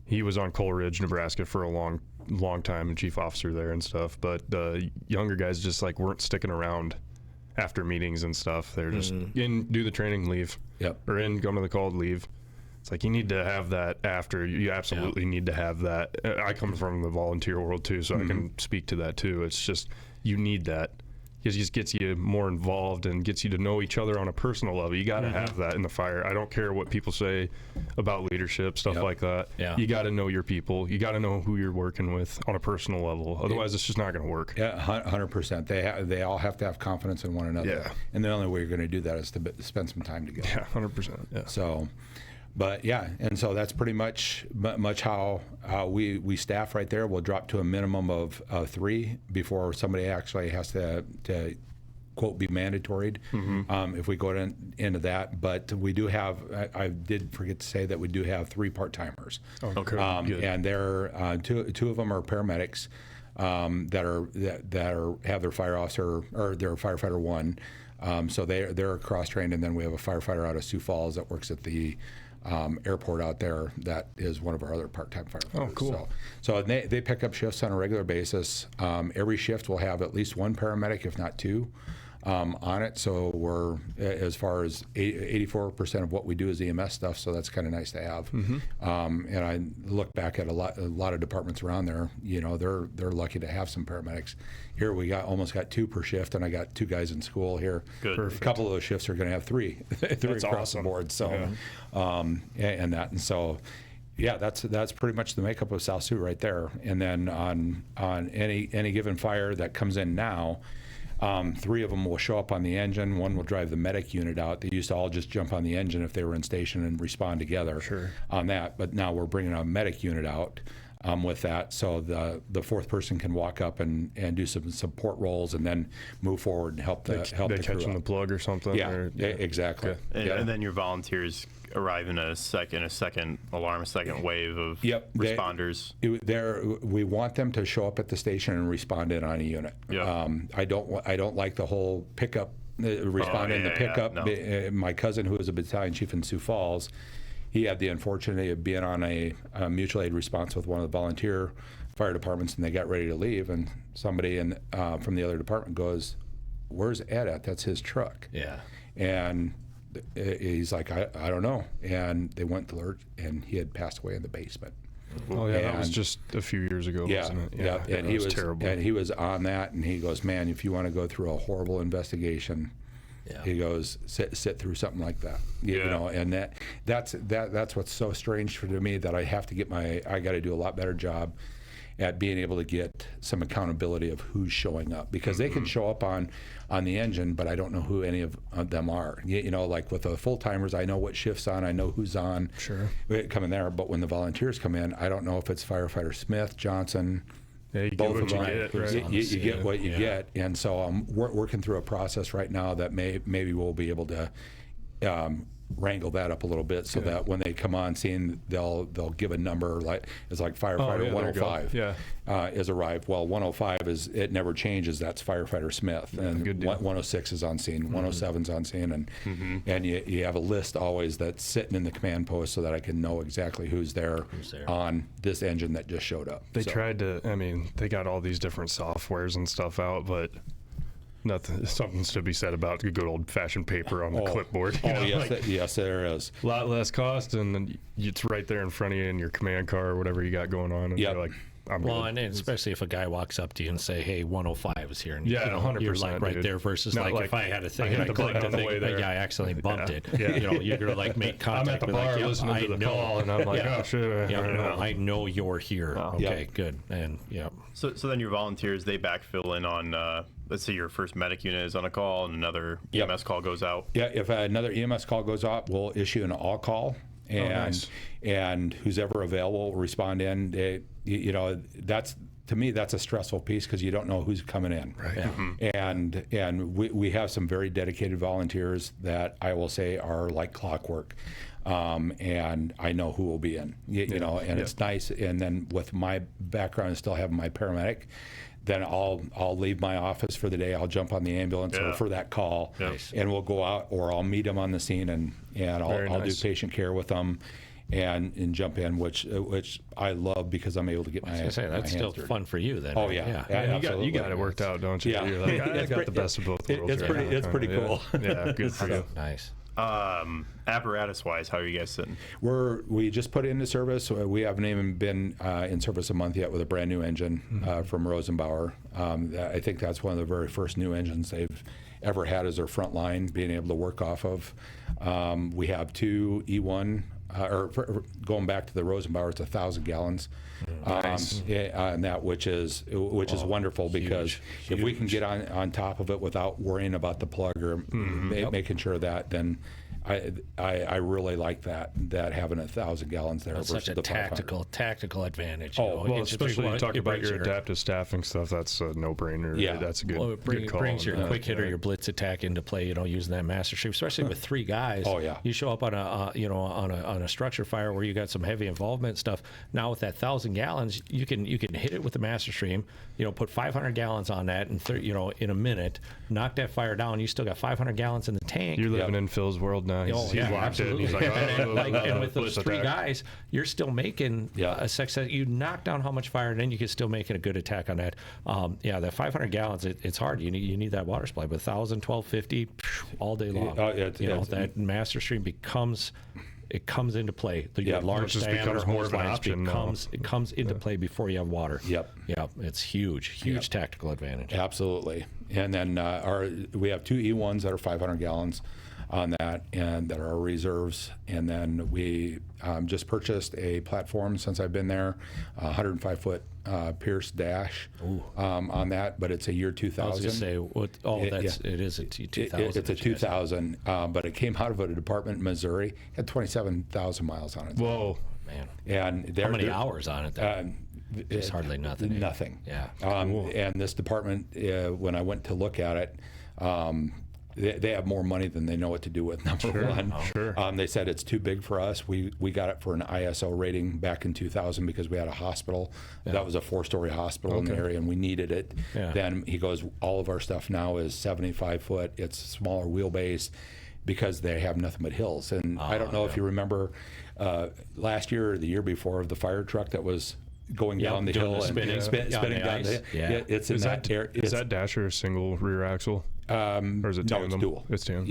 he was on Coal Ridge, Nebraska for a long long time and chief officer there and stuff, but the younger guys just like weren't sticking around after meetings and stuff. They're just in, do the training, leave. Yep. Or in, go to the call, leave. It's like you need to have that after. You absolutely need to have that. I come from the volunteer world too, so I can speak to that too. It's just you need that. It just gets you more involved and gets you to know each other on a personal level. You got to have that in the fire. I don't care what people say about leadership, stuff like that. Yeah. You got to know your people. You got to know who you're working with on a personal level. Otherwise, it's just not going to work. Yeah, 100%. They all have to have confidence in one another. Yeah. And the only way you're going to do that is to spend some time together. Yeah, 100%. Yeah. So, but yeah, and so that's pretty much how we staff right there. We'll drop to a minimum of 3 before somebody actually has to quote be mandatoried if we go into that. But we do have, I did forget to say that we do have 3 part-timers. Okay. Good. And they're two of them are paramedics that have their fire officer or their firefighter 1. So they're cross-trained, and then we have a firefighter out of Sioux Falls that works at the airport out there. That is one of our other part-time firefighters. Oh, cool. So they pick up shifts on a regular basis. Every shift will have at least 1 paramedic, if not 2, on it. So we're, as far as 84% of what we do is EMS stuff, so that's kind of nice to have. And I look back at a lot of departments around there, they're lucky to have some paramedics. Here we almost got 2 per shift, and I got 2 guys in school here. Good. A couple of those shifts are going to have 3 across awesome. the board. So, and so, yeah, that's pretty much the makeup of South Sioux right there. And then on any given fire that comes in now, 3 of them will show up on the engine. 1 will drive the medic unit out. They used to all just jump on the engine if they were in station and respond together on that. But now we're bringing a medic unit out with that, so the 4th person can walk up and do some support roles and then move forward and help the crew catching the up. plug or something. Yeah, exactly. And then your volunteers arrive in a second alarm, a second wave of responders. We want them to show up at the station and respond in on a unit. I don't like the whole pickup, respond in the pickup. No. My cousin, who was a battalion chief in Sioux Falls, he had the unfortunate of being on a mutual aid response with one of the volunteer fire departments, and they got ready to leave, and somebody from the other department goes, "Where's Ed at? That's his truck." Yeah. And he's like, I don't know. And they went to alert, and he had passed away in the basement. Oh yeah, that was just a few years ago, wasn't it? Yeah, and he was terrible. And he was on that, and he goes, "Man, if you want to go through a horrible investigation." Yeah. He goes, sit through something like that, you know, and that's what's so strange to me, that I have to get I got to do a lot better job at being able to get some accountability of who's showing up, because they can show up on the engine, but I don't know who any of them are. Like with the full timers, I know what shift's on, I know who's on, coming there, but when the volunteers come in, I don't know if it's firefighter Smith, Johnson. Yeah, you Both get of what them. you get, right? You get what you get, and so I'm working through a process right now that maybe we'll be able to wrangle that up a little bit, so that when they come on scene, they'll give a number like firefighter 105 is arrived. Well, 105 it never changes. That's firefighter Smith, and 106 is on scene, 107's on scene, and you have a list always that's sitting in the command post, so that I can know exactly who's there on this engine that just showed up. They tried to. I mean, they got all these different softwares and stuff out, but. Something's to be said about good old-fashioned paper on the clipboard. Yes, there is. A lot less cost, and then it's right there in front of you in your command car or whatever you got going on. And you're like, I'm good. And especially if a guy walks up to you and say, "Hey, 105 is here," and 100%, you're like right there. Versus Not like if I had a thing and I clicked the thing, but I accidentally bumped it. You're gonna like make contact. I'm at the bar listening to the call, and I'm like, oh shit. I know you're here. Okay, good. And So then your volunteers, they backfill in on. Let's say your first medic unit is on a call and another EMS call goes out. Yeah, if another EMS call goes out, we'll issue an all call, and who's ever available will respond in. That's, to me, that's a stressful piece, because you don't know who's coming in. Right. And we have some very dedicated volunteers that I will say are like clockwork. And I know who will be in, and it's nice. And then with my background and still having my paramedic, then I'll leave my office for the day. I'll jump on the ambulance for that call, and we'll go out, or I'll meet them on the scene, and I'll do patient care with them. and jump in, which I love because I'm able to get my hands dirty. That's still fun for you then. Oh right? yeah. You got it worked out, don't you? Yeah. You're like, I got the best of both worlds. It's pretty cool. Yeah, good for you. Nice. Apparatus wise, how are you guys sitting? We just put it into service. We haven't even been in service a month yet with a brand new engine from Rosenbauer. I think that's one of the very first new engines they've ever had as their front line, being able to work off of. We have 2 E1, going back to the Rosenbauer, it's 1,000 gallons. Nice. And that which is wonderful, because if we can get on top of it without worrying about the plug or making sure that, then I really like that having 1,000 gallons there That's versus such a the 500. tactical advantage. Well, especially you talk about your your adaptive staffing stuff. That's a no-brainer. Yeah. That's a good, Well, it good call. brings your quick hitter, your blitz attack into play. Using that master stream, especially with 3 guys. Oh, yeah. You show up on a structure fire where you got some heavy involvement stuff. Now with that 1,000 gallons, you can hit it with the master stream. Put 500 gallons on that, and in a minute, knock that fire down. You still got 500 gallons in the tank. You're living in Phil's world now. He's locked absolutely. in. He's like, and with those 3 guys, you're still making a success. You knock down how much fire, and then you can still make a good attack on that. That 500 gallons, it's hard. You need that water supply, but 1,000, 1,250 all day long. That master stream comes into play. Your large just diameter becomes more hose of an lines option now. it comes into play before you have water. Yep. It's huge tactical advantage. Absolutely. And then we have 2 E1s that are 500 gallons on that, and that are our reserves. And then we just purchased a platform since I've been there, 105-foot Pierce dash on that, but it's a year 2000. I was going to say, it is a 2000. It's a 2000, but it came out of a department in Missouri. It had 27,000 miles on it. Whoa. Man. And how many hours on it then? Just hardly nothing. Nothing. Yeah. And this department, when I went to look at it, they have more money than they know what to do with. Number one, they said it's too big for us. We got it for an ISO rating back in 2000 because we had a hospital that was a 4-story hospital in the area, and we needed it. Then he goes, all of our stuff now is 75 foot. It's smaller wheelbase because they have nothing but hills. And I don't know if you remember last year or the year before, of the fire truck that was going down the hill and spinning down the hill. It's in that area. Is that dasher a single rear axle? Or is it tandem? No, it's dual. It's tandem.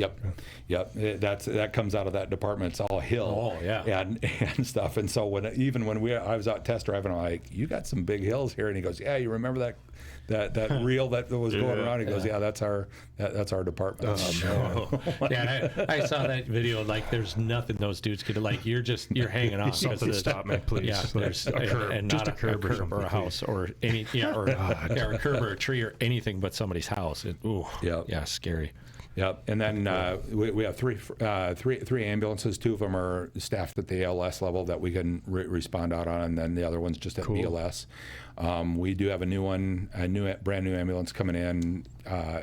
Yep. That comes out of that department. It's all hill. And stuff. And so when I was out test driving, I'm like, you got some big hills here. And he goes, yeah, you remember that reel that was going around? He goes, yeah, that's our department. I saw that video. Like, there's nothing those dudes could you're hanging on. Something to stop me, please. Yeah, there's a curb, and not a curb or a house or any or a curb or a tree or anything but somebody's house. Scary. Yep. And then we have three ambulances. 2 of them are staffed at the ALS level that we can respond out on, and then the other one's just at BLS. We do have a brand new ambulance coming in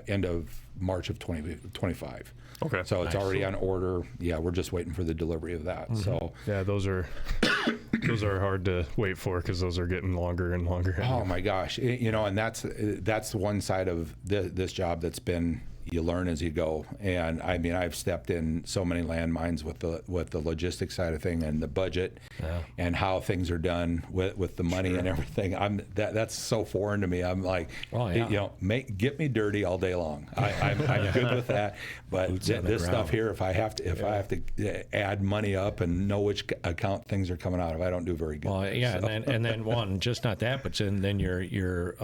end of March of 2025. Okay. So it's already on order. Yeah, we're just waiting for the delivery of that. So those are hard to wait for because those are getting longer and longer. Oh my gosh, and that's one side of this job that's been, you learn as you go. And I mean, I've stepped in so many landmines with the logistics side of thing and the budget and how things are done with the money and everything. That's so foreign to me. I'm like, get me dirty all day long. I'm good with that. But this stuff here, if I have to add money up and know which account things are coming out of, I don't do very good. Well, and then one, just not that, but then your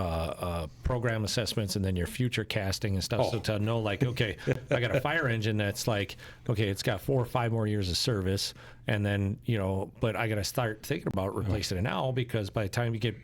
program assessments and then your future casting and stuff. So to know, like, okay, I got a fire engine that's like, okay, it's got 4 or 5 more years of service, and then but I got to start thinking about replacing it now, because by the time you get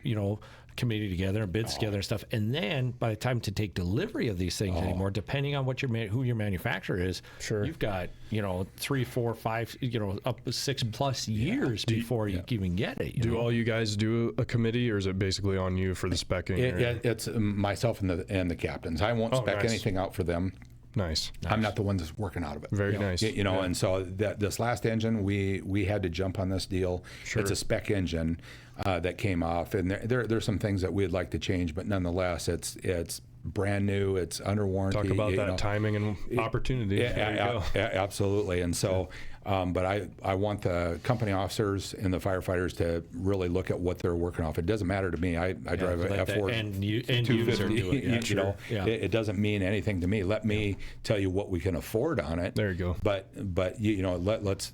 committee together and bids together and stuff, and then by the time to take delivery of these things anymore, depending on what who your manufacturer is, you've got 3, 4, 5, up to 6+ years before you even get it. Do all you guys do a committee, or is it basically on you for the specking? It's myself and the captains. I won't spec anything out for them. Nice. I'm not the one that's working out of it. Very nice. And so this last engine, we had to jump on this deal. It's a spec engine that came off, and there's some things that we'd like to change, but nonetheless, it's brand new. It's under warranty. Talk about that timing and opportunity. Absolutely. And so But I want the company officers and the firefighters to really look at what they're working off. It doesn't matter to me. I drive a F4 end user do it. Yeah, you know, it doesn't mean anything to me. Let me tell you what we can afford on it. There you go. But you know, let's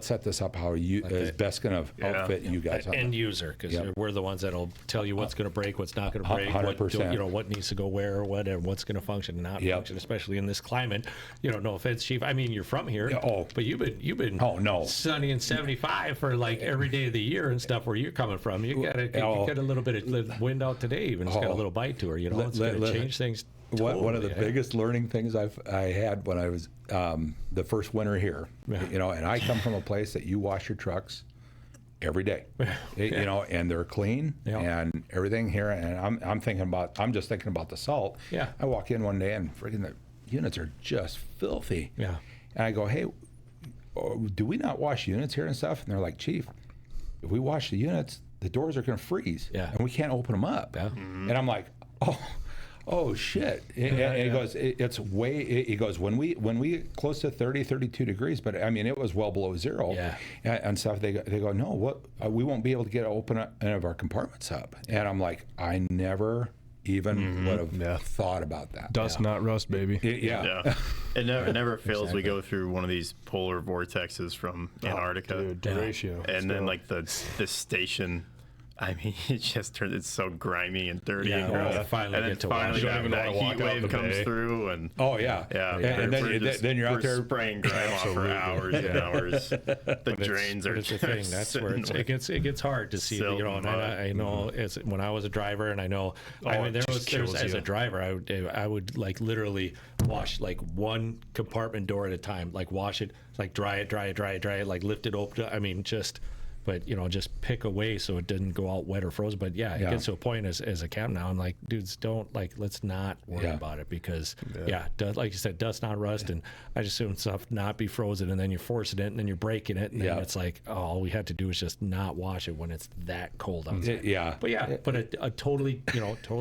set this up how you is best going to outfit you guys. End user, because we're the ones that'll tell you what's going to break, what's not going to break, 100%. What needs to go where, what's going to function and not function, especially in this climate. You know, no offense, Chief. I mean, you're from here, but you've been sunny and 75 for like every day of the year and stuff. Where you're coming from, you got a little bit of wind out today, even it's got a little bite to her. You know, it's going to change things. Totally. One of the biggest learning things I had when I was the first winter here, you know, and I come from a place that you wash your trucks every day, you know, and they're clean and everything here. And I'm just thinking about the salt. Yeah. I walk in one day and freaking the units are just filthy. Yeah. And I go, hey, do we not wash units here and stuff? And they're like, Chief, if we wash the units, the doors are going to freeze. Yeah. And we can't open them up. Yeah. And I'm like, oh shit. And he goes, he goes, when we close to 30, 32 degrees, but I mean, it was well below zero and stuff. They go, no, we won't be able to open any of our compartments up. And I'm like, I never even would have thought about that. Dust, not rust, baby. It never fails. We go through one of these polar vortexes from Antarctica. Dude, ratio. And then like the station, I mean, it's so grimy and dirty and gross. Finally and then get to finally wash. that heat wave comes through and and then you're out there spraying grime off for hours and hours. The drains are just the thing. That's where it gets hard to see. You know, and I know it's when I was a driver, and I know. I mean, there's as a driver, I would like literally wash like one compartment door at a time, like wash it, like dry it, like lift it open. I mean, but you know, just pick away so it didn't go out wet or frozen. But it gets to a point as a captain now, I'm like, dudes, let's not worry about it because like you said, dust not rust, and I just assume stuff not be frozen, and then you're forcing it, and then you're breaking it, and then it's like, oh, all we had to do is just not wash it when it's that cold outside. But a totally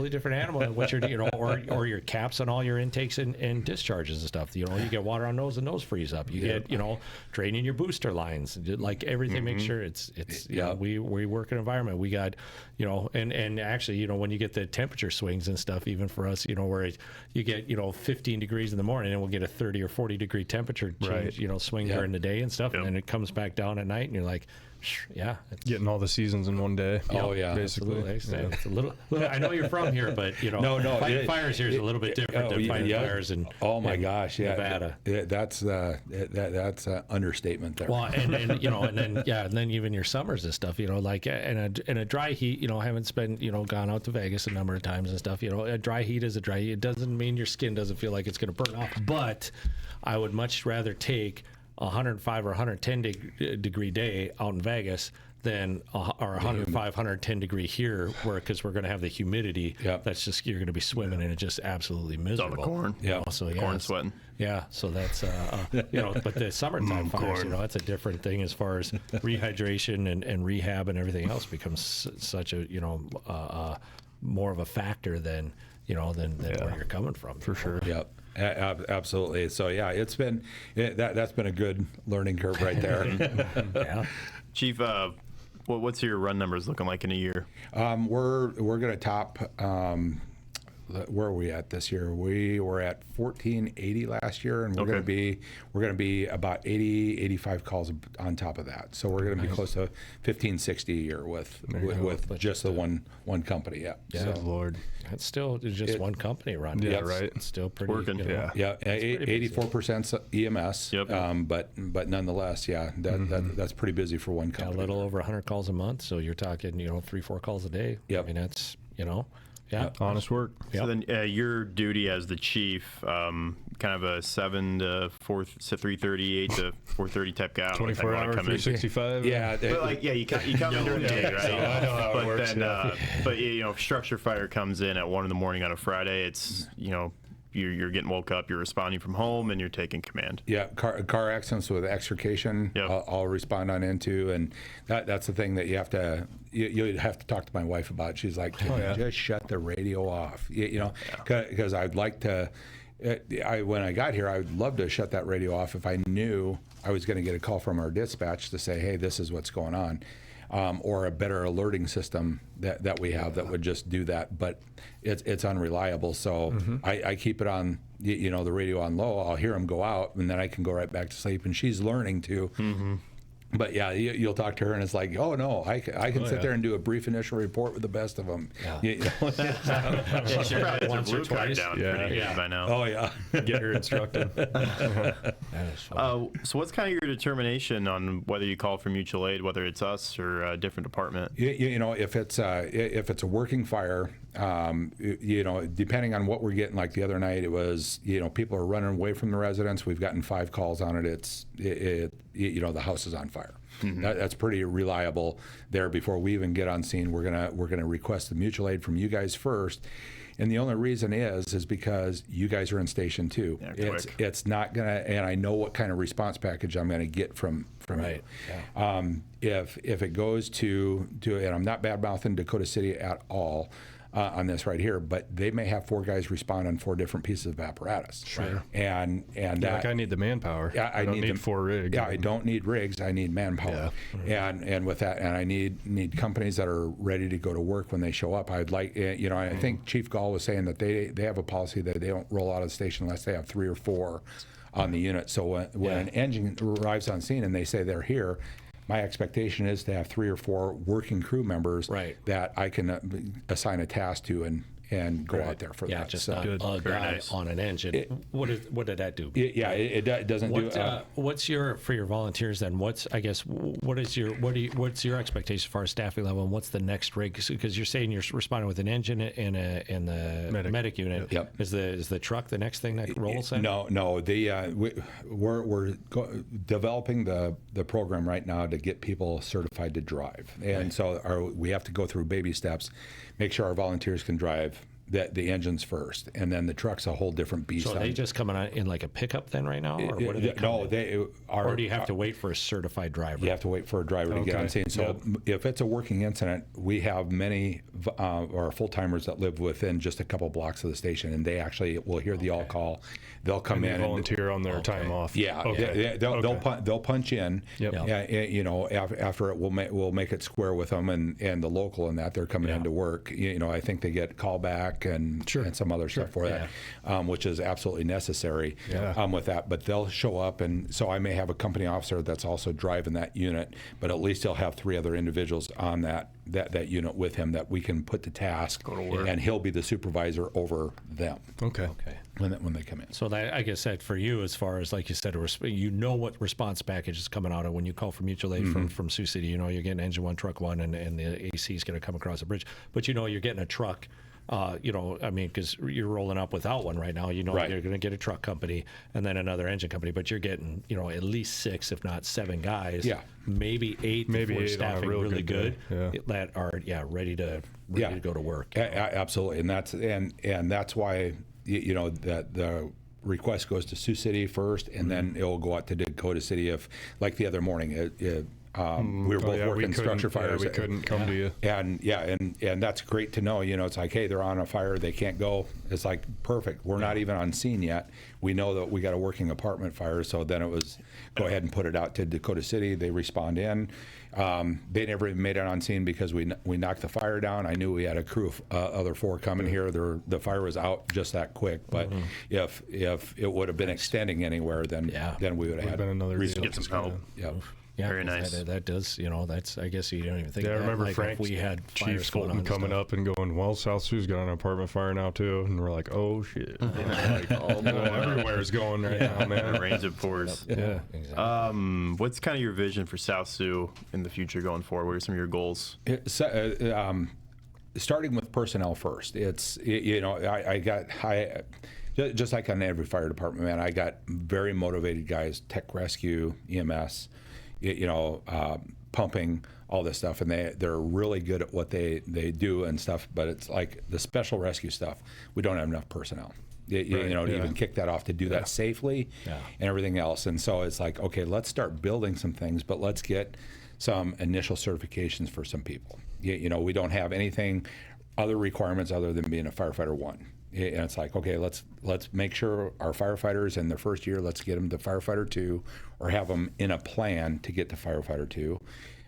different animal than what you're or your caps on all your intakes and discharges and stuff. You know, you get water on those and those freeze up. You get draining your booster lines, like everything. Make sure it's we work in an environment. We got and actually when you get the temperature swings and stuff, even for us, where you get 15 degrees in the morning and we'll get a 30 or 40 degree temperature change, swing during the day and stuff, and then it comes back down at night, and you're like, getting all the seasons in one day. Basically. It's a little. I know you're from here, but fighting fires here is a little bit different than fighting fires in Nevada. That's an understatement there. Well, and then even your summers and stuff, like in a dry heat, I haven't gone out to Vegas a number of times and stuff. A dry heat is a dry heat. It doesn't mean your skin doesn't feel like it's going to burn off, but I would much rather take 105 or 110 degree day out in Vegas than our 105, 110 degree here, because we're going to have the humidity. That's just, you're going to be swimming and it's just absolutely miserable. It's all the corn. Corn sweating. Yeah, so that's but the summertime fires, that's a different thing as far as rehydration and rehab and everything else becomes such a more of a factor than where you're coming from. For sure. Yep. Absolutely. So it's been that's been a good learning curve right there. Chief, what's your run numbers looking like in a year? We're going to top. Where are we at this year? We were at 1480 last year, and we're going to be about 85 calls on top of that. So we're going to be close to 1560 a year with just the one company. So, Lord, it's still just one company run. Yeah, right. It's still pretty working. 84% EMS. But nonetheless, that's pretty busy for one company. A little over 100 calls a month. So you're talking 3-4 calls a day. I mean, that's honest work. So then your duty as the chief, kind of a 7 to 3:30, 8 to 4:30 type guy. 24 hours, 365. But you come in during the day, right? I know how it works. But structure fire comes in at 1 in the morning on a Friday. It's you're getting woke up, you're responding from home, and you're taking command. Car accidents with extrication, I'll respond on into, and that's the thing that you have to talk to my wife about. She's like, can you just shut the radio off? Because I'd like to, when I got here, I would love to shut that radio off if I knew I was going to get a call from our dispatch to say, hey, this is what's going on. Or a better alerting system that we have that would just do that, but it's unreliable. So I keep it on, the radio on low. I'll hear them go out, and then I can go right back to sleep. And she's learning to. But yeah, you'll talk to her, and it's like, oh no, I can sit there and do a brief initial report with the best of them. Yeah. She probably has her blue card down pretty good by now. Oh yeah, Get her instructed. So what's kind of your determination on whether you call for mutual aid, whether it's us or a different department? If it's a working fire, depending on what we're getting, like the other night, it was, people are running away from the residence. We've gotten 5 calls on it. The house is on fire. That's pretty reliable there. Before we even get on scene, we're gonna request the mutual aid from you guys first. And the only reason is because you guys are in station 2. Yeah, it's not gonna, and I know what kind of response package I'm gonna get from Right. you. Yeah. If it goes to, and I'm not bad mouthing Dakota City at all on this right here, but they may have 4 guys respond on 4 different pieces of apparatus. Sure. And Like I need the manpower. Yeah, I don't need 4 rigs. Yeah, I don't need rigs. I need manpower. Yeah. And with that, and I need companies that are ready to go to work when they show up. I'd like, I think Chief Gall was saying that they have a policy that they don't roll out of the station unless they have 3 or 4 on the unit. So when an engine arrives on scene and they say they're here, my expectation is to have 3 or 4 working crew members that I can assign a task to and go out there for that. Yeah, just so, a guy nice. on an engine. What did that do? it doesn't do. What's for your volunteers then? What's your expectation as far as staffing level, and what's the next rig? Because you're saying you're responding with an engine and the medic unit. Yep. Is the truck the next thing that rolls in? No. We're developing the program right now to get people certified to drive, and so we have to go through baby steps, make sure our volunteers can drive. The engines first, and then the truck's a whole different beast. So are they just coming in like a pickup then right now, or what are they? No, they are. Or do you have to wait for a certified driver? You have to wait for a driver to get on scene. So if it's a working incident, we have many our full timers that live within just a couple blocks of the station, and they actually will hear the all call. They'll come in and volunteer on their time off. Yeah, they'll punch in. After it, we'll make it square with them and the local and that they're coming in to work. I think they get callback and some other stuff for that, which is absolutely necessary with that. But they'll show up, and so I may have a company officer that's also driving that unit, but at least he'll have 3 other individuals on that unit with him that we can put to task, and he'll be the supervisor over them. Okay. When they come in. So that, I guess that for you, as far as like you said, what response package is coming out of when you call for mutual aid from Sioux City. You're getting engine 1, truck 1, and the AC is going to come across the bridge. But you're getting a truck. Because you're rolling up without one right now. You're going to get a truck company and then another engine company, but you're getting at least 6, if not 7 guys. Yeah, maybe 8. Maybe 8 staffing really good that are ready to go to work. Absolutely, and that's why that the request goes to Sioux City first, and then it will go out to Dakota City. If like the other morning, we were both working structure fires. We couldn't come to you. And that's great to know. It's like, hey, they're on a fire, they can't go. It's like perfect. We're not even on scene yet. We know that we got a working apartment fire, so then it was go ahead and put it out to Dakota City. They respond in. They never even made it on scene because we knocked the fire down. I knew we had a crew of other 4 coming here. The fire was out just that quick. But if it would have been extending anywhere, then we would have had another get some help. Yeah. Yeah, very nice. That does, that's, I guess you don't even think. Yeah, I remember like Frank, we had Chief Fulton coming up and going, well, South Sioux's got an apartment fire now too, and we're like, oh shit, everywhere's going right now, man. A range of force. Yeah. Exactly. What's kind of your vision for South Sioux in the future going forward? What are some of your goals? Starting with personnel first. It's just like on every fire department, man. I got very motivated guys, tech rescue, EMS. Pumping, all this stuff, and they're really good at what they do and stuff, but it's like the special rescue stuff, we don't have enough personnel to even kick that off to do that safely and everything else. And so it's like, okay, let's start building some things, but let's get some initial certifications for some people. We don't have anything other requirements other than being a firefighter 1. And it's like, okay, let's make sure our firefighters in their first year, let's get them to firefighter 2, or have them in a plan to get to firefighter 2.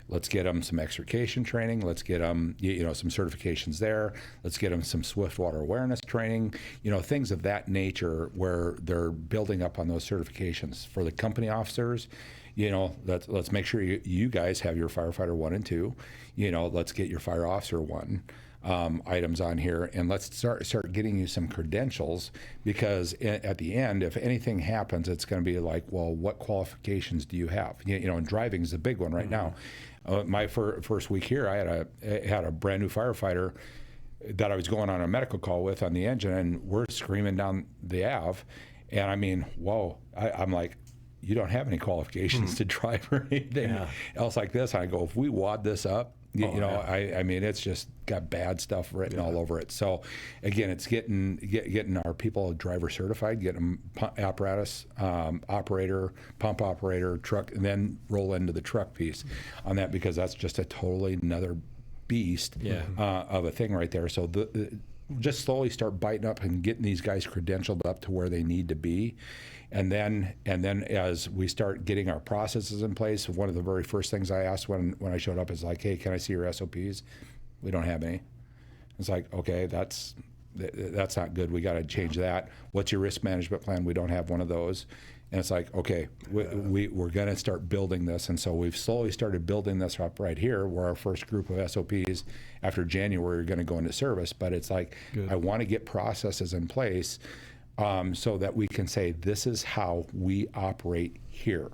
Let's get them some extrication training. Let's get them, some certifications there. Let's get them some swift water awareness training. Things of that nature where they're building up on those certifications. For the company officers, let's make sure you guys have your firefighter 1 and 2. Let's get your fire officer 1. Items on here, and let's start getting you some credentials, because at the end, if anything happens, it's going to be like, well, what qualifications do you have? And driving is a big one right now. My first week here, I had a brand new firefighter that I was going on a medical call with on the engine, and we're screaming down the Ave, and I mean, whoa! I'm like, you don't have any qualifications to drive or anything else like this. And I go, if we wad this up. I mean, it's just got bad stuff written all over it. So, again, it's getting our people driver certified, getting them apparatus operator, pump operator, truck, and then roll into the truck piece on that, because that's just a totally another beast of a thing right there. So just slowly start biting up and getting these guys credentialed up to where they need to be. And then as we start getting our processes in place, one of the very first things I asked when I showed up is like, hey, can I see your SOPs? We don't have any. It's like, okay, that's not good. We got to change that. What's your risk management plan? We don't have one of those. And it's like, okay, we're going to start building this. And so we've slowly started building this up right here, where our first group of SOPs after January are going to go into service. But it's like, I want to get processes in place so that we can say, this is how we operate here.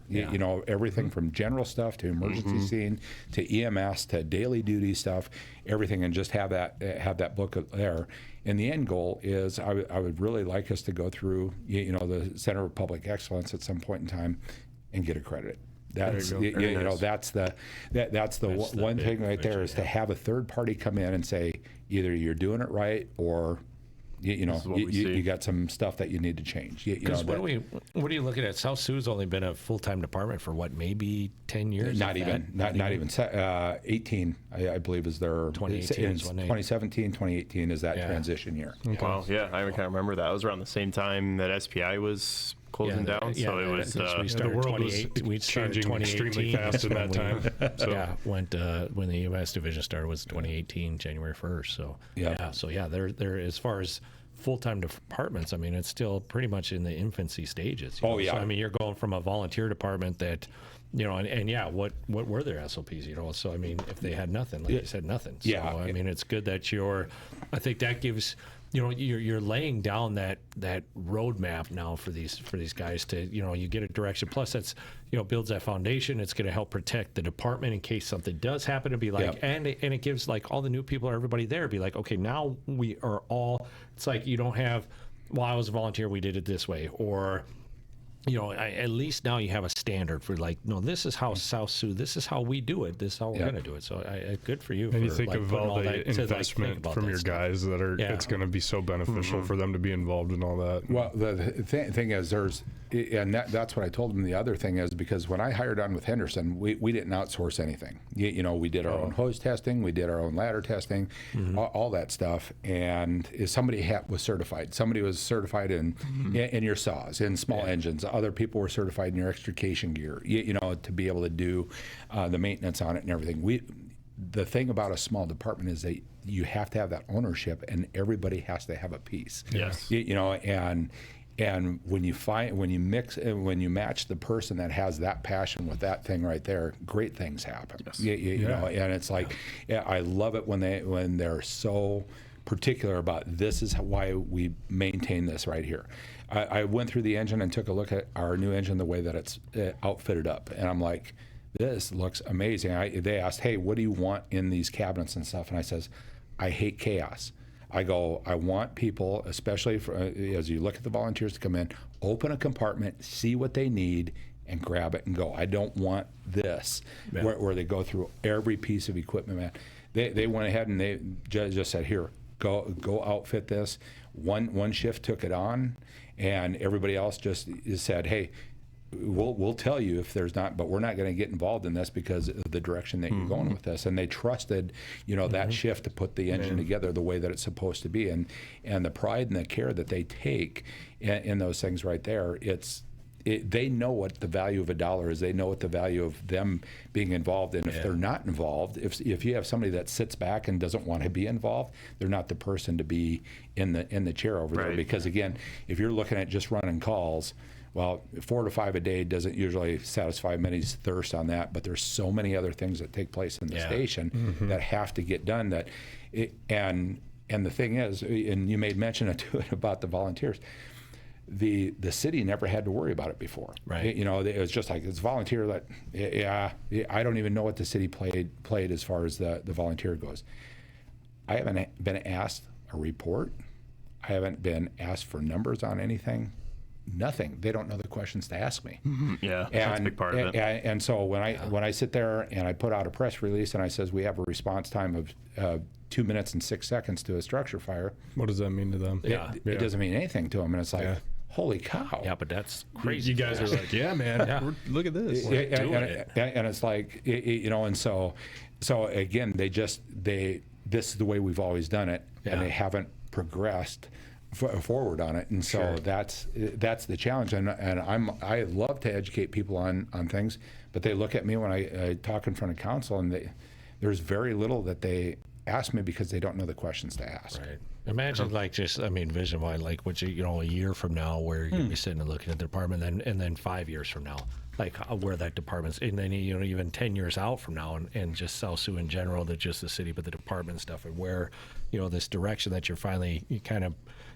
Everything from general stuff to emergency scene to EMS to daily duty stuff, everything, and just have that book there. And the end goal is, I would really like us to go through, the Center of Public Excellence at some point in time and get accredited. That's that's the one thing right there, is to have a third party come in and say, either you're doing it right, or you got some stuff that you need to change. What are you looking at? South Sioux's only been a full-time department for what, maybe 10 years? Not even 18, I believe, is their 2017, 2018 is that transition year. Okay. Well, I kind of remember that. It was around the same time that SPI was closing down. So it was we started the world was changing extremely fast in that time. So. When the U.S. division started was 2018, January 1st. So they're as far as full-time departments, I mean, it's still pretty much in the infancy stages. So, I mean, you're going from a volunteer department that, what were their SOPs? So I mean, if they had nothing, like you said, nothing. So I mean, it's good that I think that gives. You're laying down that roadmap now for these guys to, you get a direction. Plus, that's, builds that foundation. It's going to help protect the department in case something does happen, to be like, and it gives like all the new people or everybody there be like, okay, now we are all. It's like you don't have, well, I was a volunteer, we did it this way, or. At least now you have a standard for like, no, this is how South Sioux, this is how we do it, this is how we're going to do it. So good for you. And you think of all the investment from your guys that are, it's going to be so beneficial for them to be involved in all that. Well, the thing is, that's what I told them. The other thing is, because when I hired on with Henderson, we didn't outsource anything. We did our own hose testing, we did our own ladder testing, all that stuff. And somebody was certified. Somebody was certified in your saws, in small engines. Other people were certified in your extrication gear, to be able to do the maintenance on it and everything. The thing about a small department is that you have to have that ownership, and everybody has to have a piece. Yes. And when you match the person that has that passion with that thing right there, great things happen. Yes. And it's like, I love it when they're so particular about, this is why we maintain this right here. I went through the engine and took a look at our new engine, the way that it's outfitted up, and I'm like, this looks amazing. They asked, hey, what do you want in these cabinets and stuff? And I says, I hate chaos. I go, I want people, especially as you look at the volunteers, to come in, open a compartment, see what they need, and grab it and go. I don't want this, where they go through every piece of equipment, man. They went ahead and they just said, here, go outfit this. One shift took it on, and everybody else just said, hey, we'll tell you if there's not, but we're not going to get involved in this because of the direction that you're going with this. And they trusted, that shift to put the engine together the way that it's supposed to be, and the pride and the care that they take in those things right there. They know what the value of a dollar is. They know what the value of them being involved. And if they're not involved, if you have somebody that sits back and doesn't want to be involved, they're not the person to be in the chair over there. Because again, if you're looking at just running calls, well, 4 to 5 a day doesn't usually satisfy many's thirst on that. But there's so many other things that take place in the station that have to get done. And the thing is, and you made mention to it about the volunteers. The city never had to worry about it before. Right. It was just like, it's volunteer that, I don't even know what the city played as far as the volunteer goes. I haven't been asked a report. I haven't been asked for numbers on anything. Nothing. They don't know the questions to ask me. Yeah, that's a big part of it. And so when I sit there and I put out a press release and I says we have a response time of 2 minutes and 6 seconds to a structure fire. What does that mean to them? It doesn't mean anything to them, and it's like, holy cow. Yeah, but that's crazy. You guys are like, yeah, man, look at this. And it's like, and so again, this is the way we've always done it, and they haven't progressed forward on it, and so that's the challenge. And I love to educate people on things, but they look at me when I talk in front of council, and there's very little that they ask me because they don't know the questions to ask. Right. Imagine vision wise, like what a year from now, where you're gonna be sitting and looking at the department, and then 5 years from now, like where that department's, and then even 10 years out from now, and just South Sioux in general, not just the city but the department and stuff, and where this direction that you're finally kind of.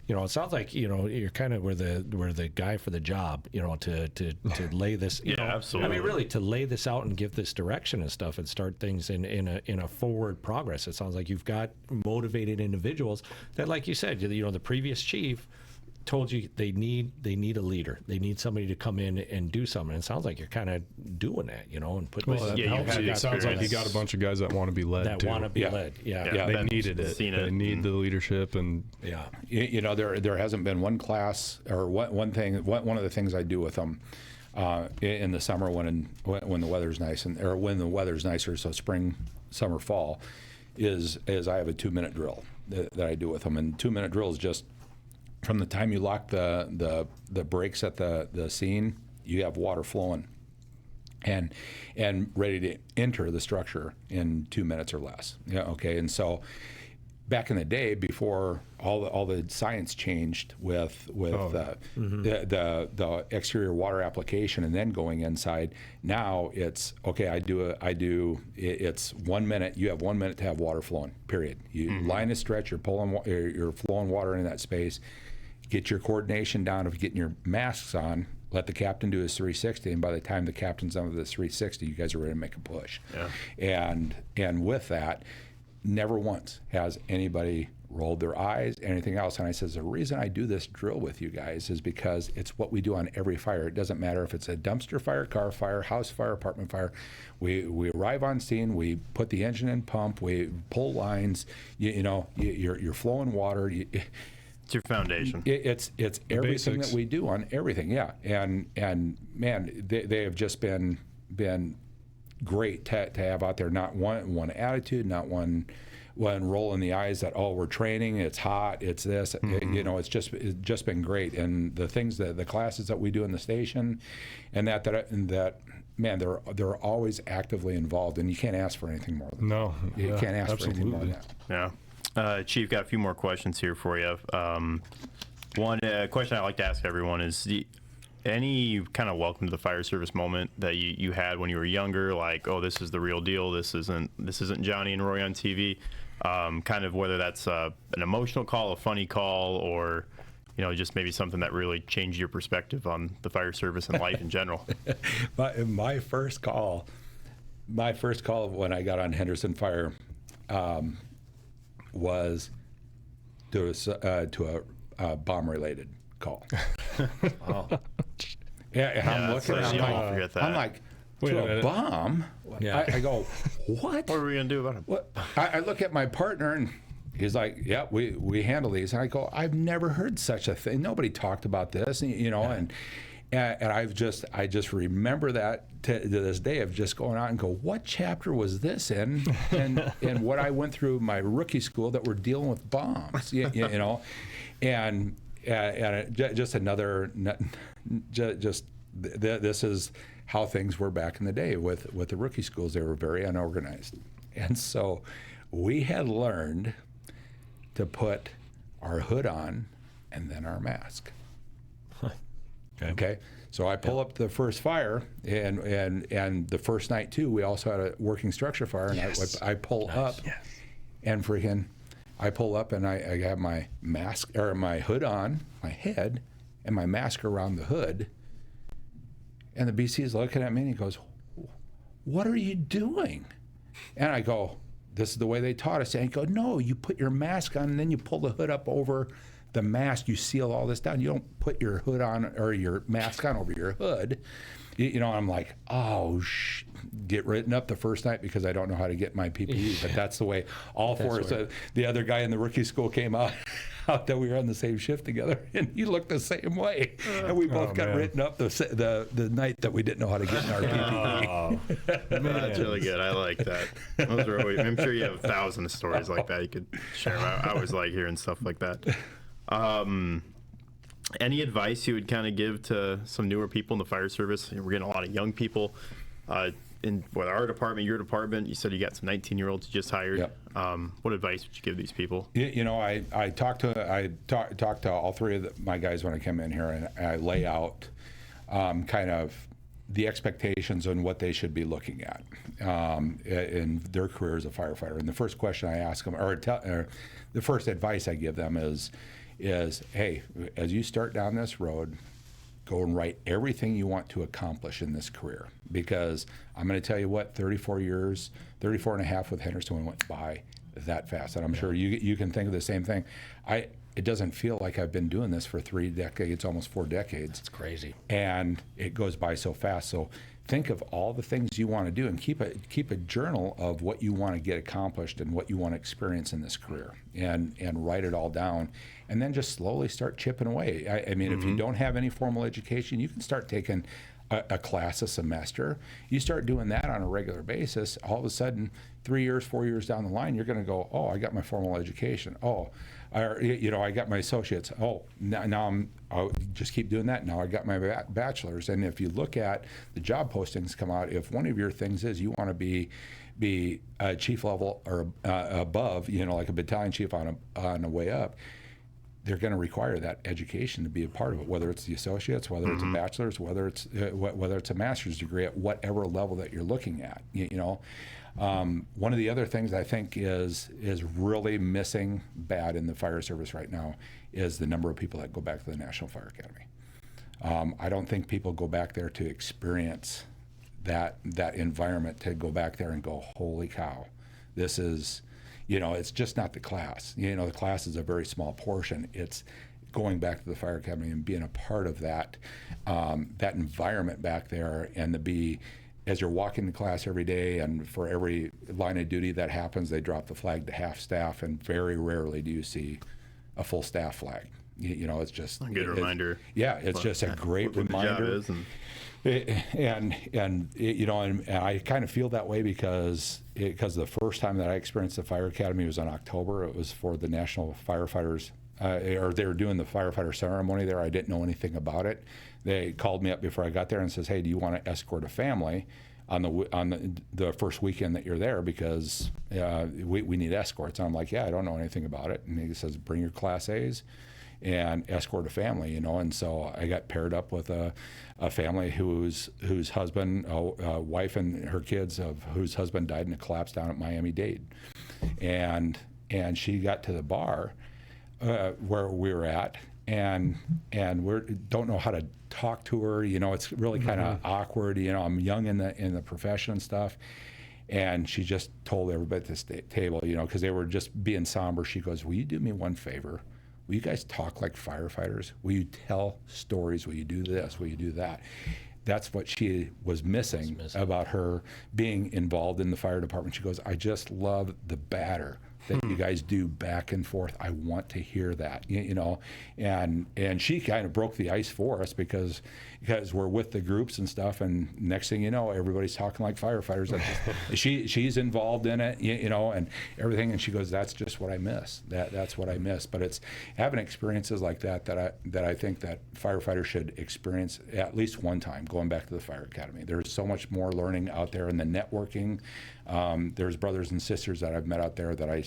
It sounds like you're kind of we're the guy for the job, to lay this. Absolutely. I mean, really, to lay this out and give this direction and stuff, and start things in a forward progress. It sounds like you've got motivated individuals that, like you said, the previous chief told you they need a leader. They need somebody to come in and do something. And it sounds like you're kind of doing that, and putting. Well, it sounds like you got a bunch of guys that want to be led. That want to be led. Yeah. They needed it. They need the leadership, and there hasn't been one class or one of the things I do with them in the summer when the weather's nice or when the weather's nicer, so spring, summer, fall, is I have a 2-minute drill that I do with them, and 2-minute drill is just. From the time you lock the brakes at the scene, you have water flowing and ready to enter the structure in 2 minutes or less. And so back in the day, before all the science changed with the exterior water application and then going inside, now it's okay. It's 1 minute. You have 1 minute to have water flowing. Period. You line a stretch. You're flowing water in that space. Get your coordination down of getting your masks on. Let the captain do his 360, and by the time the captain's done with the 360, you guys are ready to make a push. And with that, never once has anybody rolled their eyes, anything else. And I says, the reason I do this drill with you guys is because it's what we do on every fire. It doesn't matter if it's a dumpster fire, car fire, house fire, apartment fire. We arrive on scene, we put the engine in pump, we pull lines, you're flowing water. It's your foundation. It's everything that we do on everything, and man, they have just been great to have out there. Not one attitude, not one roll in the eyes that we're training, it's hot, it's this, it's just been great. And the things the classes that we do in the station, and that man, they're always actively involved, and you can't ask for anything more than that. You can't ask for anything more than that. Yeah. Chief, got a few more questions here for you. One question I like to ask everyone is any kind of welcome to the fire service moment that you had when you were younger, like, oh, this is the real deal, this isn't Johnny and Roy on TV, kind of whether that's an emotional call, a funny call, or just maybe something that really changed your perspective on the fire service and life in general. My first call when I got on Henderson Fire was to a bomb-related call. Wow. I'm looking. I'm like, to a bomb? Yeah. I go, what? What are we gonna do about it? What? I look at my partner and he's like, yeah, we handle these. And I go, I've never heard such a thing. Nobody talked about this, And I just remember that to this day of just going out and go, what chapter was this in? And what I went through my rookie school that we're dealing with bombs, you know, and just another, this is how things were back in the day with the rookie schools. They were very unorganized. And so we had learned to put our hood on and then our mask. Okay. So I pull up the first fire, and the first night too, we also had a working structure fire, and I pull up, and freaking, I pull up and I have my mask or my hood on my head, and my mask around the hood, and the BC is looking at me and he goes, "What are you doing?" And I go, "This is the way they taught us." And he goes, "No, you put your mask on and then you pull the hood up over the mask, you seal all this down. You don't put your hood on or your mask on over your hood." You know, I'm like, oh, get written up the first night because I don't know how to get my PPE. But that's the way all four of us. The other guy in the rookie school came out that we were on the same shift together, and he looked the same way. And we both got written up the night that we didn't know how to get in our PPE. That's really good. I like that. Those are always, I'm sure you have thousands of stories like that you could share. I always like hearing stuff like that. Any advice you would kind of give to some newer people in the fire service? We're getting a lot of young people in with our department, your department. You said you got some 19-year-olds you just hired. Yep. What advice would you give these people? You know, I talked to all three of my guys when I come in here, and I lay out kind of the expectations on what they should be looking at in their career as a firefighter. And the first question I ask them, or the first advice I give them is, hey, as you start down this road, go and write everything you want to accomplish in this career. Because I'm going to tell you what, 34 and a half with Henderson went by that fast. And I'm sure you can think of the same thing. It doesn't feel like I've been doing this for 3 decades, almost 4 decades. It's crazy. And it goes by so fast. So think of all the things you want to do and keep a journal of what you want to get accomplished and what you want to experience in this career, and write it all down, and then just slowly start chipping away. I mean, if you don't have any formal education, you can start taking a class a semester. You start doing that on a regular basis, all of a sudden 3 years, 4 years down the line, you're going to go, oh, I got my formal education. I got my associates. Oh, now I'll just keep doing that. Now I got my bachelor's. And if you look at the job postings come out, if one of your things is you want to be a chief level or above, like a battalion chief on the way up, they're going to require that education to be a part of it, whether it's the associates, whether it's a bachelor's, whether it's a master's degree at whatever level that you're looking at. One of the other things I think is really missing bad in the fire service right now is the number of people that go back to the National Fire Academy. I don't think people go back there to experience that environment, to go back there and go, holy cow, this is, it's just not the class. The class is a very small portion. It's going back to the Fire Academy and being a part of that environment back there, and to be, as you're walking to class every day, and for every line of duty that happens, they drop the flag to half staff, and very rarely do you see a full staff flag. It's just a good reminder. Yeah, it's just a great reminder. And I kind of feel that way because the first time that I experienced the Fire Academy was in October. It was for the National Firefighters, or they were doing the firefighter ceremony there. I didn't know anything about it. They called me up before I got there and says, "Hey, do you want to escort a family on the first weekend that you're there, because we need escorts?" And I'm like, "Yeah, I don't know anything about it." And he says, "Bring your Class A's and escort a family," And so I got paired up with a family whose husband, wife and her kids, whose husband died in a collapse down at Miami-Dade, and she got to the bar where we were at, and we don't know how to talk to her. It's really kind of awkward. I'm young in the profession and stuff. And she just told everybody at this table, because they were just being somber. She goes, "Will you do me one favor? Will you guys talk like firefighters? Will you tell stories? Will you do this? Will you do that?" That's what she was missing about her being involved in the fire department. She goes, "I just love the banter that you guys do back and forth. I want to hear that, you know. And she kind of broke the ice for us because we're with the groups and stuff, and next thing you know, everybody's talking like firefighters. She's involved in it, you know, and everything. And she goes, "That's just what I miss. That's what I miss." But it's having experiences like that I think that firefighters should experience at least one time going back to the fire academy. There's so much more learning out there in the networking. There's brothers and sisters that I've met out there that I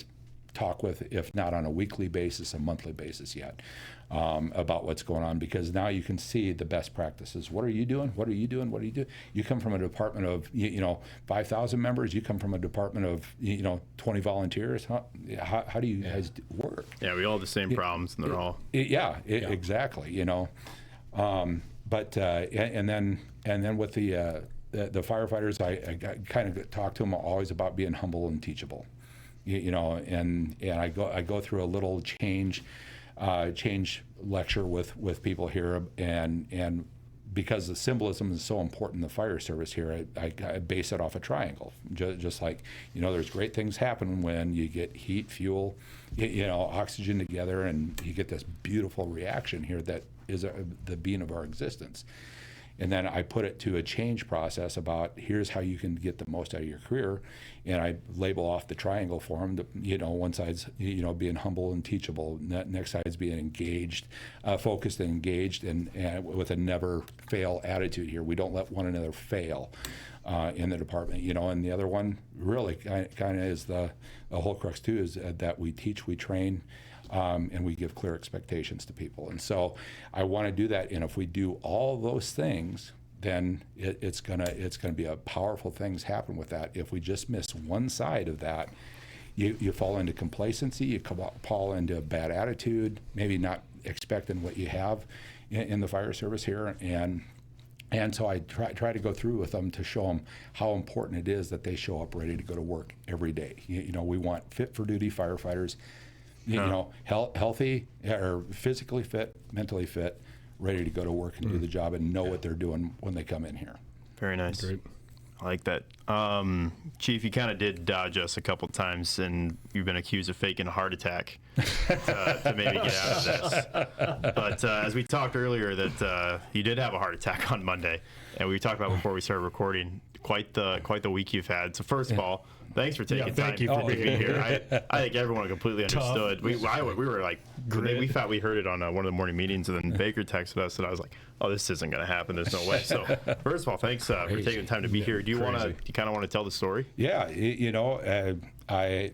talk with, if not on a weekly basis, a monthly basis yet, about what's going on, because now you can see the best practices. What are you doing? What are you doing? What are you doing? You come from a department of 5,000 members. You come from a department of 20 volunteers. How do you guys work? Yeah, we all have the same problems, and they're all exactly. You know, but and then with the firefighters, I kind of talk to them always about being humble and teachable. You know, and I go through a little change lecture with people here, and because the symbolism is so important in the fire service here, I base it off a triangle. Just like, there's great things happen when you get heat, fuel, oxygen together, and you get this beautiful reaction here that is the being of our existence. And then I put it to a change process about here's how you can get the most out of your career, and I label off the triangle for them. One side's being humble and teachable. Next side's being engaged, focused and engaged, and with a never fail attitude here. We don't let one another fail in the department. And the other one really kind of is the whole crux too, is that we teach, we train. And we give clear expectations to people. And so I want to do that. And if we do all those things, then it's gonna be a powerful things happen with that. If we just miss one side of that, you fall into complacency, you fall into a bad attitude, maybe not expecting what you have in the fire service here. And so I try to go through with them to show them how important it is that they show up ready to go to work every day. We want fit for duty firefighters. Healthy or physically fit, mentally fit, ready to go to work and do the job and know what they're doing when they come in here. Very nice. Great. I like that. Chief, you kind of did dodge us a couple times, and you've been accused of faking a heart attack to maybe get out of this. But as we talked earlier, that you did have a heart attack on Monday, and we talked about before we started recording, quite the week you've had. So first of all, thanks for taking time. Thank you for being here. I think everyone completely understood. We were like, we thought we heard it on one of the morning meetings, and then Baker texted us, and I was like, oh, this isn't going to happen. There's no way. So first of all, thanks for taking the time to be here. Do you kind of want to tell the story? Yeah, I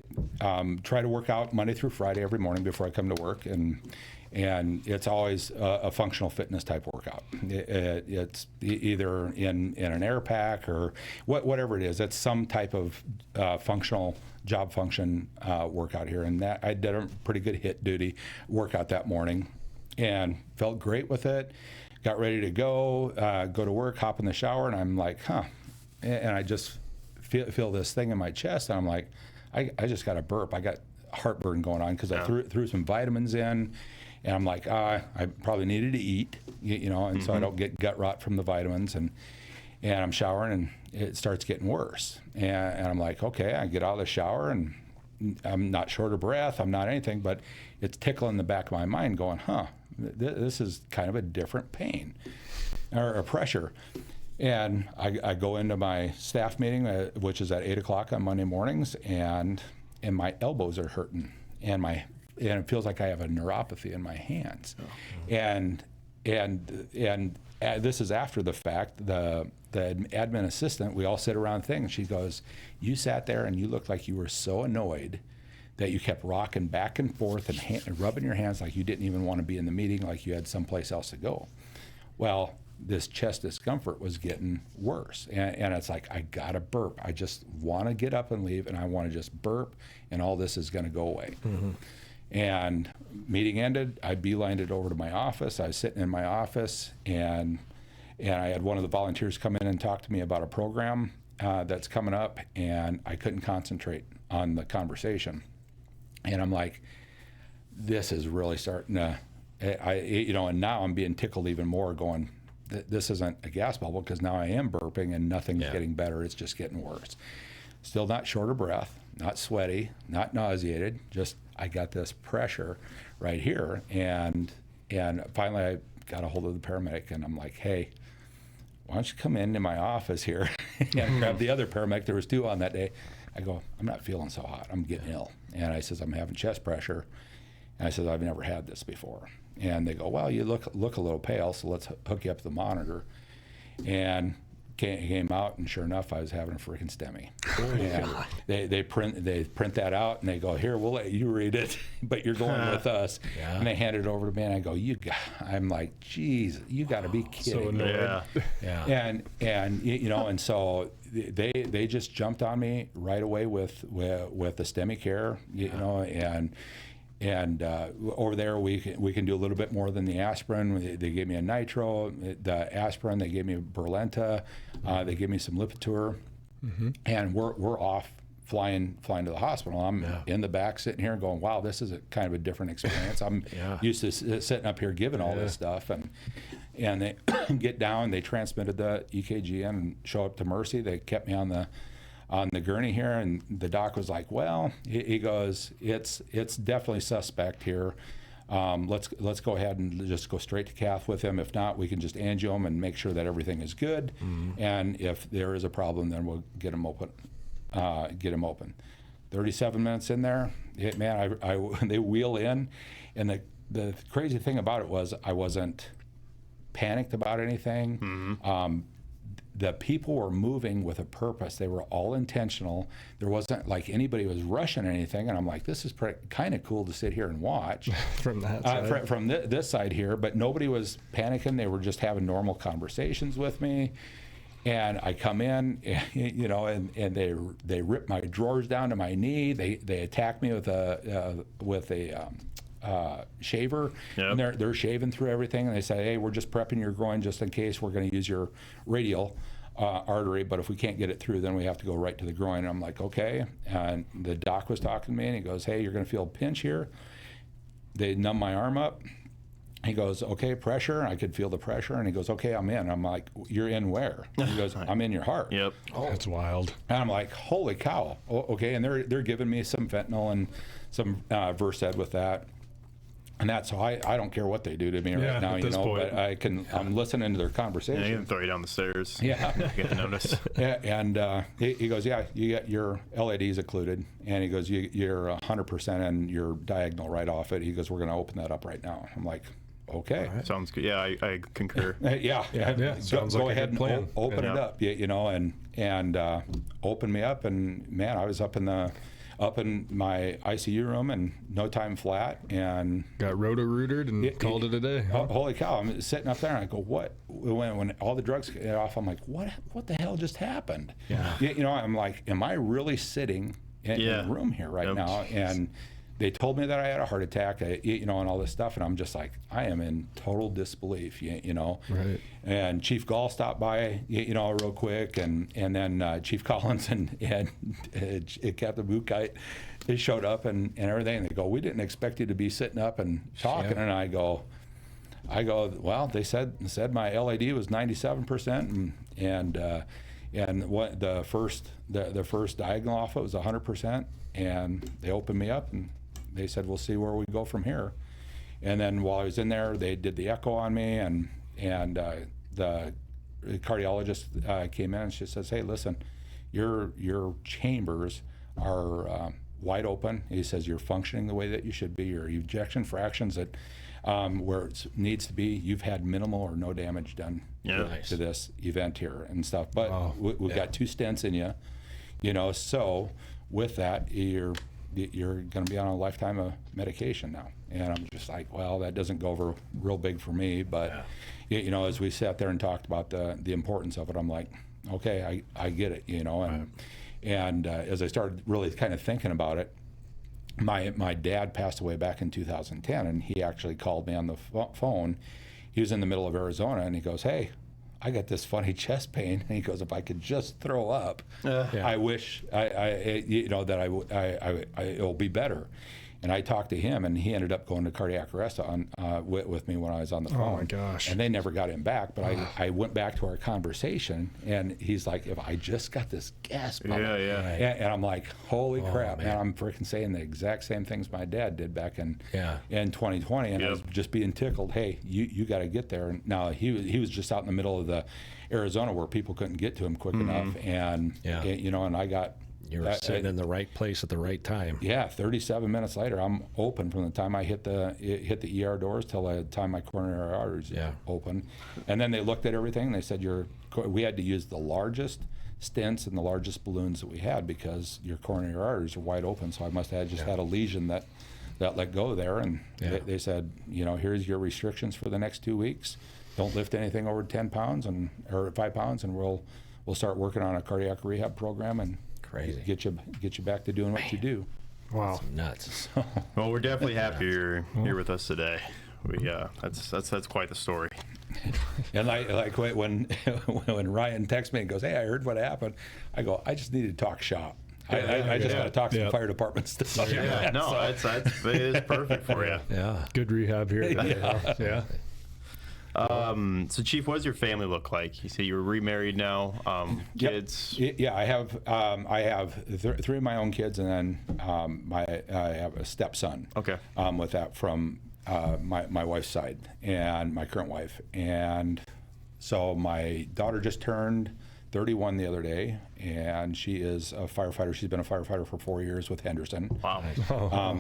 try to work out Monday through Friday every morning before I come to work, and it's always a functional fitness type workout. It's either in an air pack or whatever it is. It's some type of functional job function workout here. And that I did a pretty good hit duty workout that morning and felt great with it. Got ready to go to work, hop in the shower, and I'm like, and I just feel this thing in my chest, and I'm like, I just got a burp. I got heartburn going on because I threw some vitamins in. And I'm like, I probably needed to eat, and so I don't get gut rot from the vitamins. And I'm showering, and it starts getting worse. And I'm like, okay, I get out of the shower, and I'm not short of breath. I'm not anything, but it's tickling the back of my mind going, this is kind of a different pain or pressure. And I go into my staff meeting, which is at 8 o'clock on Monday mornings, and my elbows are hurting, and it feels like I have a neuropathy in my hands. And this is after the fact. The admin assistant, we all sit around thing, and she goes, you sat there and you looked like you were so annoyed that you kept rocking back and forth and rubbing your hands like you didn't even want to be in the meeting, like you had someplace else to go. Well, this chest discomfort was getting worse. And it's like, I got to burp. I just want to get up and leave, and I want to just burp, and all this is going to go away. Mm-hmm. And meeting ended, I beelined it over to my office. I was sitting in my office, and I had one of the volunteers come in and talk to me about a program that's coming up, and I couldn't concentrate on the conversation. And I'm like, this is really starting to, and now I'm being tickled even more going, this isn't a gas bubble, because now I am burping and nothing's getting better. It's just getting worse. Still not short of breath. not sweaty, not nauseated, just I got this pressure right here. And finally I got a hold of the paramedic, and I'm like, hey, why don't you come into my office here and grab the other paramedic. There was 2 on that day. I go, I'm not feeling so hot. I'm getting ill. And I says, I'm having chest pressure. And I says, I've never had this before. And they go, well, you look a little pale, so let's hook you up to the monitor. And came out, and sure enough, I was having a freaking STEMI. And they print that out, and they go, here, we'll let you read it, but you're going with us. Yeah. And they hand it over to me, and I go, I'm like, geez, you got to be kidding me. Yeah. And you know, and so they just jumped on me right away with the STEMI care, you know, and over there we can do a little bit more than the aspirin. They gave me a nitro, the aspirin. They gave me a Berlenta. They gave me some Lipitor, and we're off flying to the hospital. I'm in the back sitting here and going, wow, this is a kind of a different experience. I'm used to sitting up here giving all this stuff, and they get down. They transmitted the EKG in and show up to Mercy. They kept me on the gurney here, and the doc was like, well, he goes, it's definitely suspect here. Let's go ahead and just go straight to cath with him. If not, we can just angio him and make sure that everything is good. And if there is a problem, then we'll get him open. 37 minutes in there, man, they wheel in, and the crazy thing about it was I wasn't panicked about anything. The people were moving with a purpose. They were all intentional. There wasn't like anybody was rushing anything. And I'm like, this is kind of cool to sit here and watch from that side. From this side here. But nobody was panicking. They were just having normal conversations with me. And I come in, you know, and they rip my drawers down to my knee. They attack me with a shaver, and they're shaving through everything, and they say, hey, we're just prepping your groin just in case we're going to use your radial artery, but if we can't get it through, then we have to go right to the groin. And I'm like, okay. And the doc was talking to me, and he goes, hey, you're going to feel a pinch here. They numb my arm up. He goes, okay, pressure. I could feel the pressure, and he goes, okay, I'm in. I'm like, you're in where? He goes, I'm in your heart. Yep. Oh, that's wild. And I'm like, holy cow. Okay, and they're giving me some fentanyl and some Versed with that. And that's so I don't care what they do to me right now, you know, point. But I'm listening to their conversation. Yeah, he can throw you down the stairs. Yeah. Get the notice. Yeah, and he goes, yeah, you get your LADs occluded, and he goes, you're 100% and you're diagonal right off it. He goes, we're going to open that up right now. I'm like, okay. Right. Sounds good. Yeah, I concur. Sounds go like ahead a good plan. and open it up, you know, and open me up, and man, I was up in my ICU room in no time flat, and got roto-rooted and called it a day. Huh? Holy cow! I'm sitting up there, and I go, "What?" When all the drugs get off, I'm like, "What the hell just happened?" Yeah. You know, I'm like, "Am I really sitting in a room here right now?" And they told me that I had a heart attack, you know, and all this stuff, and I'm just like, I am in total disbelief, you know. Right. And Chief Gall stopped by, you know, real quick, and then Chief Collins and Captain Bukite, they showed up and everything. And they go, we didn't expect you to be sitting up and talking. And I go, well, they said my LAD was 97%, and what the first diagonal off it was 100%, and they opened me up and they said, we'll see where we go from here. And then while I was in there, they did the echo on me, and the cardiologist came in and she says, hey, listen, your chambers are wide open. He says, you're functioning the way that you should be. Your ejection fractions at where it needs to be, you've had minimal or no damage done to this event here and stuff. But we've got 2 stents in you, you know, so with that, you're going to be on a lifetime of medication now. And I'm just like, well, that doesn't go over real big for me. But, you know, as we sat there and talked about the importance of it, I'm like, okay, I get it, you know. And as I started really kind of thinking about it, my dad passed away back in 2010, and he actually called me on the phone. He was in the middle of Arizona, and he goes, hey, I got this funny chest pain, and he goes, if I could just throw up, I wish you know that it'll be better. And I talked to him, and he ended up going to cardiac arrest with me when I was on the phone. Oh my gosh! And they never got him back. But I went back to our conversation, and he's like, "If I just got this gas pump," and I'm like, "Holy crap, man. I'm freaking saying the exact same things my dad did back in 2020." And I was just being tickled. Hey, you got to get there. And now he was just out in the middle of the Arizona where people couldn't get to him quick enough, and and I got. You were sitting in the right place at the right time. Yeah, 37 minutes later, I'm open from the time I hit the ER doors till the time my coronary arteries open. And then they looked at everything, and they said, we had to use the largest stents and the largest balloons that we had because your coronary arteries are wide open. So I must have just had a lesion that let go there. And they said, here's your restrictions for the next 2 weeks. Don't lift anything over 10 pounds or 5 pounds, and we'll start working on a cardiac rehab program and crazy. Get you back to doing what you do. Wow, nuts. Well, we're definitely happy you're here with us today. That's quite the story. And like when Ryan texts me and goes, "Hey, I heard what happened," I go, "I just need to talk shop. I just got to talk some fire department stuff." Yeah, no, it is perfect for you. Yeah, good rehab here. Yeah. So, Chief, what does your family look like? You say you were remarried now. Kids? Yeah, I have 3 of my own kids, and then I have a stepson. Okay. With that from my wife's side and my current wife, and so my daughter just turned 31 the other day, and she is a firefighter. She's been a firefighter for 4 years with Henderson. Wow.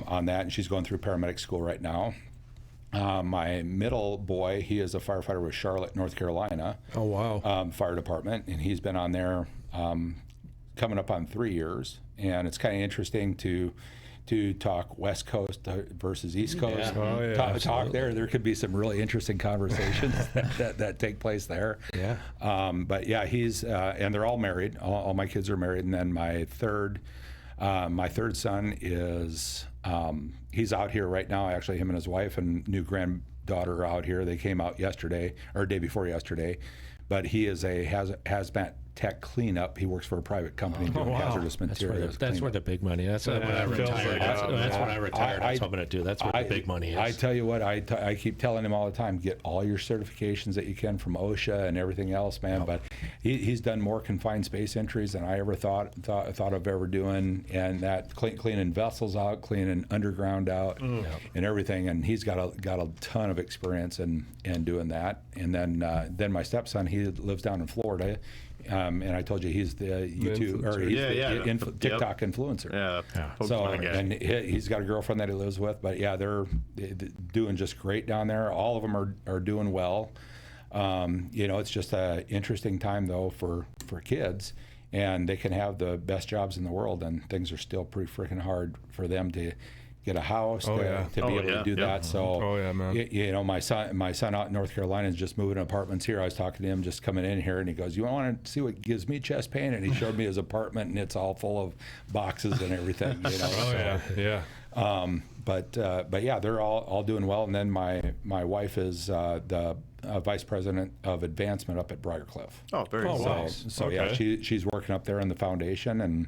On that, and she's going through paramedic school right now. My middle boy, he is a firefighter with Charlotte, North Carolina. Oh, wow. Fire Department, and he's been on there coming up on 3 years. And it's kind of interesting to talk West Coast versus East Coast. Talk there. There could be some really interesting conversations that take place there. Yeah. But yeah, he's and they're all married. All my kids are married, and then my third son is. He's out here right now. Actually, him and his wife and new granddaughter are out here. They came out yesterday or day before yesterday, but he is a hazmat tech cleanup. He works for a private company doing hazardous materials. That's where the big money. That's when I retired. That's when I retired. That's what I'm going to do. That's where the big money is. I tell you what, I keep telling him all the time, get all your certifications that you can from OSHA and everything else, man. But he's done more confined space entries than I ever thought of ever doing, and that cleaning vessels out, cleaning underground out, and everything. And he's got a ton of experience in doing that. And then my stepson, he lives down in Florida. And I told you he's the YouTube or he's the TikTok influencer. Yeah. So and he's got a girlfriend that he lives with, but yeah, they're doing just great down there. All of them are doing well. It's just an interesting time though for kids, and they can have the best jobs in the world, and things are still pretty freaking hard for them to get a house to be able to do that. So, man. My son out in North Carolina is just moving apartments here. I was talking to him just coming in here, and he goes, "You want to see what gives me chest pain?" And he showed me his apartment, and it's all full of boxes and everything. But yeah, they're all doing well. And then my wife is the vice president of advancement up at Briarcliff. Oh, very nice. So yeah, she's working up there in the foundation, and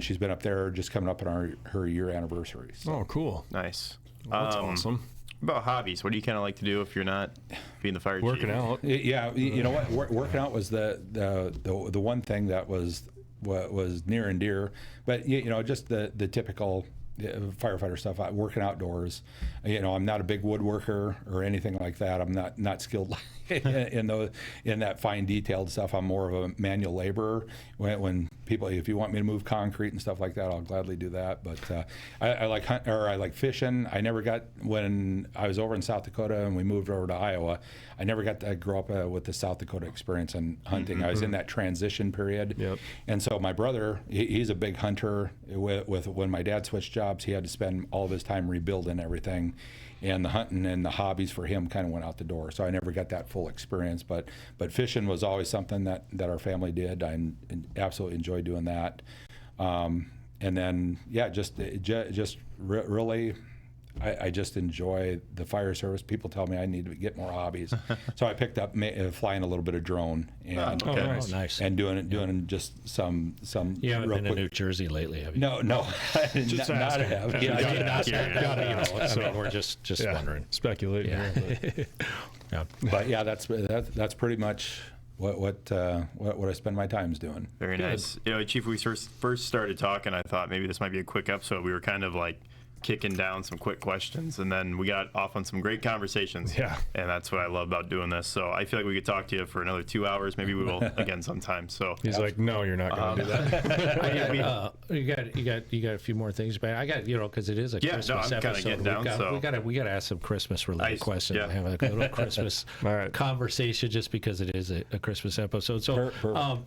she's been up there just coming up on her year anniversary. So. Oh, cool. Nice. Well, that's awesome. About hobbies, what do you kind of like to do if you're not being the fire chief? Working out. Yeah, you know what? Working out was the one thing that was near and dear, but just the typical firefighter stuff. Working outdoors. I'm not a big woodworker or anything like that. I'm not skilled in that fine detailed stuff. I'm more of a manual laborer. When people, if you want me to move concrete and stuff like that, I'll gladly do that. But I like fishing. I never got, when I was over in South Dakota and we moved over to Iowa, I never got to grow up with the South Dakota experience in hunting. I was in that transition period. Yep. And so my brother, he's a big hunter. With when my dad switched jobs, he had to spend all of his time rebuilding everything. And the hunting and the hobbies for him kind of went out the door. So I never got that full experience. But fishing was always something that our family did. I absolutely enjoyed doing that. And then, yeah, just really, I just enjoy the fire service. People tell me I need to get more hobbies, so I picked up flying a little bit of drone and Nice. and doing just some. You haven't real been to quick- New Jersey lately, have you? No, Just not asking. have. Yeah, Yeah, I did not. Yeah. I mean, we're just wondering. Speculating. Yeah. Here, Yeah. but yeah, that's pretty much what I spend my times doing. Very nice. You know, Chief, we first started talking, I thought maybe this might be a quick episode. We were kind of like kicking down some quick questions, and then we got off on some great conversations. Yeah. And that's what I love about doing this. So I feel like we could talk to you for another 2 hours. Maybe we will again sometime. So He's like, no, you're not going to do that. You got a few more things, but I got because it is a Yeah, no, Christmas I'm kinda episode. getting down, so- we got to ask some Christmas related questions. yeah. Have a little Christmas All right. conversation just because it is a Christmas episode. So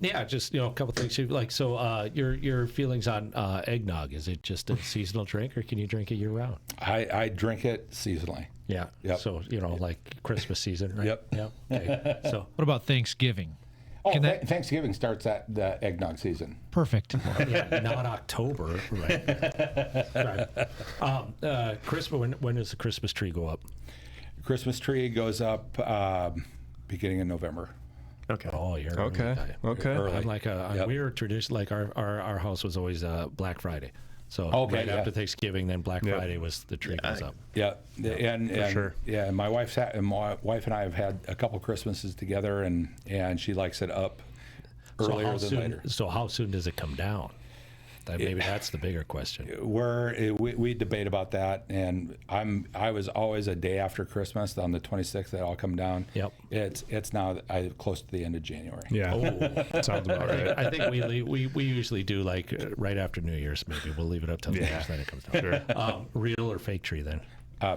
yeah, just a couple things you like. So your feelings on eggnog? Is it just a seasonal drink, or can you drink it year round? I drink it seasonally. Yeah. Yep. So like Christmas season, right? Yep. Yep. Okay. So What about Thanksgiving? Oh, Can that- Thanksgiving starts at the eggnog season. Perfect. yeah, not October, right? Right. Christmas. When does the Christmas tree go up? Christmas tree goes up beginning in November. okay. Oh, you're Okay. Okay. Early. I'm like Yep. we were tradition like our house was always Black Friday, so Okay, right yeah. after Thanksgiving, then Black Yeah. Friday was the tree goes up. Yeah, and sure. yeah, my wife and I have had a couple Christmases together, and she likes it up earlier than later. So how soon does it come down? Maybe that's the bigger question. We debate about that, and I was always a day after Christmas on the 26th that I'll come down. Yep. It's now close to the end of January. Yeah. Oh. Sounds about right. I think we usually do like right after New Year's. Maybe we'll leave it up till New Year's, then it comes down. Sure. Real or fake tree then?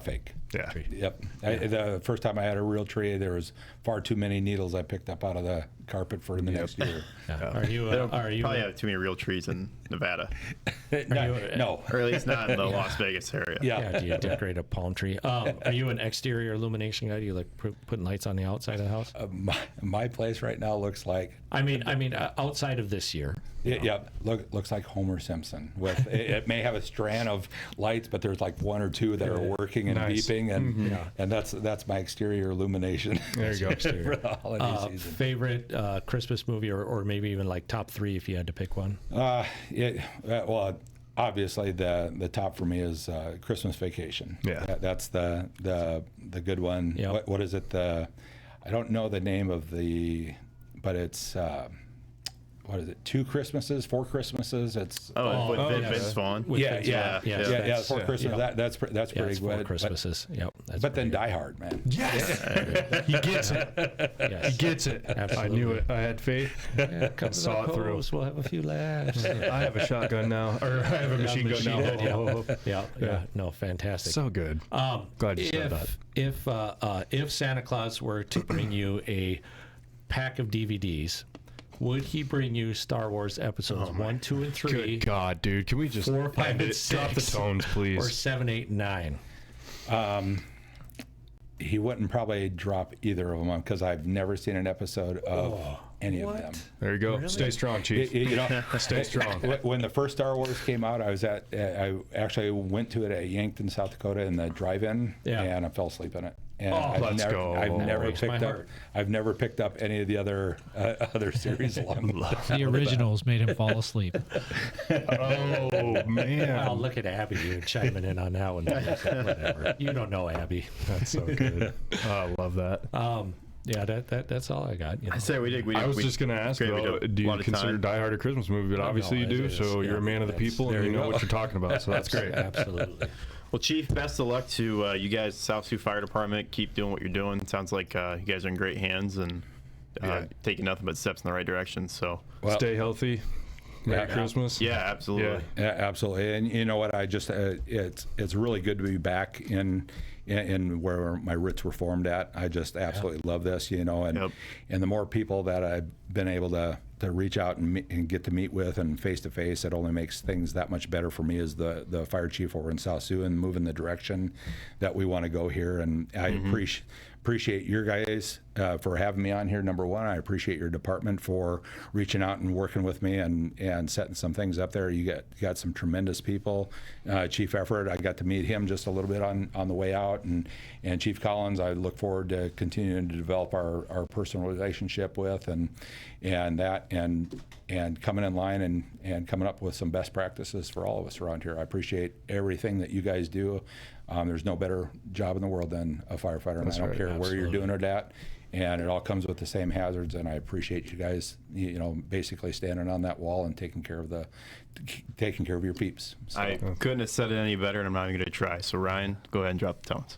Fake. Yeah. Yep. The first time I had a real tree, there was far too many needles I picked up out of the carpet for the next year. Yeah. Are you Probably have too many real trees in Nevada, No. or at least not in the Las Vegas area. Yeah, do you decorate a palm tree? Are you an exterior illumination guy? Do you like putting lights on the outside of the house? My place right now looks like I mean, outside of this year. looks like Homer Simpson. With it may have a strand of lights, but there's like one or two that are working and Nice. beeping, and that's my exterior illumination. There you go. for the holiday season. Favorite Christmas movie, or maybe even like top 3 if you had to pick one. Well, obviously the top for me is Christmas Vacation. Yeah. That's the good one. Yep. What is it? I don't know the name of but it's what is it? 2 Christmases, 4 Christmases. It's with yes. Vince Vaughn. Yeah, 4 Christmas. yeah. That's pretty Yeah, it's good. 4 Christmases. Yep. That's But then pretty Die Hard, man. Yes. He gets it. good. Yes. He gets it. Absolutely. I knew it. I had faith. Come to Saw the it through. coast, we'll have a few laughs. I have a shotgun now, or I have a machine gun now. Yeah. No, fantastic. So good. Glad you said that. If Santa Claus were to bring you a pack of DVDs, would he bring you Star Wars episodes 1, 2, and 3? Good God, dude. Can we just 4, 5, and 6? drop the tones, please? Or 7, 8, and 9? He wouldn't probably drop either of them because I've never seen an episode of any of them. There you go. Really? Stay strong, Chief. You know, Stay strong. when the first Star Wars came out, I actually went to it at Yankton, South Dakota, in the drive-in, Yeah. and I fell asleep in it. And let's go. I've never picked up any of the other series along the way. The originals made him fall asleep. Oh, man. Oh, look at Abby. You're chiming in on that one. Whatever. You don't know Abby. That's so good. I love that. Yeah, that's all I got. You know. I say we did. I was just going to ask, Great, we though, did do a you lot of consider time. Die Hard a Christmas movie? But obviously no, you do, it is. so you're a man of the That's- people and there you you know go. what you're talking about. So that's great. Absolutely. Well, Chief, best of luck to you guys, South Sioux Fire Department. Keep doing what you're doing. It sounds like you guys are in great hands and taking nothing but steps in the right direction. So, Stay healthy. Merry Christmas. yeah, absolutely. Yeah. Yeah, absolutely. And you know what? I just it's really good to be back in where my roots were formed at. I just absolutely love this, you know, and the more people that I've been able to reach out and get to meet with and face to face, it only makes things that much better for me as the fire chief over in South Sioux and moving the direction that we want to go here. And I appreciate your guys for having me on here, number one. I appreciate your department for reaching out and working with me and setting some things up there. You got some tremendous people. Chief Effort, I got to meet him just a little bit on the way out, and Chief Collins, I look forward to continuing to develop our personal relationship with, and coming in line and coming up with some best practices for all of us around here. I appreciate everything that you guys do. There's no better job in the world than a firefighter, and I don't care where you're doing it at. And it all comes with the same hazards, and I appreciate you guys, basically standing on that wall and taking care of your peeps. So. I couldn't have said it any better, and I'm not even going to try. So Ryan, go ahead and drop the tones.